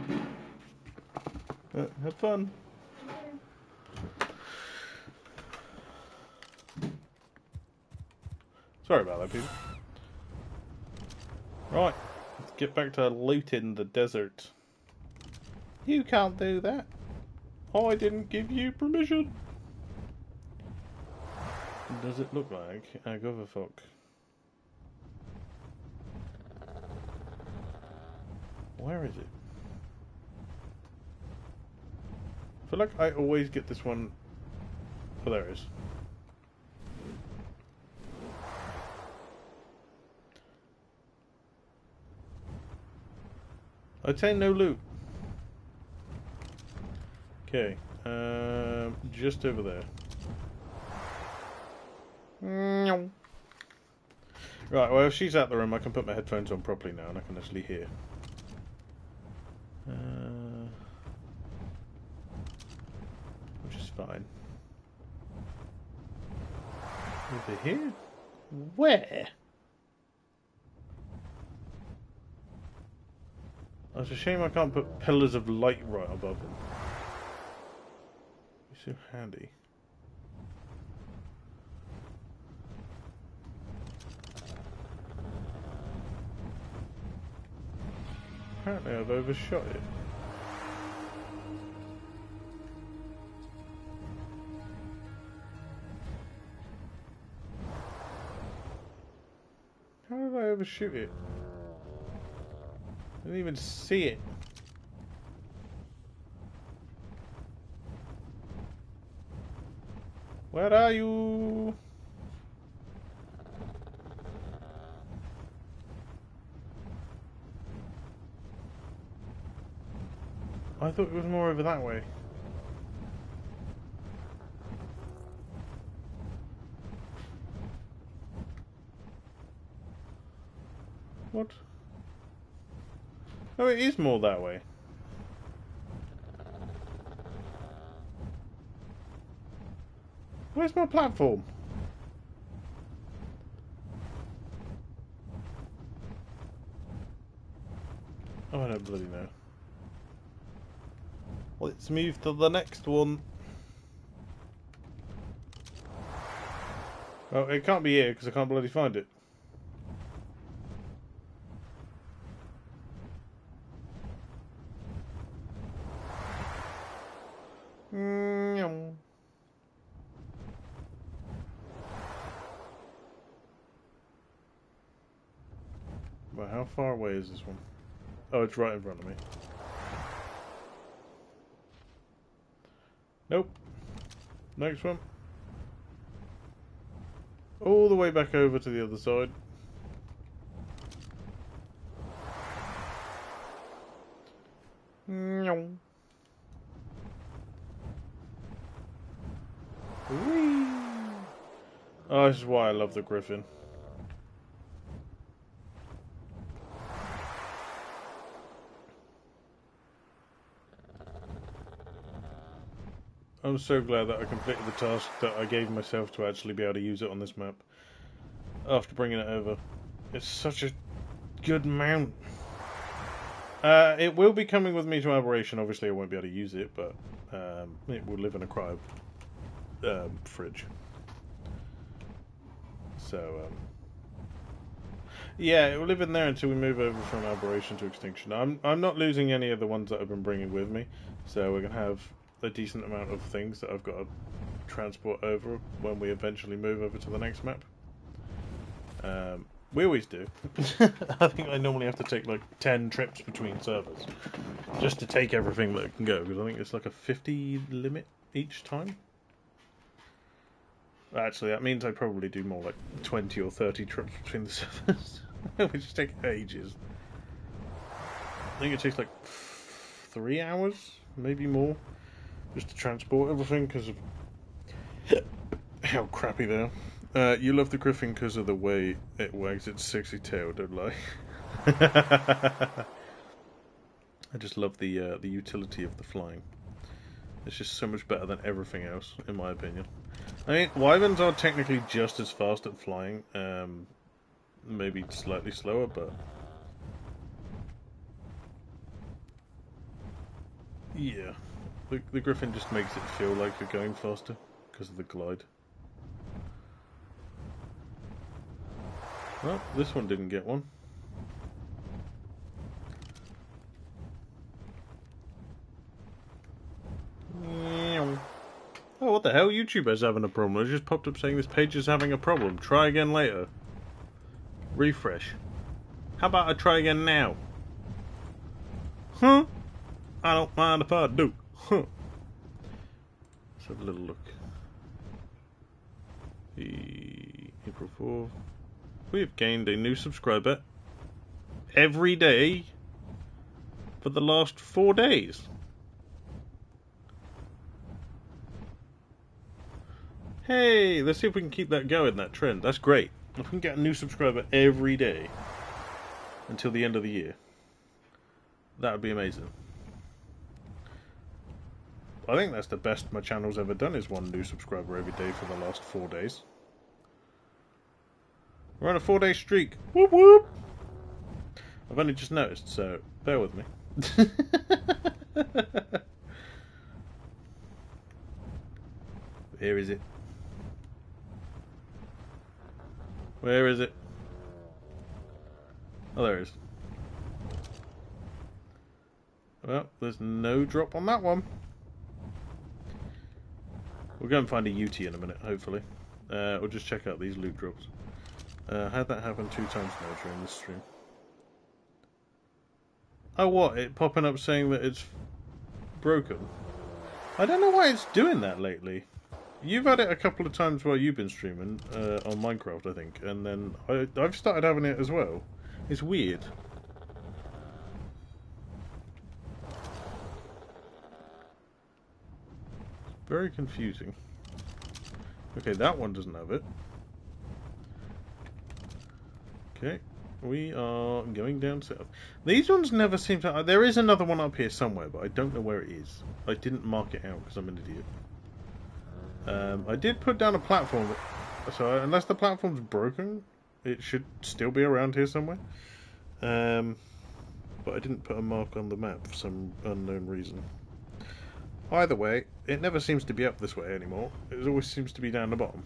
Have fun. Sorry about that, people. Right, let's get back to looting the desert. You can't do that. I didn't give you permission. Does it look like a Goverfuck? Where is it? I feel like I always get this one. Oh, there it is. I'd say no loot. Okay, just over there. Right, well, if she's out the room, I can put my headphones on properly now and I can actually hear. Which is fine. Over here? Where? Oh, it's a shame I can't put pillars of light right above them. It's so handy. Apparently I've overshot it. How did I overshoot it? I didn't even see it. Where are you? I thought it was more over that way. What? Oh, it is more that way. Where's my platform? Oh, I don't bloody know. Let's move to the next one. Oh, it can't be here because I can't bloody find it. Well, how far away is this one? Oh, it's right in front of me. Nope. Next one. All the way back over to the other side. Whee! Oh, this is why I love the Griffin. I'm so glad that I completed the task that I gave myself to actually be able to use it on this map after bringing it over. It's such a good mount. It will be coming with me to Aberration. Obviously I won't be able to use it, but it will live in a cryo fridge. So yeah, it will live in there until we move over from Aberration to Extinction. I'm not losing any of the ones that I've been bringing with me, so we're gonna have a decent amount of things that I've got to transport over when we eventually move over to the next map. We always do. I think I normally have to take like 10 trips between servers just to take everything that can go, because I think it's like a 50 limit each time. Actually, that means I probably do more like 20 or 30 trips between the servers, which take ages. I think it takes like 3 hours, maybe more, just to transport everything because of how crappy they are. You love the Griffin because of the way it wags its sexy tail, don't lie. I just love the utility of the flying. It's just so much better than everything else, in my opinion. I mean, wyverns are technically just as fast at flying, maybe slightly slower, but yeah, the Griffin just makes it feel like you're going faster because of the glide. Well, this one didn't get one. YouTuber's having a problem. It just popped up saying this page is having a problem. Try again later. Refresh. How about I try again now? Huh? I don't mind if I do. Huh. Let's have a little look. April 4th. We have gained a new subscriber every day for the last 4 days. Hey, let's see if we can keep that going, that trend. That's great. If we can get a new subscriber every day until the end of the year, that would be amazing. I think that's the best my channel's ever done, is one new subscriber every day for the last 4 days. We're on a 4-day streak. Whoop whoop! I've only just noticed, so bear with me. Where is it? Where is it? Oh, there it is. Well, there's no drop on that one. We'll go and find a Yuty in a minute, hopefully. We'll just check out these loot drops. Had that happen 2 times now during this stream. Oh, what? It popping up saying that it's broken? I don't know why it's doing that lately. You've had it a couple of times while you've been streaming, on Minecraft, I think, and then I've started having it as well. It's weird. Very confusing. Okay, that one doesn't have it. Okay, we are going down south. These ones never seem to... There is another one up here somewhere, but I don't know where it is. I didn't mark it out because I'm an idiot. I did put down a platform, so unless the platform's broken, it should still be around here somewhere. But I didn't put a mark on the map for some unknown reason. Either way, it never seems to be up this way anymore. It always seems to be down the bottom.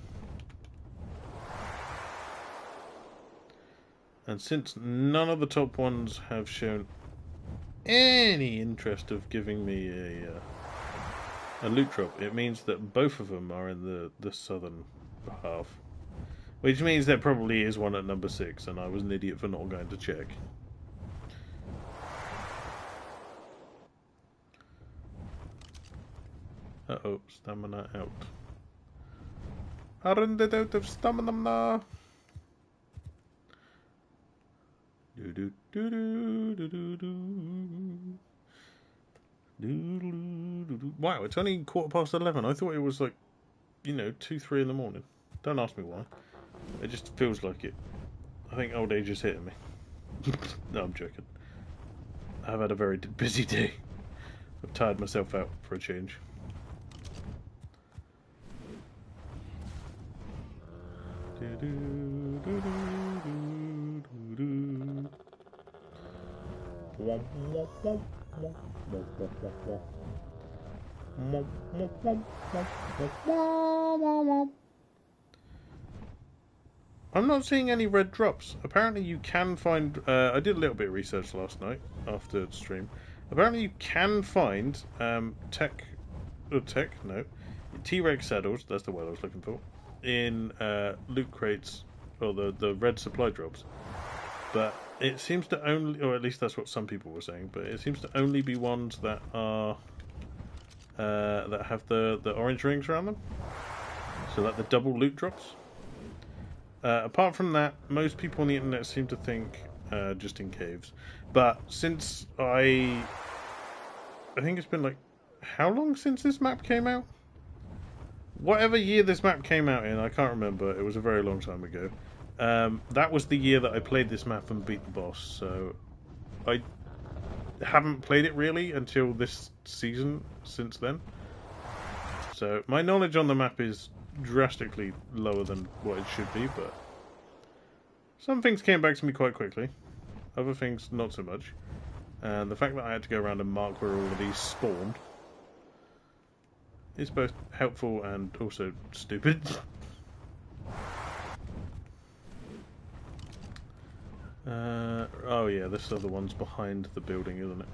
And since none of the top ones have shown any interest of giving me a loot drop, it means that both of them are in the southern half. Which means there probably is one at number 6, and I was an idiot for not going to check. Uh-oh, stamina out. I run out of stamina. Wow, it's only 11:15. I thought it was like, 2, 3 in the morning. Don't ask me why. It just feels like it. I think old age is hitting me. No, I'm joking. I've had a very busy day. I've tired myself out for a change. I'm not seeing any red drops. Apparently you can find... I did a little bit of research last night after the stream. Apparently you can find T-Rex saddles, that's the word I was looking for, in loot crates, or the red supply drops. But it seems to only, or at least that's what some people were saying, but it seems to only be ones that are that have the orange rings around them. So like the double loot drops. Apart from that, most people on the internet seem to think just in caves. But since I think it's been like, how long since this map came out? Whatever year this map came out in, I can't remember. It was a very long time ago. That was the year that I played this map and beat the boss. So I haven't played it really until this season since then. So my knowledge on the map is drastically lower than what it should be, but some things came back to me quite quickly. Other things not so much. And the fact that I had to go around and mark where all of these spawned is both helpful and also stupid. Oh yeah, this other one's behind the building, isn't it?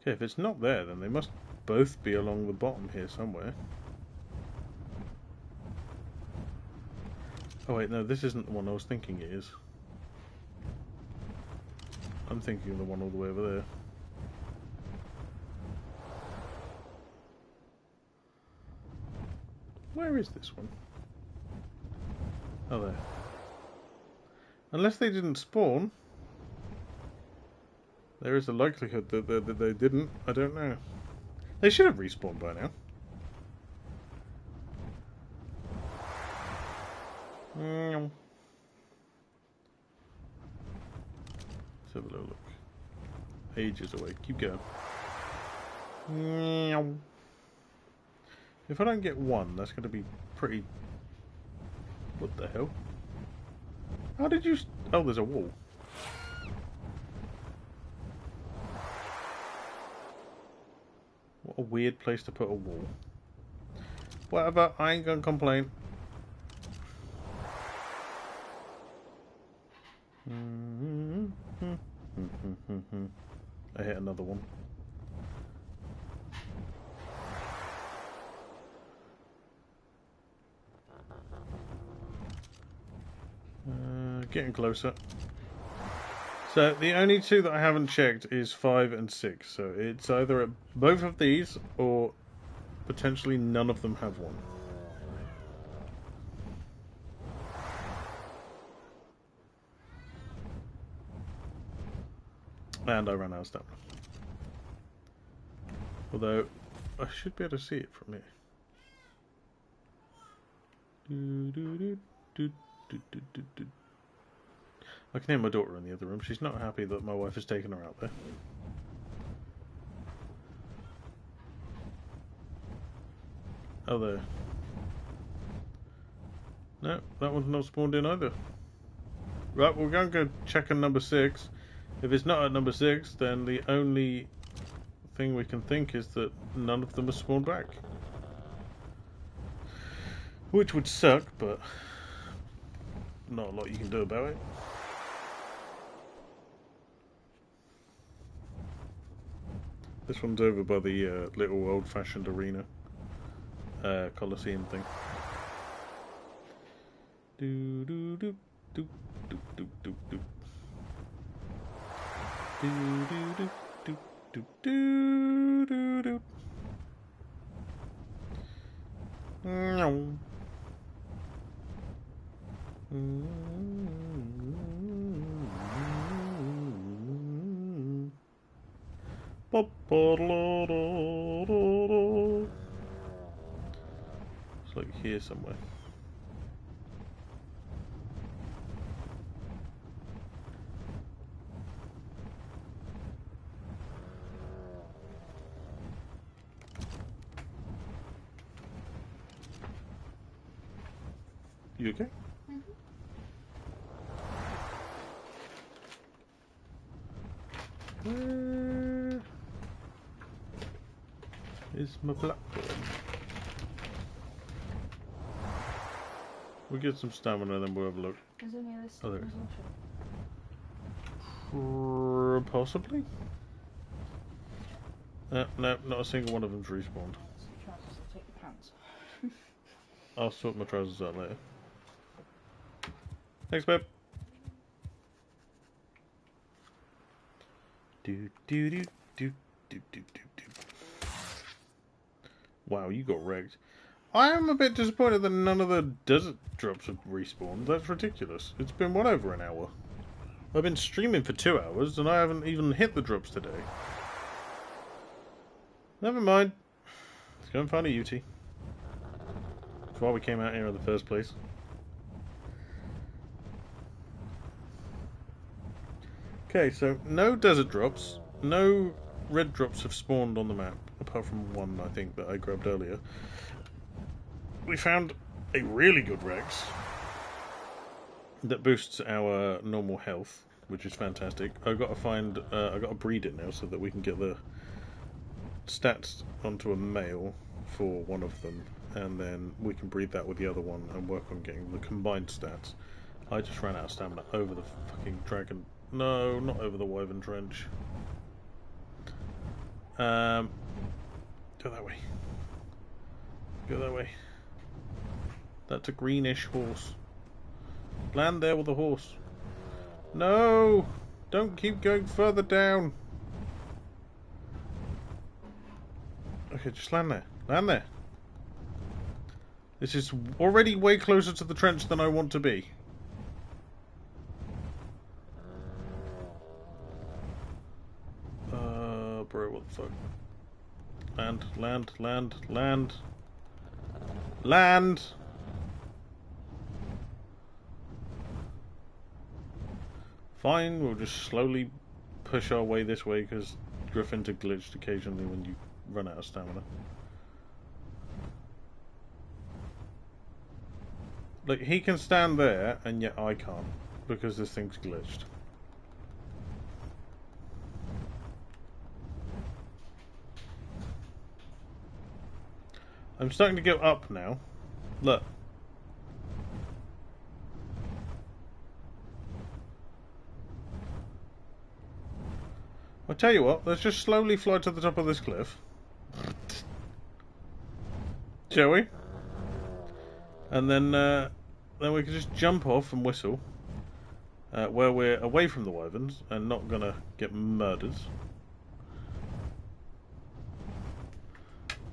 Okay, if it's not there, then they must both be along the bottom here somewhere. Oh wait, no, this isn't the one I was thinking it is. I'm thinking of the one all the way over there. Where is this one? Oh, there. Unless they didn't spawn. There is a likelihood that they didn't. I don't know. They should have respawned by now. Let's have a little look. Ages away. Keep going. If I don't get one, that's going to be pretty... What the hell? How did you... Oh, there's a wall. What a weird place to put a wall. Whatever, I ain't gonna complain. I hit another one. Getting closer. So the only two that I haven't checked is 5 and 6. So it's either at both of these or potentially none of them have one. And I ran out of stamina. Although I should be able to see it from here. I can hear my daughter in the other room. She's not happy that my wife has taken her out there. Oh, there. No, that one's not spawned in either. Right, we're going to go check on number 6. If it's not at number 6, then the only thing we can think is that none of them have spawned back. Which would suck, but not a lot you can do about it. This one's over by the little old-fashioned arena, Coliseum thing. Do do do do do do do do. Do do do do do do do. No. It's like here somewhere. You okay? Where is my platform? We'll get some stamina, then we'll have a look. Is any of this Oh, there it is. is. Possibly? No, not a single one of them's respawned. Trousers, I'll take your pants. I'll sort my trousers out later. Thanks, babe. Do do do do do do do do. Wow, you got wrecked. I am a bit disappointed that none of the desert drops have respawned. That's ridiculous. It's been well over an hour. I've been streaming for 2 hours and I haven't even hit the drops today. Never mind. Let's go and find a Yuty. That's why we came out here in the first place. Okay, so no desert drops, no red drops have spawned on the map, apart from one, I think, that I grabbed earlier. We found a really good Rex that boosts our normal health, which is fantastic. I've got to find, I've got to breed it now so that we can get the stats onto a male for one of them, and then we can breed that with the other one and work on getting the combined stats. I just ran out of stamina over the fucking dragon. No, not over the Wyvern Trench. Go that way. Go that way. That's a greenish horse. Land there with the horse. No! Don't keep going further down. Okay, just land there. Land there. This is already way closer to the trench than I want to be. Bro, what the fuck? Land, land, land, land. Land! Fine, we'll just slowly push our way this way because Griffins are glitched occasionally when you run out of stamina. Like, he can stand there, and yet I can't, because this thing's glitched. I'm starting to go up now. Look. I'll tell you what, let's just slowly fly to the top of this cliff. Shall we? And then we can just jump off and whistle. Where we're away from the wyverns and not gonna get murdered.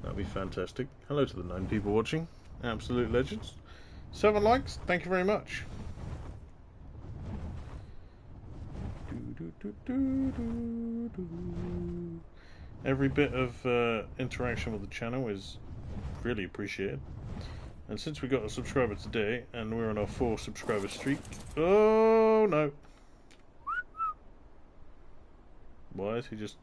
That'd be fantastic. Hello to the 9 people watching. Absolute legends. 7 likes, thank you very much. Every bit of interaction with the channel is really appreciated. And since we got a subscriber today, and we're on our 4 subscriber streak... Oh no! Why is he just...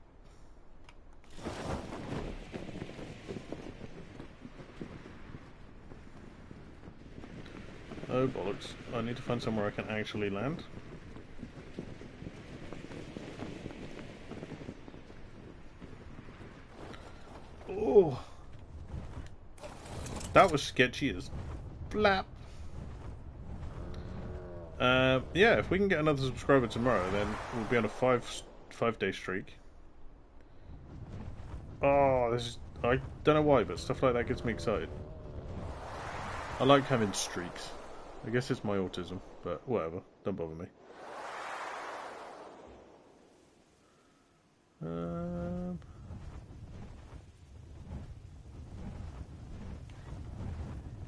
Oh bollocks, I need to find somewhere I can actually land. Oh! That was sketchy as flap. Yeah, if we can get another subscriber tomorrow, then we'll be on a 5-day streak. Oh, this is... I don't know why, but stuff like that gets me excited. I like having streaks. I guess it's my autism, but whatever. Don't bother me.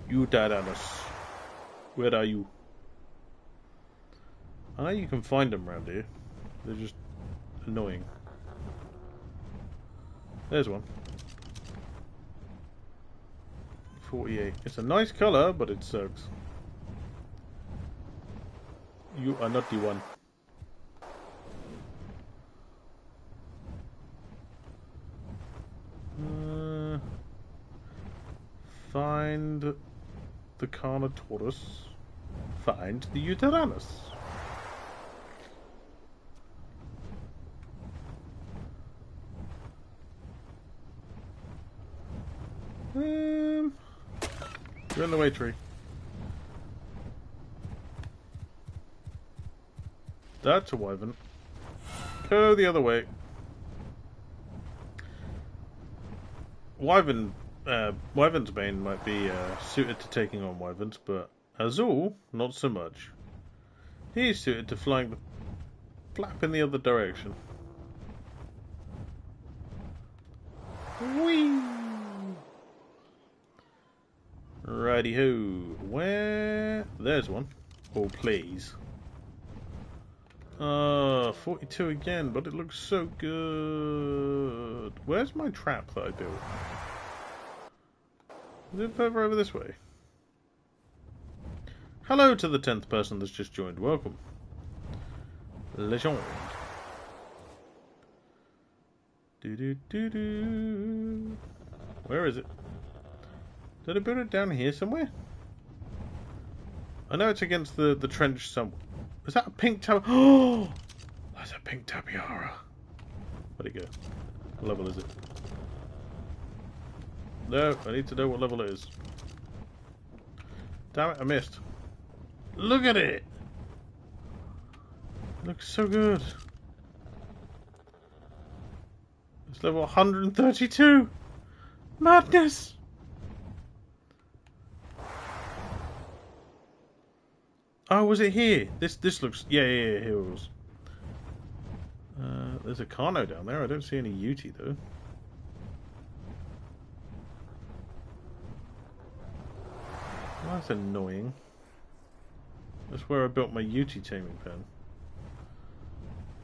Yutyrannus. Where are you? I know you can find them around here. They're just annoying. There's one. 48. It's a nice colour, but it sucks. You are not the one. Find the Carnotaurus. Find the Yutyrannus. You're in the way, tree. That's a wyvern. Go the other way. Wyvern's bane might be suited to taking on wyverns, but Azul, not so much. He's suited to flying the flap in the other direction. Whee! Righty-ho. Where? There's one. Oh, please. 42 again, but it looks so good. Where's my trap that I built? Is it further over this way? Hello to the 10th person that's just joined. Welcome. Legend. Do-do-do-do. Where is it? Did I build it down here somewhere? I know it's against the trench somewhere. Is that a pink tab? Oh! That's a pink tapiara. Where'd it go? What level is it? No, I need to know what level it is. Damn it, I missed. Look at it! It looks so good. It's level 132! Madness! Oh, was it here? This looks... Yeah, here it was. There's a Carno down there. I don't see any Yuti, though. Well, that's annoying. That's where I built my Yuti taming pen.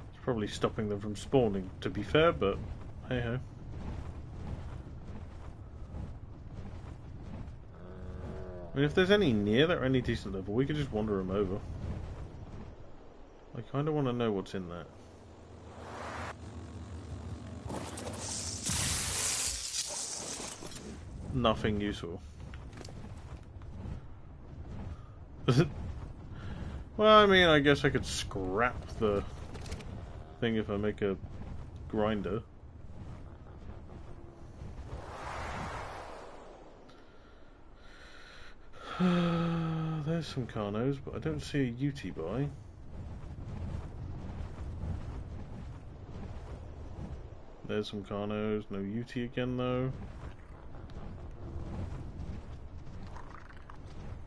It's probably stopping them from spawning, to be fair, but hey-ho. I mean, if there's any near that or any decent level, we could just wander them over. I kind of want to know what's in that. Nothing useful. Well, I mean, I guess I could scrap the thing if I make a grinder. There's some Carnos, but I don't see a Yuti by. There's some Carnos, no Yuti again though.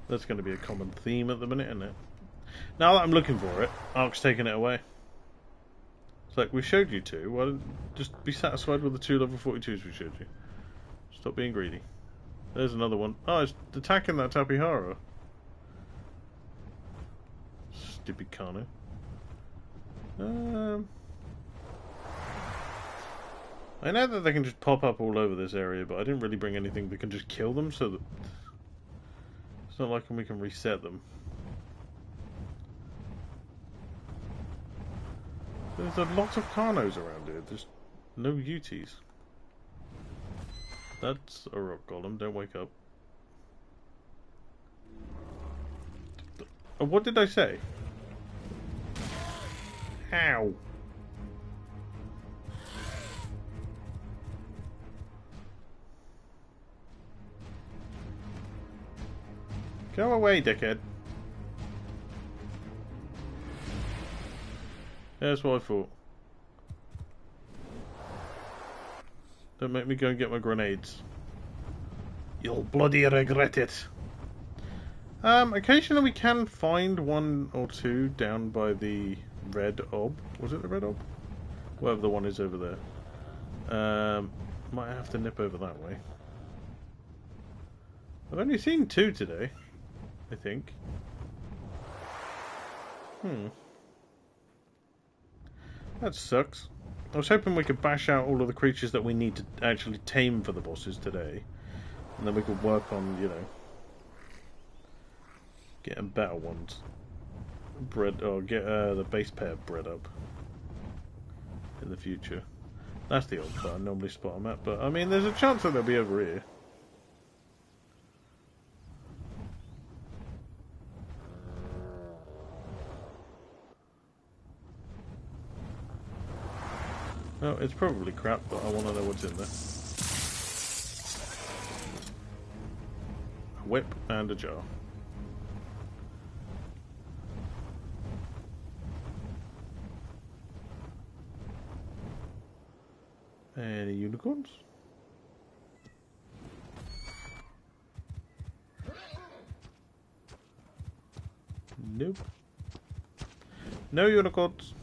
That's going to be a common theme at the minute, isn't it? Now that I'm looking for it, Ark's taking it away. It's like, we showed you two, why don't just be satisfied with the 2 level 42s we showed you. Stop being greedy. There's another one. Oh, it's attacking that Tapihara. Stupid Kano. I know that they can just pop up all over this area, but I didn't really bring anything that can just kill them, so that it's not like we can reset them. There's a lot of Carnos around here. There's no Yutis. That's a rock golem. Don't wake up. Oh, what did I say? Ow. Go away, dickhead. That's what I thought. Don't make me go and get my grenades. You'll bloody regret it. Occasionally we can find 1 or 2 down by the red ob. Was it the red ob? Whatever the one is over there. Might have to nip over that way. I've only seen 2 today, I think. That sucks. I was hoping we could bash out all of the creatures that we need to actually tame for the bosses today. And then we could work on, you know, getting better ones. Get the base pair bred up in the future. That's the old spot I normally spot them at, but I mean, there's a chance that they'll be over here. Oh, it's probably crap, but I want to know what's in there. A whip and a jar. Any unicorns? Nope. No unicorns.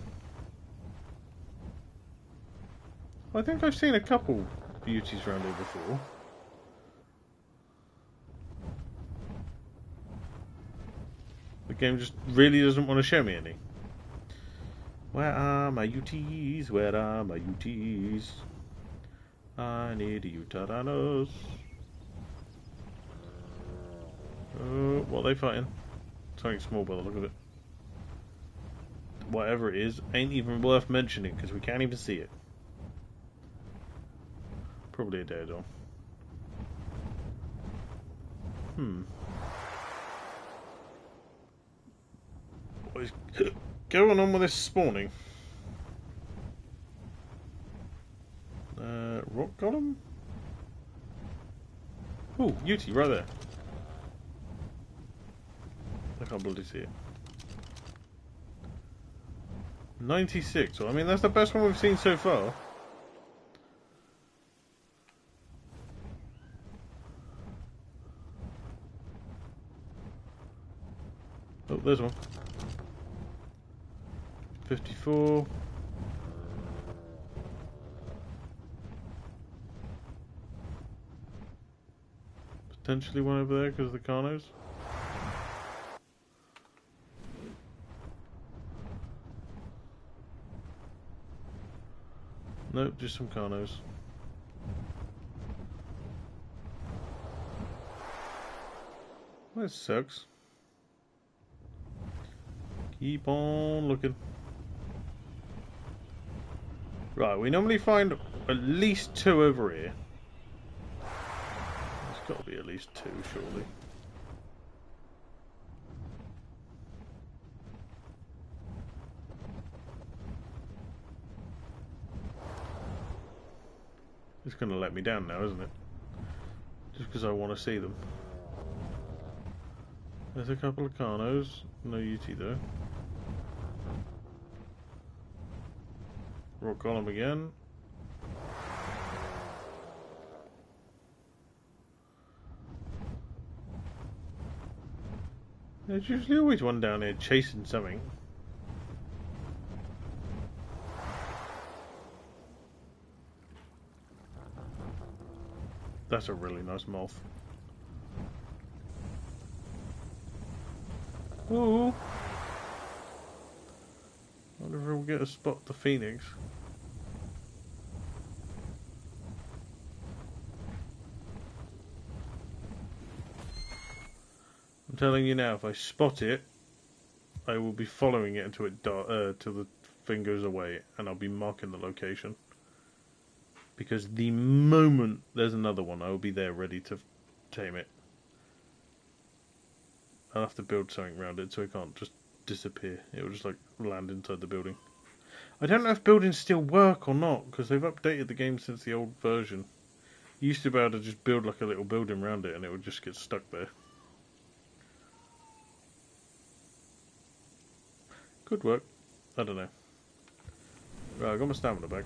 I think I've seen a couple beauties around here before. The game just really doesn't want to show me any. Where are my UTs? Where are my UTs? I need a Yutyrannus. Oh, what are they fighting? Something small by the look of it. Whatever it is, ain't even worth mentioning because we can't even see it. Probably a Daredevil. What is going on with this spawning? Rock golem? Ooh, Yuti, right there. I can't bloody see it. 96. Well, I mean, that's the best one we've seen so far. Oh, there's one. 54. Potentially one over there because of the Carnos. Nope, just some Carnos. That sucks. Keep on looking. Right, we normally find at least 2 over here. There's got to be at least 2, surely. It's going to let me down now, isn't it? Just because I want to see them. There's a couple of Carnos. No UT though. Rock column again. There's usually always one down here chasing something. That's a really nice moth. Ooh. I wonder if we'll get a spot the Phoenix. I'm telling you now, if I spot it, I will be following it until it till the thing goes away, and I'll be marking the location. Because the moment there's another one, I will be there ready to tame it. I'll have to build something around it so it can't just disappear. It will just like land inside the building. I don't know if buildings still work or not, because they've updated the game since the old version. You used to be able to just build like a little building around it and it would just get stuck there. Could work. I don't know. Right, I got my stamina back.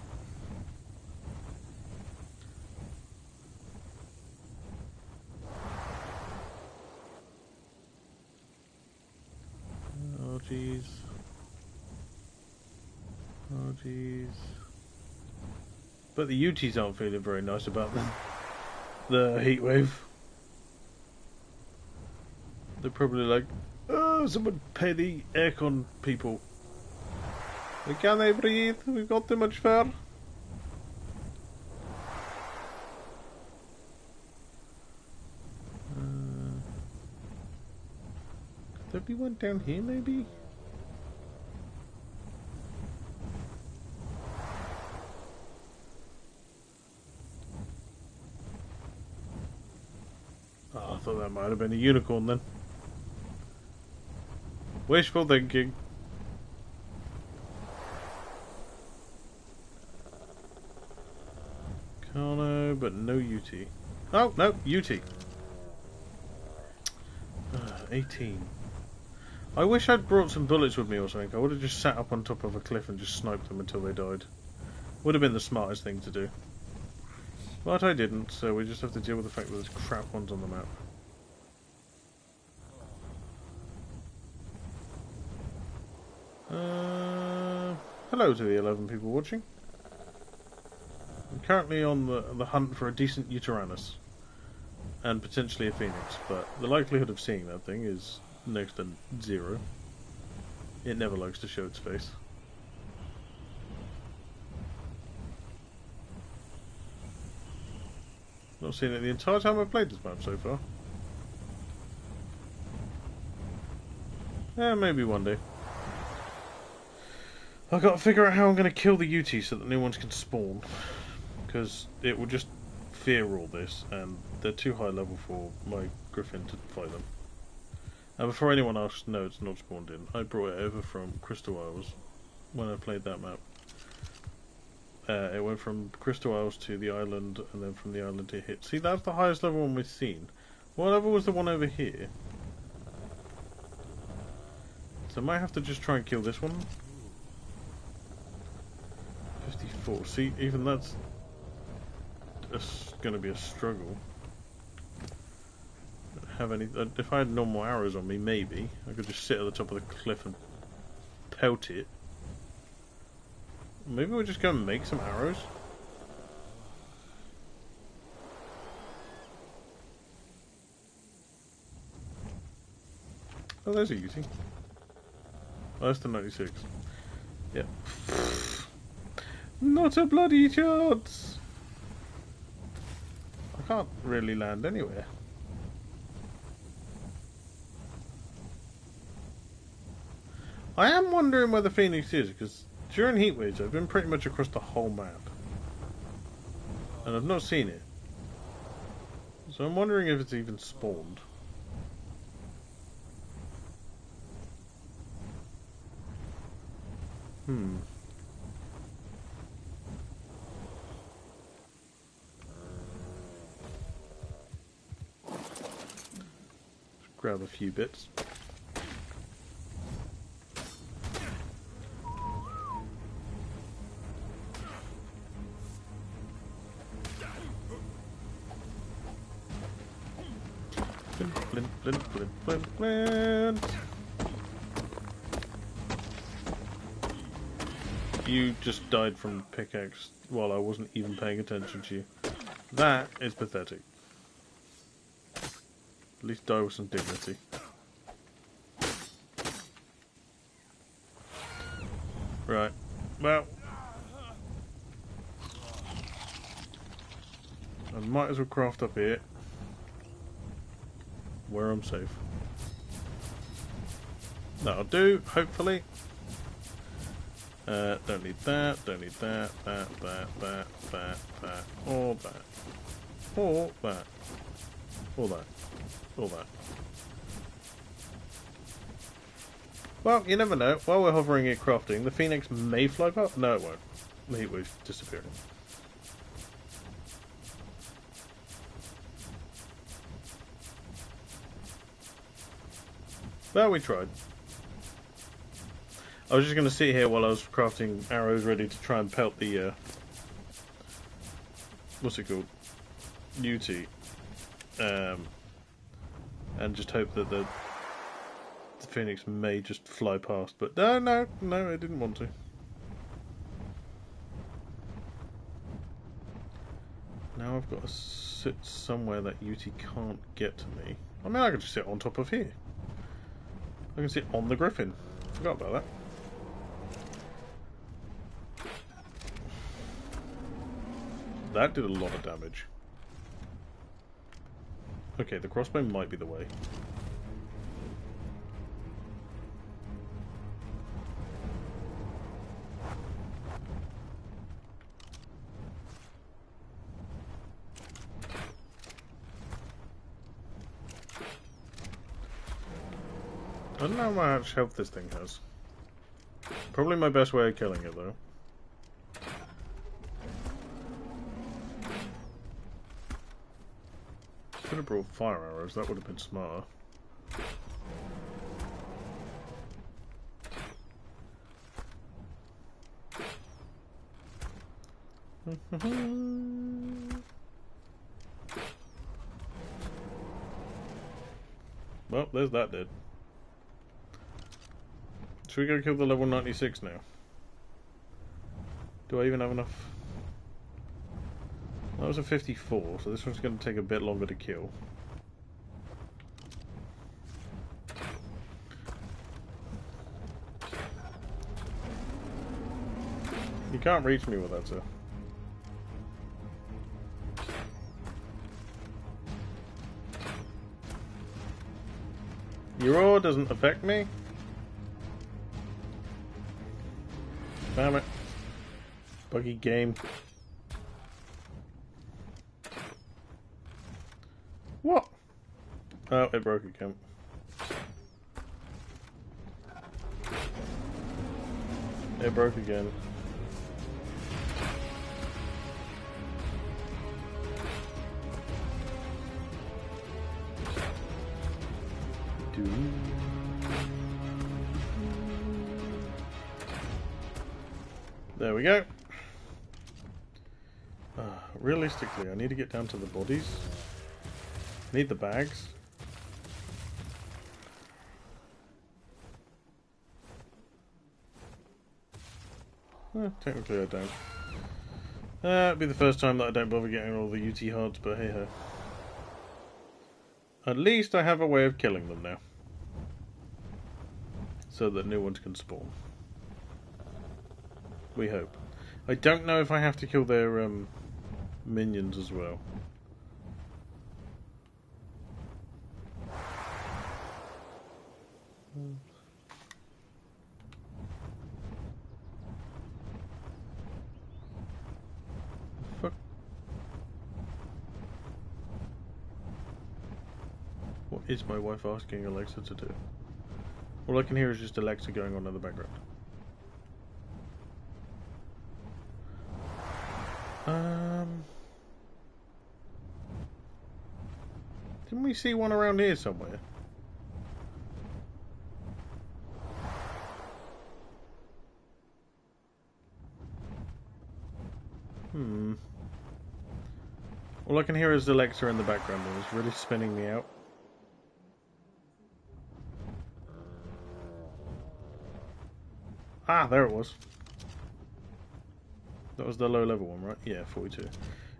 Oh jeez. Oh jeez. But the UTs aren't feeling very nice about the heat wave. They're probably like, oh, someone pay the aircon people. We can't breathe, we've got too much fur. Could there be one down here maybe? Oh, I thought that might have been a unicorn then. Wishful thinking. Carno, but no UT. Oh, no, UT. 18. I wish I'd brought some bullets with me or something. I would have just sat up on top of a cliff and just sniped them until they died. Would have been the smartest thing to do. But I didn't, so we just have to deal with the fact that there's crap ones on the map. Hello to the 11 people watching. I'm currently on the hunt for a decent Yutyrannus. And potentially a Phoenix, but the likelihood of seeing that thing is next to 0. It never likes to show its face. Not seen it the entire time I've played this map so far. Yeah, maybe one day. I've got to figure out how I'm going to kill the UT so that new ones can spawn. Because it will just fear all this, and they're too high level for my Griffin to fight them. And before anyone else knows it's not spawned in, I brought it over from Crystal Isles when I played that map. It went from Crystal Isles to the island, and then from the island to hit. See, that's the highest level one we've seen. What level was the one over here? So I might have to just try and kill this one. 54. See, even that's going to be a struggle. have any... if I had normal arrows on me, maybe. I could just sit at the top of the cliff and pelt it. Maybe we'll just go and make some arrows. Oh, there's a Yutyrannus. Oh, that's the 96. Yep. Not a bloody chance! I can't really land anywhere. I am wondering where the Phoenix is, because during heat waves I've been pretty much across the whole map. And I've not seen it. So I'm wondering if it's even spawned. Grab a few bits. Blint, blint, blint, blint, blint. You just died from the pickaxe while I wasn't even paying attention to you. That is pathetic. At least die with some dignity. Right. Well, I might as well craft up here, where I'm safe. That'll do, hopefully. Don't need that, don't need that, that, or that. Or that. Or that. Or that. Well, you never know. While we're hovering here crafting, the Phoenix may fly past. No, it won't. The heat wave's disappearing. Well, we tried. I was just going to sit here while I was crafting arrows ready to try and pelt the, what's it called? Yutyrannus. And just hope that the Phoenix may just fly past. But no, I didn't want to. Now I've got to sit somewhere that Yutyrannus can't get to me. I mean, I could just sit on top of here. I can sit on the griffin. Forgot about that. That did a lot of damage. Okay, the crossbow might be the way. I don't know how much health this thing has. Probably my best way of killing it, though. Could have brought fire arrows, that would have been smarter. Well, there's that dead. Should we go kill the level 96 now? Do I even have enough? That was a 54, so this one's going to take a bit longer to kill. You can't reach me with that, sir. Your ore doesn't affect me? Damn it. Buggy game. What? Oh, it broke again. It broke again. There we go. Realistically, I need to get down to the bodies. I need the bags. Technically I don't. It'd be the first time that I don't bother getting all the UT hards, but hey ho. At least I have a way of killing them now. So that new ones can spawn. We hope. I don't know if I have to kill their minions as well. Fuck. What is my wife asking Alexa to do? All I can hear is just Alexa going on in the background. Didn't we see one around here somewhere? All I can hear is Alexa in the background, and it's really spinning me out. Ah, there it was. That was the low level one, right? Yeah, 42.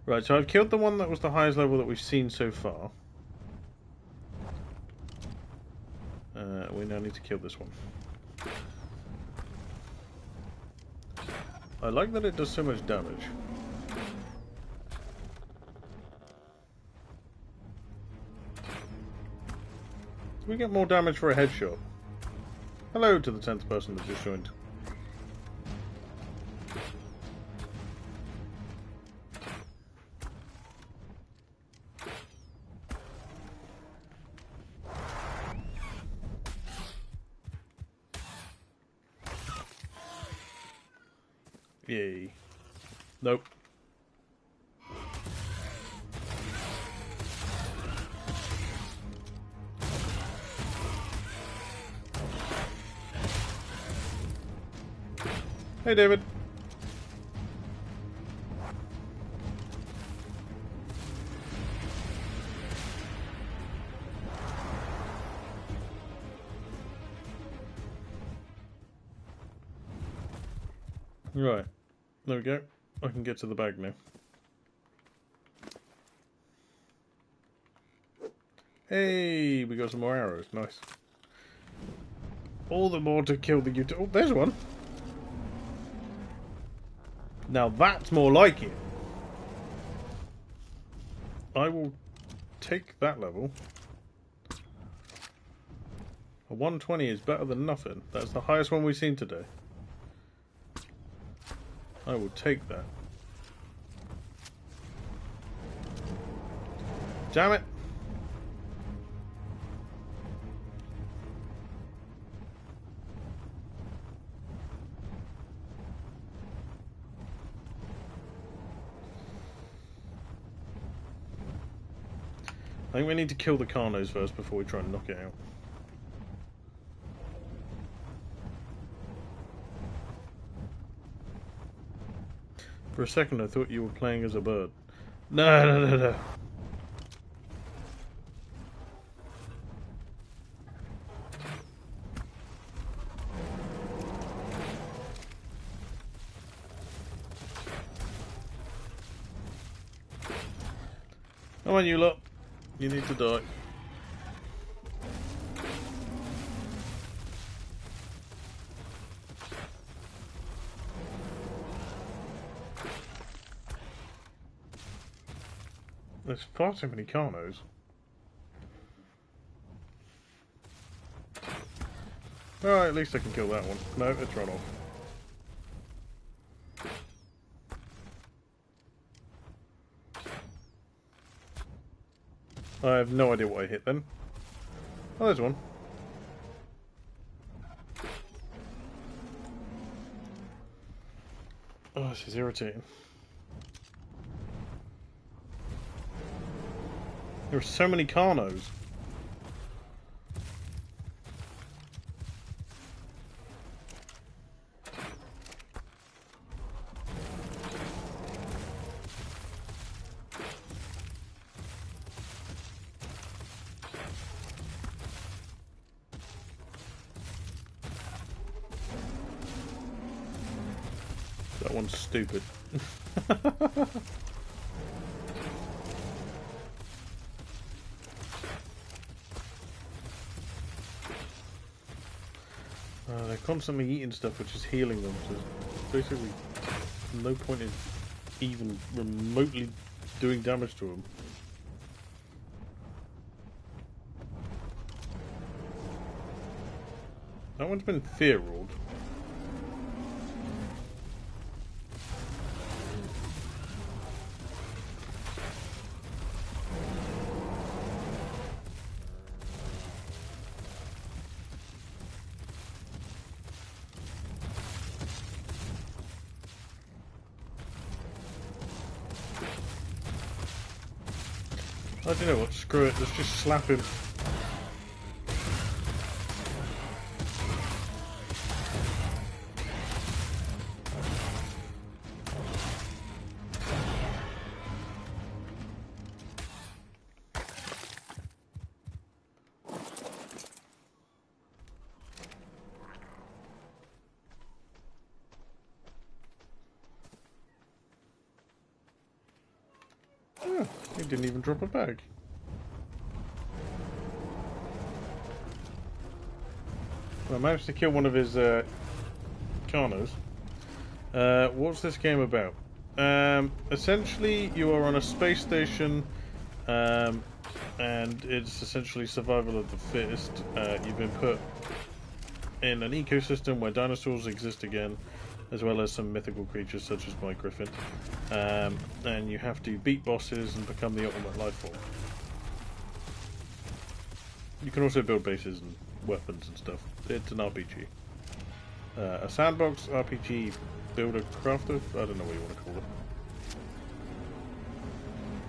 Right, so I've killed the one that was the highest level that we've seen so far. We now need to kill this one. I like that it does so much damage. Do we get more damage for a headshot? Hello to the 10th person that just joined. Yay. Nope. Hey, David. Right. There we go. I can get to the bag now. Hey, we got some more arrows. Nice. All the more to kill the Oh, there's one. Now that's more like it. I will take that level. A 120 is better than nothing. That's the highest one we've seen today. I will take that. Damn it! I think we need to kill the Carnos first before we try and knock it out. For a second I thought you were playing as a bird. No, no, no, no. Come on, you lot. You need to die. There's far too many Carnos. Alright, at least I can kill that one. No, it's run off. I have no idea what I hit then. Oh, there's one. Oh, this is irritating. There are so many Carnos. That one's stupid. They're constantly eating stuff which is healing them, so there's basically no point in even remotely doing damage to them. That one's been fear-ruled. I don't know what, screw it, let's just slap him. Oh, he didn't even drop a bag. Well, I managed to kill one of his Carnos. What's this game about? Essentially, you are on a space station, and it's essentially survival of the fittest. You've been put in an ecosystem where dinosaurs exist again, as well as some mythical creatures such as my griffin. And you have to beat bosses and become the ultimate life form. You can also build bases and weapons and stuff. It's an RPG. A sandbox RPG builder crafter? I don't know what you want to call it.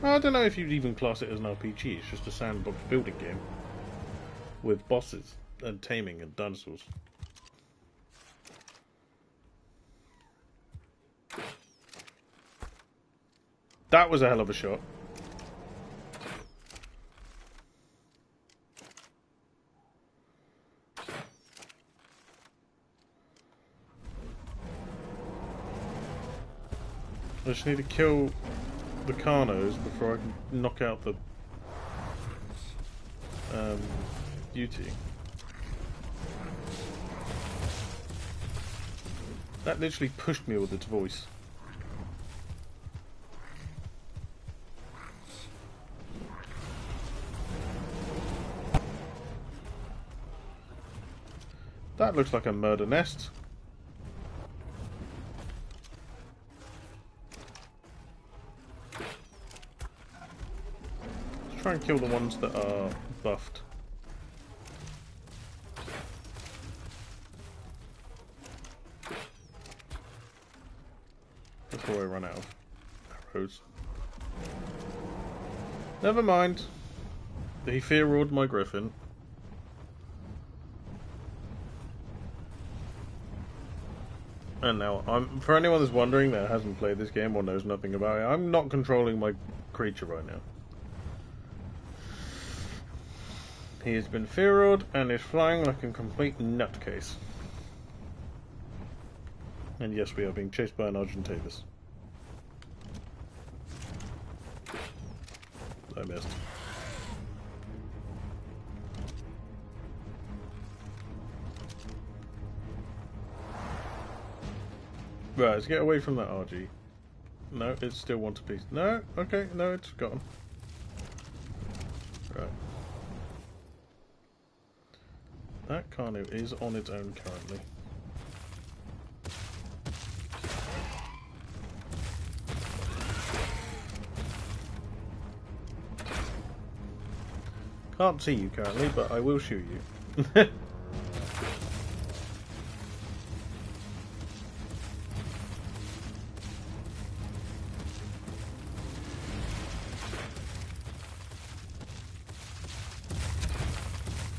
I don't know if you'd even class it as an RPG. It's just a sandbox building game with bosses and taming and dinosaurs. That was a hell of a shot. I just need to kill the Carnos before I can knock out the Beauty. That literally pushed me with its voice. That looks like a murder nest. Let's try and kill the ones that are buffed. Before I run out of arrows. Never mind. He fear-ruled my griffin. And now, for anyone that's wondering that hasn't played this game or knows nothing about it, I'm not controlling my creature right now. He has been fear-ruled and is flying like a complete nutcase. And yes, we are being chased by an Argentavis. I missed. Right, let's get away from that RG. No, it still wants a piece. No, okay, no, it's gone. Right. That Carno is on its own currently. Can't see you currently, but I will shoot you.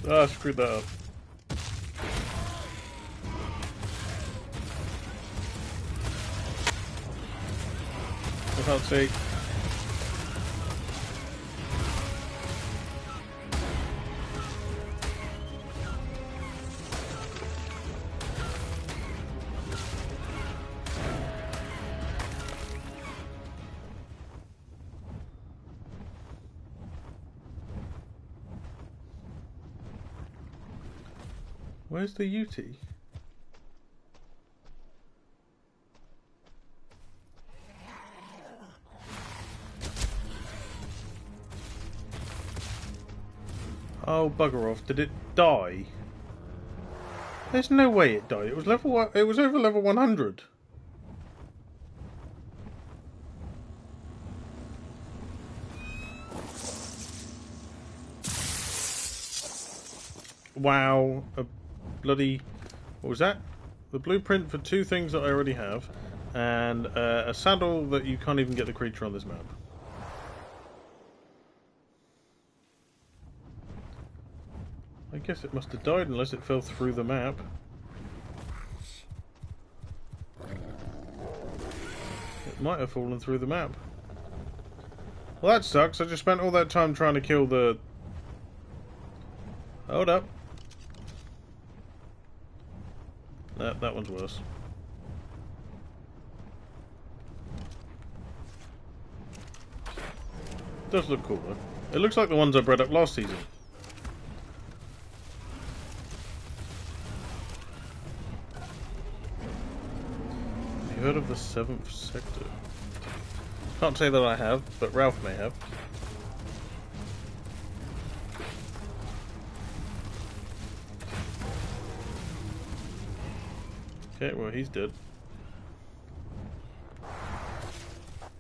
Ah, screwed that up. I can't see. Where's the Yuty? Oh, bugger off. Did it die? There's no way it died. It was it was over level 100. Wow. A bloody... What was that? The blueprint for 2 things that I already have. And a saddle that you can't even get the creature on this map. I guess it must have died unless it fell through the map. It might have fallen through the map. Well, that sucks. I just spent all that time trying to kill the... Hold up. That one's worse. Does look cool though. It looks like the ones I bred up last season. Have you heard of the 7th sector? Can't say that I have, but Ralph may have. Okay, well he's dead.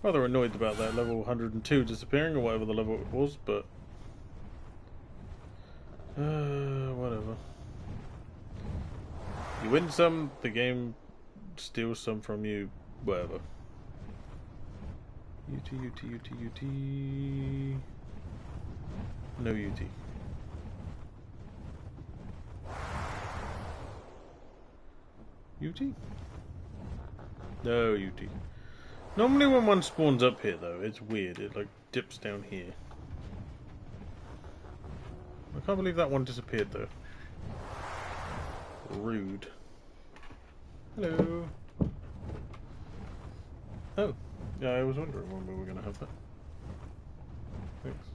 Rather annoyed about that level 102 disappearing, or whatever the level it was, but... whatever. You win some, the game steals some from you, whatever. UT. No UT. UT? No UT. Normally when one spawns up here though, it's weird. It like dips down here. I can't believe that one disappeared though. Rude. Hello. Oh. Yeah, I was wondering when we were going to have that. Thanks.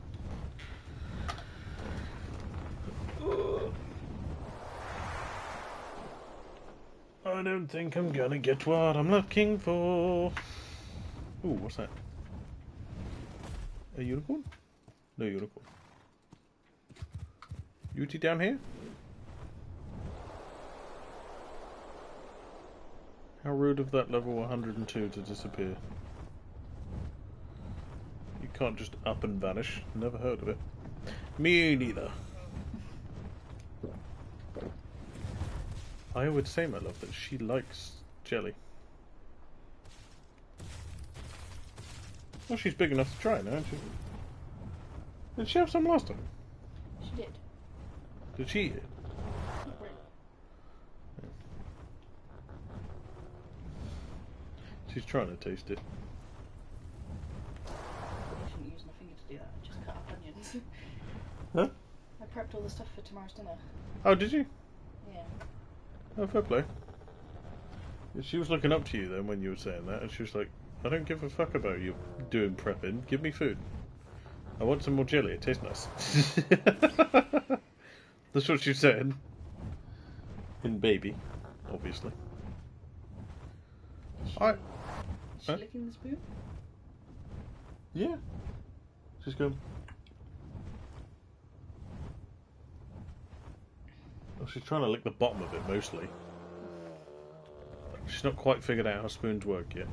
I don't think I'm going to get what I'm looking for. Ooh, what's that? A unicorn? No unicorn. UT down here? How rude of that level 102 to disappear. You can't just up and vanish. Never heard of it. Me neither. I would say, my love, that she likes jelly. Well, she's big enough to try now, isn't she? Did she have some last time? She did. Did she eat it? Not really. Yeah. She's trying to taste it. I shouldn't use my finger to do that. I just cut up onions. Huh? I prepped all the stuff for tomorrow's dinner. Oh, did you? Yeah. Oh, fair play. She was looking up to you then when you were saying that, and she was like, I don't give a fuck about you doing prepping. Give me food. I want some more jelly. It tastes nice. That's what she said. In baby, obviously. Is she Huh? licking the spoon? Yeah. She's going... Well, she's trying to lick the bottom of it, mostly. She's not quite figured out how spoons work yet.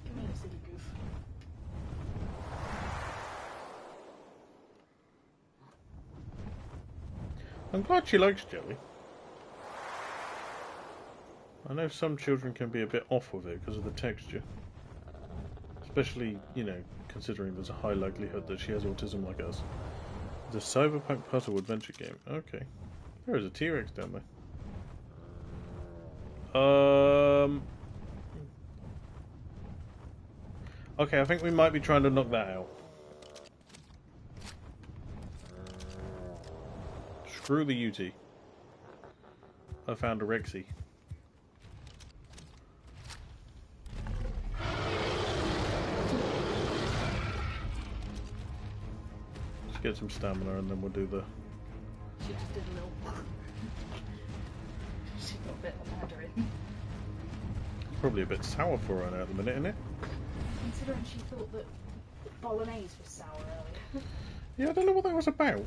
Come here, silly goof. I'm glad she likes jelly. I know some children can be a bit off with it because of the texture. Especially, you know, considering there's a high likelihood that she has autism like us. The Cyberpunk puzzle adventure game. Okay. There is a T-Rex down there. Okay, I think we might be trying to knock that out. Screw the UT. I found a Rexy. Let's get some stamina and then we'll do the... She just did a little... She's got a bit of a Mandarin. Probably a bit sour for her now at the minute, isn't it? Considering she thought that bolognese was sour earlier. Yeah, I don't know what that was about.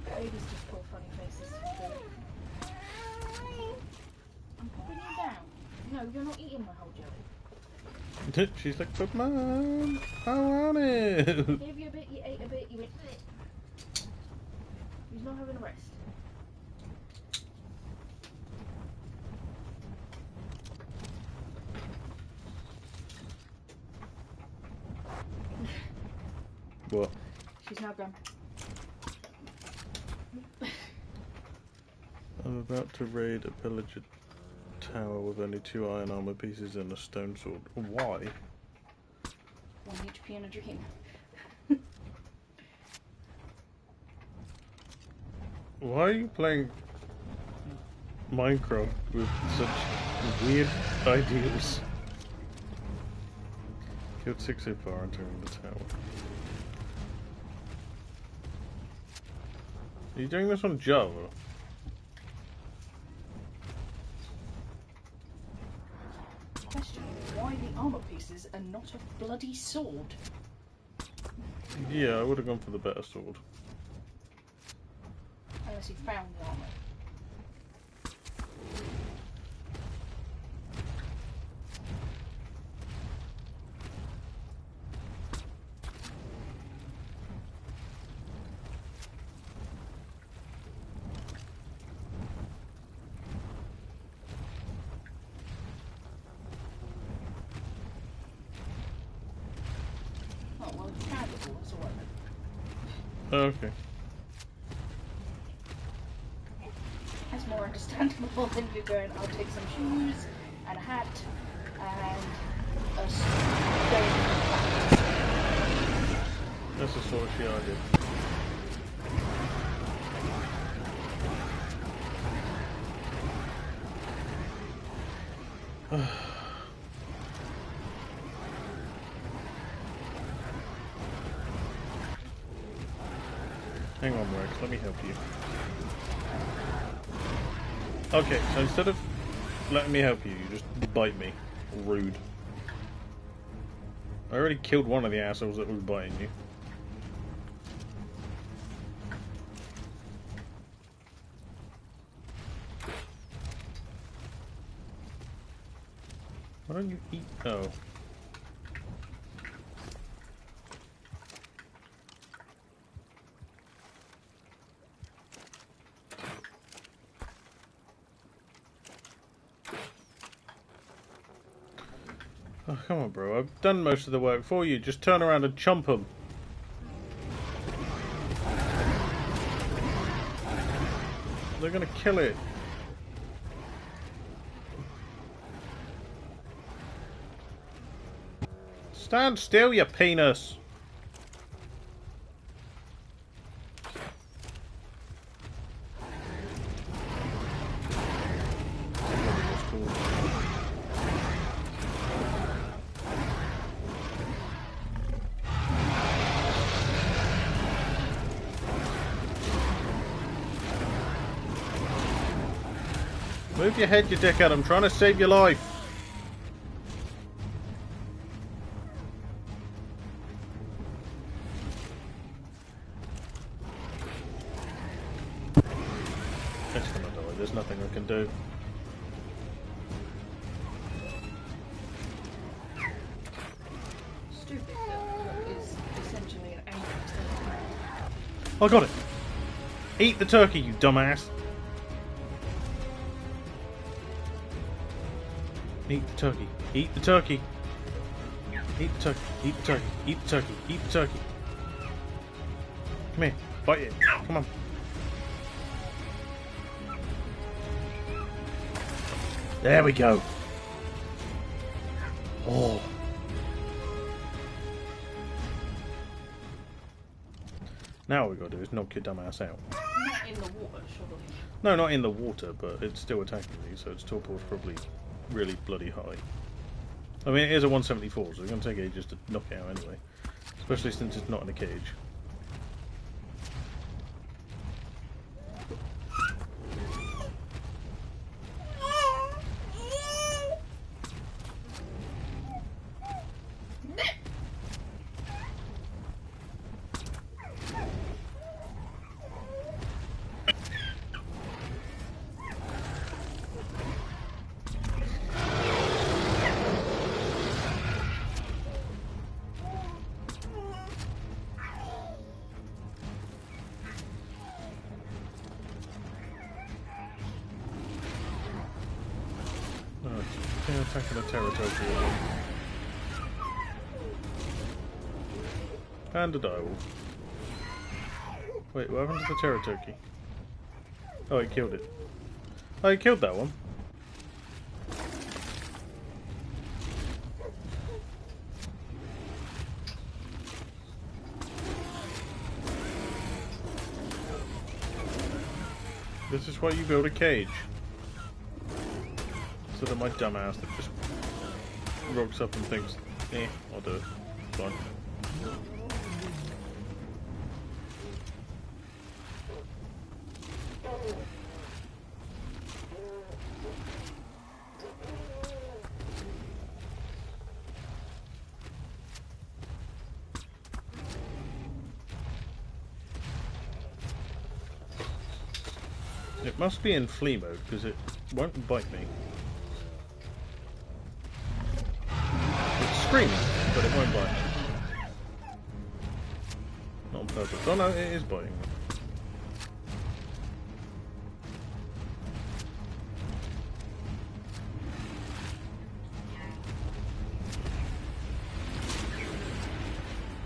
Babies just pull funny faces to food. I'm putting you down. No, you're not eating my whole jelly. She's like, but Mum, I want it. Gave you a bit, you ate a bit, you went. He's not having a rest. What? She's now gone. I'm about to raid a pillager tower with only 2 iron armor pieces and a stone sword. Why? 1 HP and a dream. Why are you playing Minecraft with such weird ideals? Killed 6 so far entering the tower. Are you doing this on Java? Question: why the armor pieces and not a bloody sword? Yeah, I would have gone for the better sword. Unless you found the armor. Oh, well, it's candle, it's alright then. Okay. That's more understandable than you going, I'll take some shoes and a hat and a stone. That's the sort of shit I did. Hang on, Rex, let me help you. Okay, so instead of letting me help you, you just bite me. Rude. I already killed one of the assholes that was biting you. Why don't you eat? Oh. Oh, come on, bro. I've done most of the work for you. Just turn around and chomp them. They're gonna kill it. Stand still, you penis. Move your head, you dickhead. I'm trying to save your life. It's gonna die. There's nothing I can do. Stupid that is essentially an angry I got it. Eat the turkey, you dumbass. Eat the turkey. Eat the turkey. Eat the turkey. Eat the turkey. Eat the turkey. Eat the turkey. Come here. Bite it. Come on. There we go. Oh. Now what we gotta do is knock your dumb ass out. Not in the water, surely. No, not in the water, but it's still attacking me, so its torpor is probably really bloody high. I mean, it is a 174, so it's going to take ages to knock it out anyway. Especially since it's not in a cage. Yeah, attacking a territory. And a direwolf. Wait, what happened to the terror turkey? Oh, it killed it. Oh, it killed that one. This is why you build a cage. So that my dumbass that just rocks up and thinks, eh, I'll do it. It's fine. It must be in flee mode because it won't bite me. It's screaming, but it won't bite. Not on purpose. Oh no, it is biting me.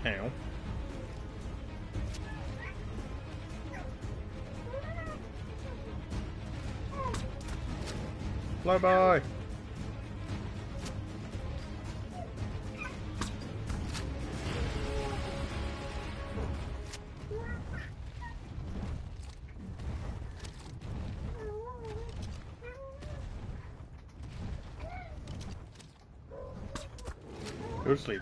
Ow. Fly-by! Go to sleep.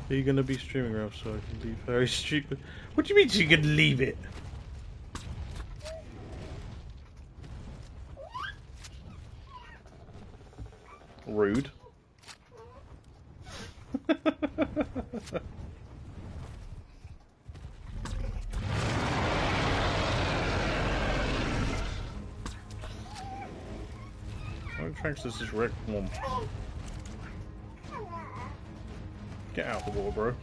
Are you gonna be streaming, Ralph, so I can be very stupid? What do you mean you can leave it? Rude. How tracks does this wreck one? Get out of the water, bro.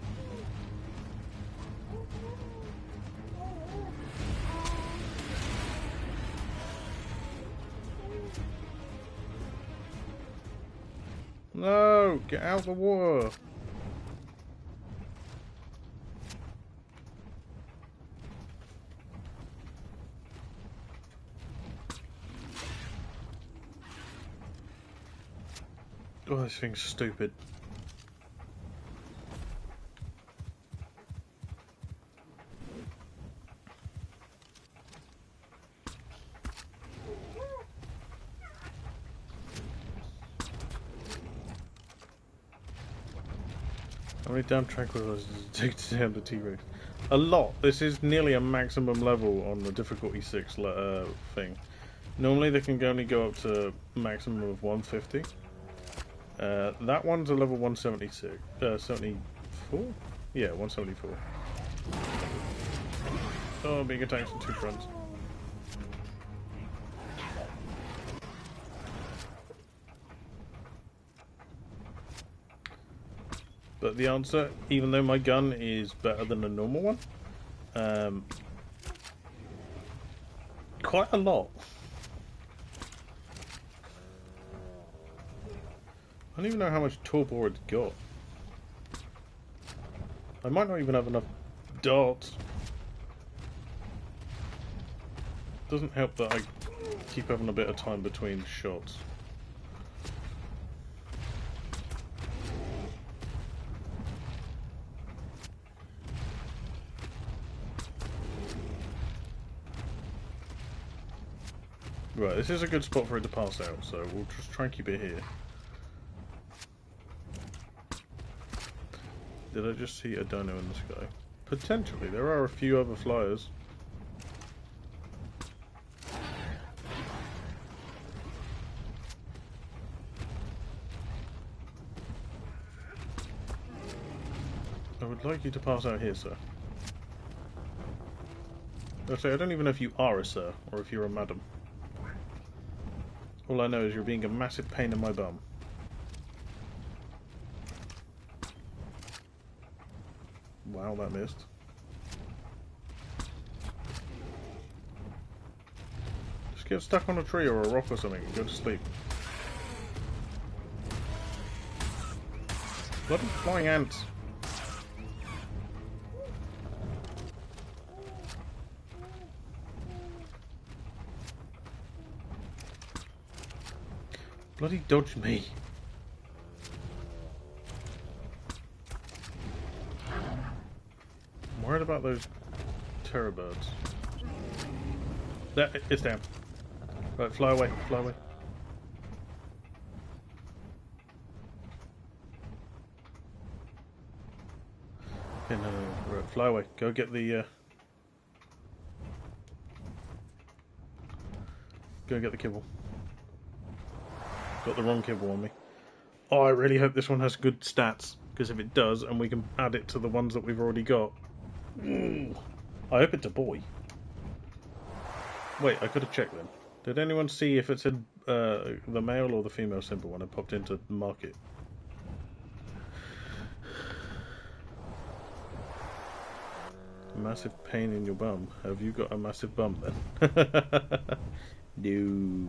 No! Get out of the water! Oh, this thing's stupid. How many damn tranquilizers does it take to down the T-Rex? A lot. This is nearly a maximum level on the difficulty 6 thing. Normally they can only go up to a maximum of 150. That one's a level 176. 74? Yeah, 174. Oh, being attacked from two fronts. But the answer, even though my gun is better than a normal one, quite a lot. I don't even know how much torpor it's got. I might not even have enough darts. Doesn't help that I keep having a bit of time between shots. Right, this is a good spot for it to pass out, so we'll just try and keep it here. Did I just see a dino in the sky? Potentially, there are a few other flyers. I would like you to pass out here, sir. Actually, I don't even know if you are a sir, or if you're a madam. All I know is you're being a massive pain in my bum. Wow, that missed. Just get stuck on a tree or a rock or something and go to sleep. Bloody flying ants. Bloody dodge me. I'm worried about those terror birds. There, it's down. Right, fly away, fly away. Okay, no, right, fly away. Go get the, go get the kibble. Got the wrong kibble on me. Oh, I really hope this one has good stats, because if it does, and we can add it to the ones that we've already got. Ooh. I hope it's a boy. Wait, I could have checked then. Did anyone see if it said the male or the female symbol when I popped into the market? Massive pain in your bum. Have you got a massive bum then? No.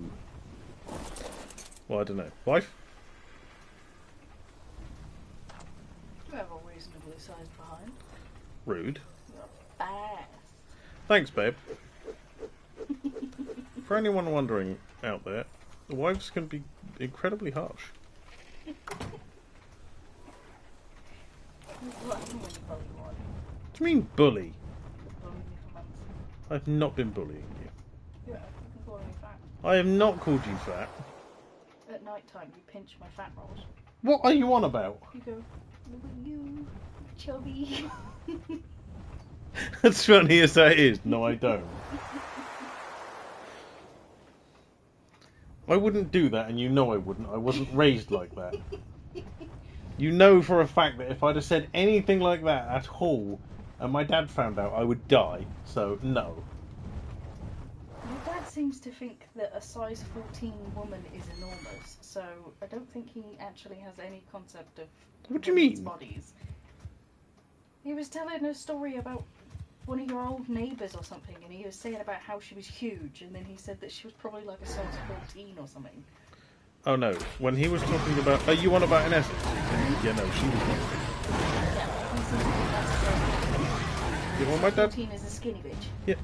Well, I don't know. Wife? You have a reasonably sized behind. Rude. You're fast. Thanks, babe. For anyone wondering out there, wives can be incredibly harsh. What happened when you bully one? What do you mean, bully? Bully me for months. I've not been bullying you. Yeah, you can call me fat. I have not called you fat. At night time, you pinch my fat rolls. What are you on about? You go, look at you, chubby. As funny as that is, no I don't. I wouldn't do that, and you know I wouldn't. I wasn't raised like that. You know for a fact that if I'd have said anything like that at all, and my dad found out, I would die. So, no. Your dad seems to think that a size 14 woman is enormous, so I don't think he actually has any concept of What do you women's mean? bodies. He was telling a story about one of your old neighbours or something, and he was saying about how she was huge, and then he said that she was probably like a size 14 or something. Oh no, when he was talking about... Are you on about in Essex? Yeah, no, she was not. Yeah, he seems to think that's Yeah, well, my dad... 14 is a skinny bitch. Yeah.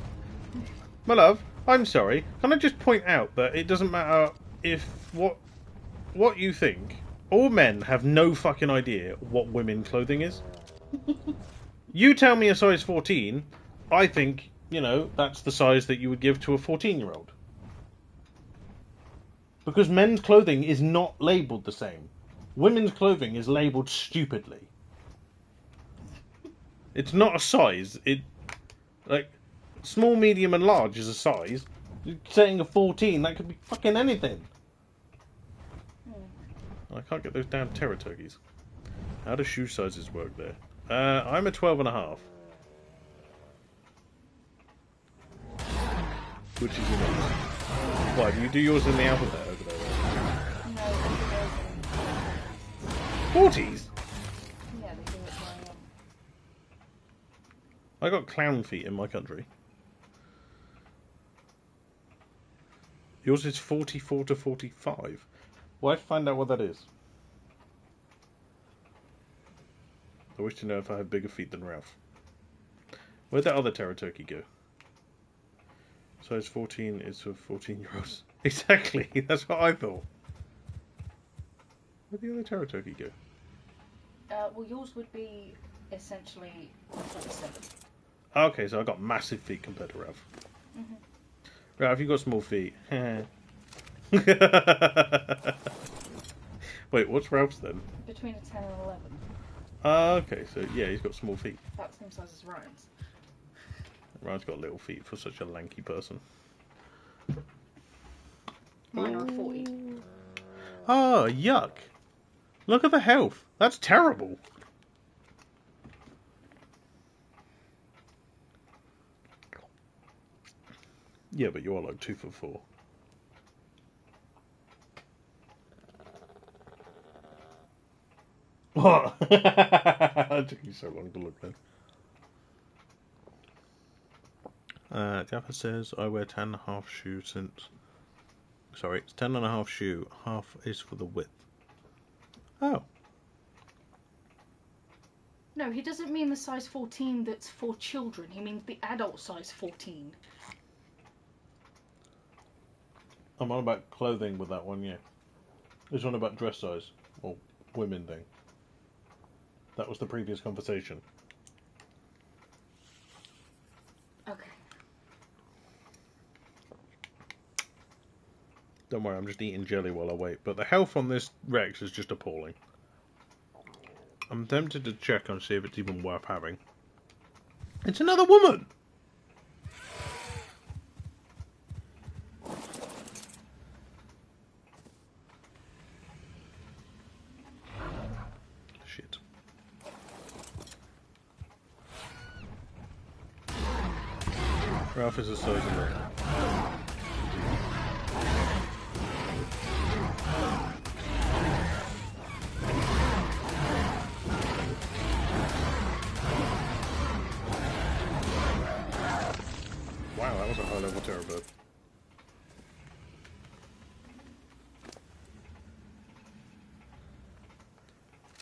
My love, I'm sorry. Can I just point out that it doesn't matter if what you think. All men have no fucking idea what women's clothing is. You tell me a size 14, I think, you know, that's the size that you would give to a 14-year-old. Because men's clothing is not labelled the same. Women's clothing is labelled stupidly. It's not a size. Like, small, medium, and large is a size. You're saying a 14, that could be fucking anything. I can't get those damn terror turkeys. How do shoe sizes work there? I'm a 12.5. Which is enough. Why, do you do yours in the alphabet over there? No, 40s? yeah, they do it by I got clown feet in my country. Yours is 44 to 45. Well, I have to find out what that is. I wish to know if I have bigger feet than Ralph. Where'd that other terror turkey go? Size 14 is for 14-year-olds. Exactly, that's what I thought. Where'd the other terror turkey go? well, yours would be essentially 47. Okay, so I got massive feet compared to Ralph. Mm-hmm. Ralph, you got small feet. Wait, what's Ralph's then? Between a 10 and 11. Okay, so yeah, he's got small feet. About the same size as Ryan's. Ryan's got little feet for such a lanky person. Mine are 40. Oh, yuck. Look at the health. That's terrible. Yeah, but you are like 2'4". What? It took you so long to look then. Jaffa says, I wear 10.5 shoe since... Sorry, it's 10.5 shoe. Half is for the width. Oh. No, he doesn't mean the size 14 that's for children. He means the adult size 14. I'm on about clothing with that one, yeah. This one about dress size. Or women thing. That was the previous conversation. Okay. Don't worry, I'm just eating jelly while I wait. But the health on this Rex is just appalling. I'm tempted to check and see if it's even worth having. It's another woman! Shit. Ralph is a size of man. Wow, that was a high level terror bird.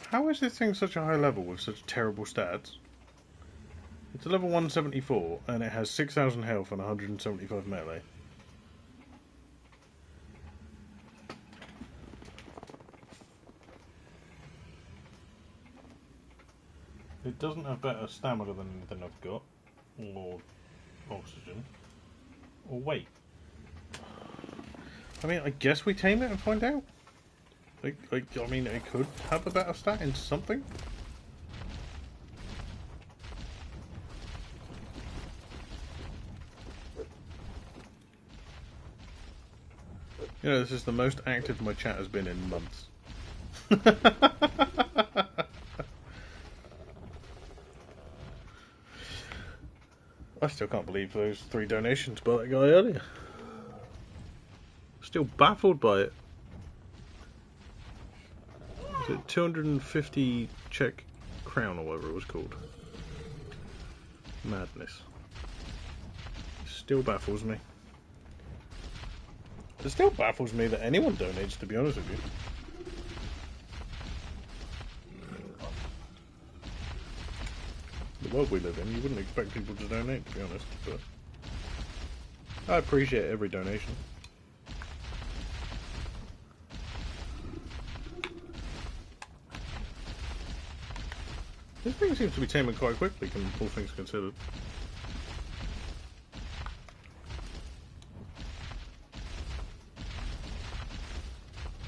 How is this thing such a high level with such terrible stats? It's a level 174 and it has 6,000 health and 175 melee. It doesn't have better stamina than anything I've got, or oxygen, or weight. I mean, I guess we tame it and find out. I mean, it could have a better stat in something. You know, this is the most active my chat has been in months. I still can't believe those 3 donations by that guy earlier. Still baffled by it. Is it 250 Czech crown or whatever it was called? Madness. Still baffles me. It still baffles me that anyone donates, to be honest with you. The world we live in, you wouldn't expect people to donate, to be honest, but I appreciate every donation. This thing seems to be taming quite quickly, all things considered.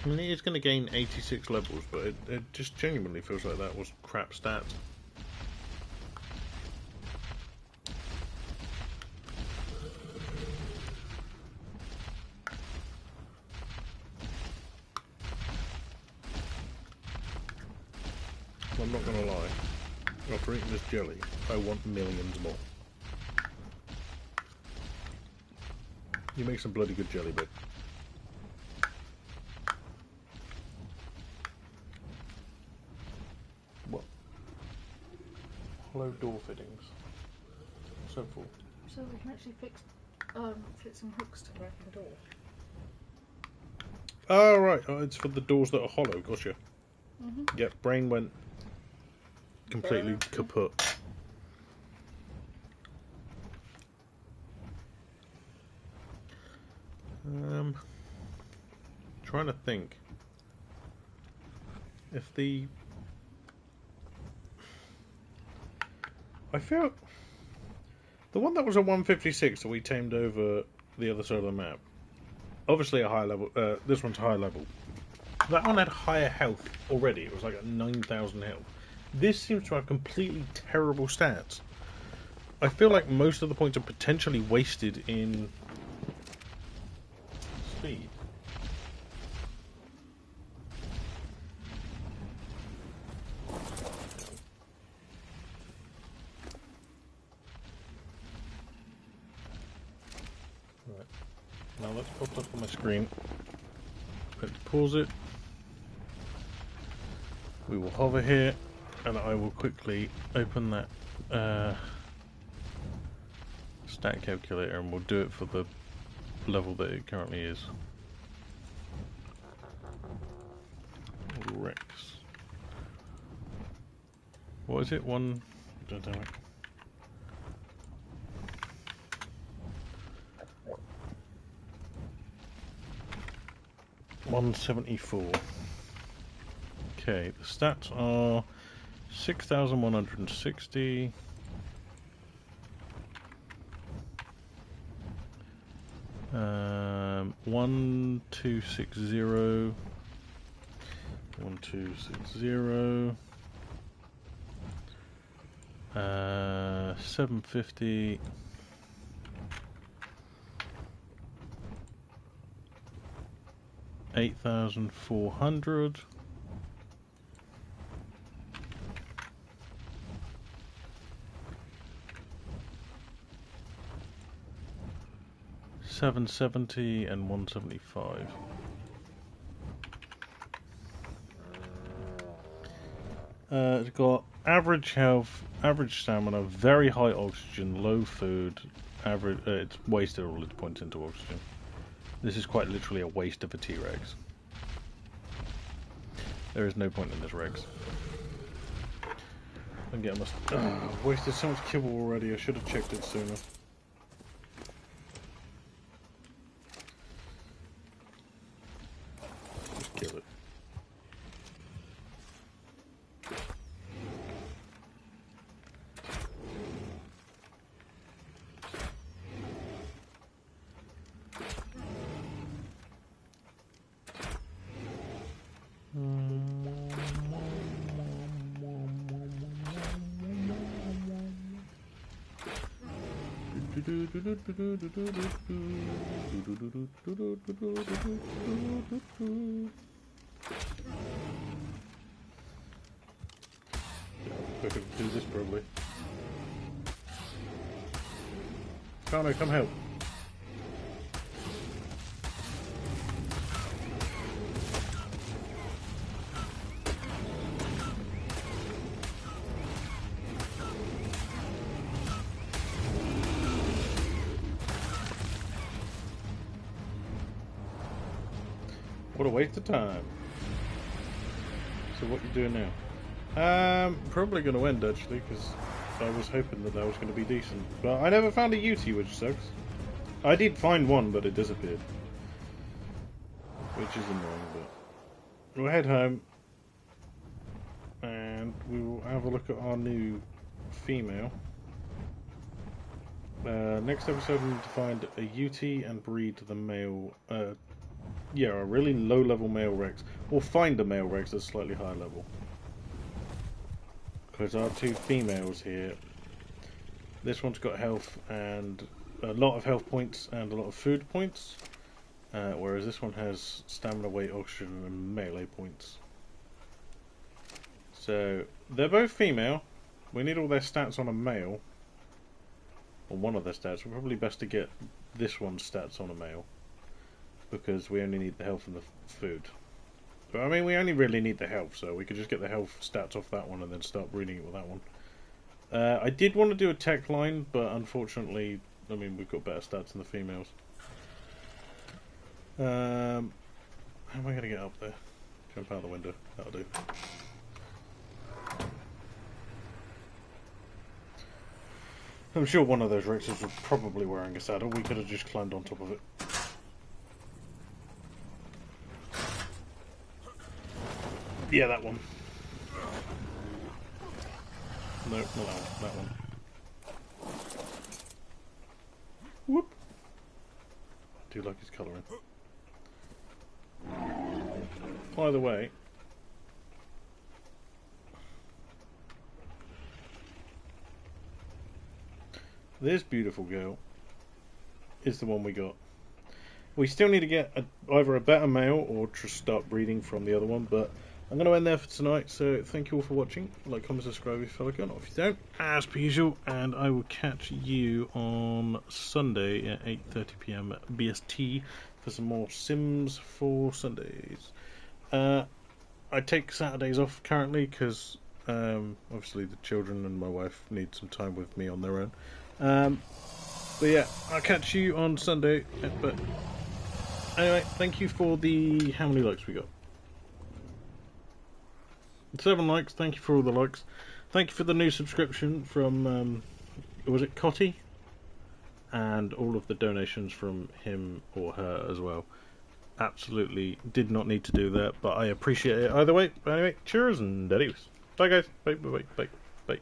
I mean, it is going to gain 86 levels, but it just genuinely feels like that was crap stats. I'm not going to lie. After eating this jelly, I want millions more. You make some bloody good jelly, babe. What? Hollow door fittings. So full. So we can actually fit some hooks to open the door. Oh, right. Oh, it's for the doors that are hollow. Gotcha. Yep, brain went completely kaput. Trying to think if I feel the one that was a 156 that we tamed over the other side of the map, obviously a high level, this one's high level. That one had higher health already. It was like at 9,000 health. This seems to have completely terrible stats. I feel like most of the points are potentially wasted in speed. Right. Now let's pop up on my screen. Let's pause it. We will hover here, and I will quickly open that stat calculator, and we'll do it for the level that it currently is. Rex. What is it? One. Don't know. 174. Okay, the stats are 6,160. 1260. 1260. 750. 8,400. 770 and 175. It's got average health, average stamina, very high oxygen, low food, average. It's wasted all its points into oxygen. This is quite literally a waste of a T-Rex. There is no point in this Rex. I'm getting wasted so much kibble already. I should have checked it sooner. Just kill it. I could do this probably. Connor, come help. What a waste of time. So what you doing now? Probably going to end actually, because I was hoping that was going to be decent. But I never found a Yuty, which sucks. I did find one, but it disappeared. Which is annoying, but... We'll head home. And we will have a look at our new female. Next episode we need to find a Yuty and breed the male... yeah, a really low-level male Rex. Or find a male Rex that's slightly higher level. Because our two females here, this one's got health and a lot of health points and a lot of food points, whereas this one has stamina, weight, oxygen, and melee points. So they're both female. We need all their stats on a male, or one of their stats. We're probably best to get this one's stats on a male, because we only need the health and the food. But I mean, we only really need the health, so we could just get the health stats off that one and then start breeding it with that one. I did want to do a tech line, but unfortunately, I mean, we've got better stats than the females. How am I going to get up there? Jump out the window. That'll do. I'm sure one of those Rexes was probably wearing a saddle. We could have just climbed on top of it. Yeah, that one. No, not that one. That one. Whoop. I do like his colouring. By the way, this beautiful girl is the one we got. We still need to get either a better male or just start breeding from the other one, but I'm going to end there for tonight, so thank you all for watching. Like, comment, subscribe if you like it, or if you don't, as per usual, and I will catch you on Sunday at 8:30 PM BST for some more Sims for Sundays. I take Saturdays off currently because obviously the children and my wife need some time with me on their own. But yeah, I'll catch you on Sunday. But anyway, thank you for the... How many likes we got? 7 likes. Thank you for all the likes. Thank you for the new subscription from... was it Cotty? And all of the donations from him or her as well. Absolutely did not need to do that, but I appreciate it either way. But anyway, cheers and adios. Bye guys. Bye, bye, bye, bye.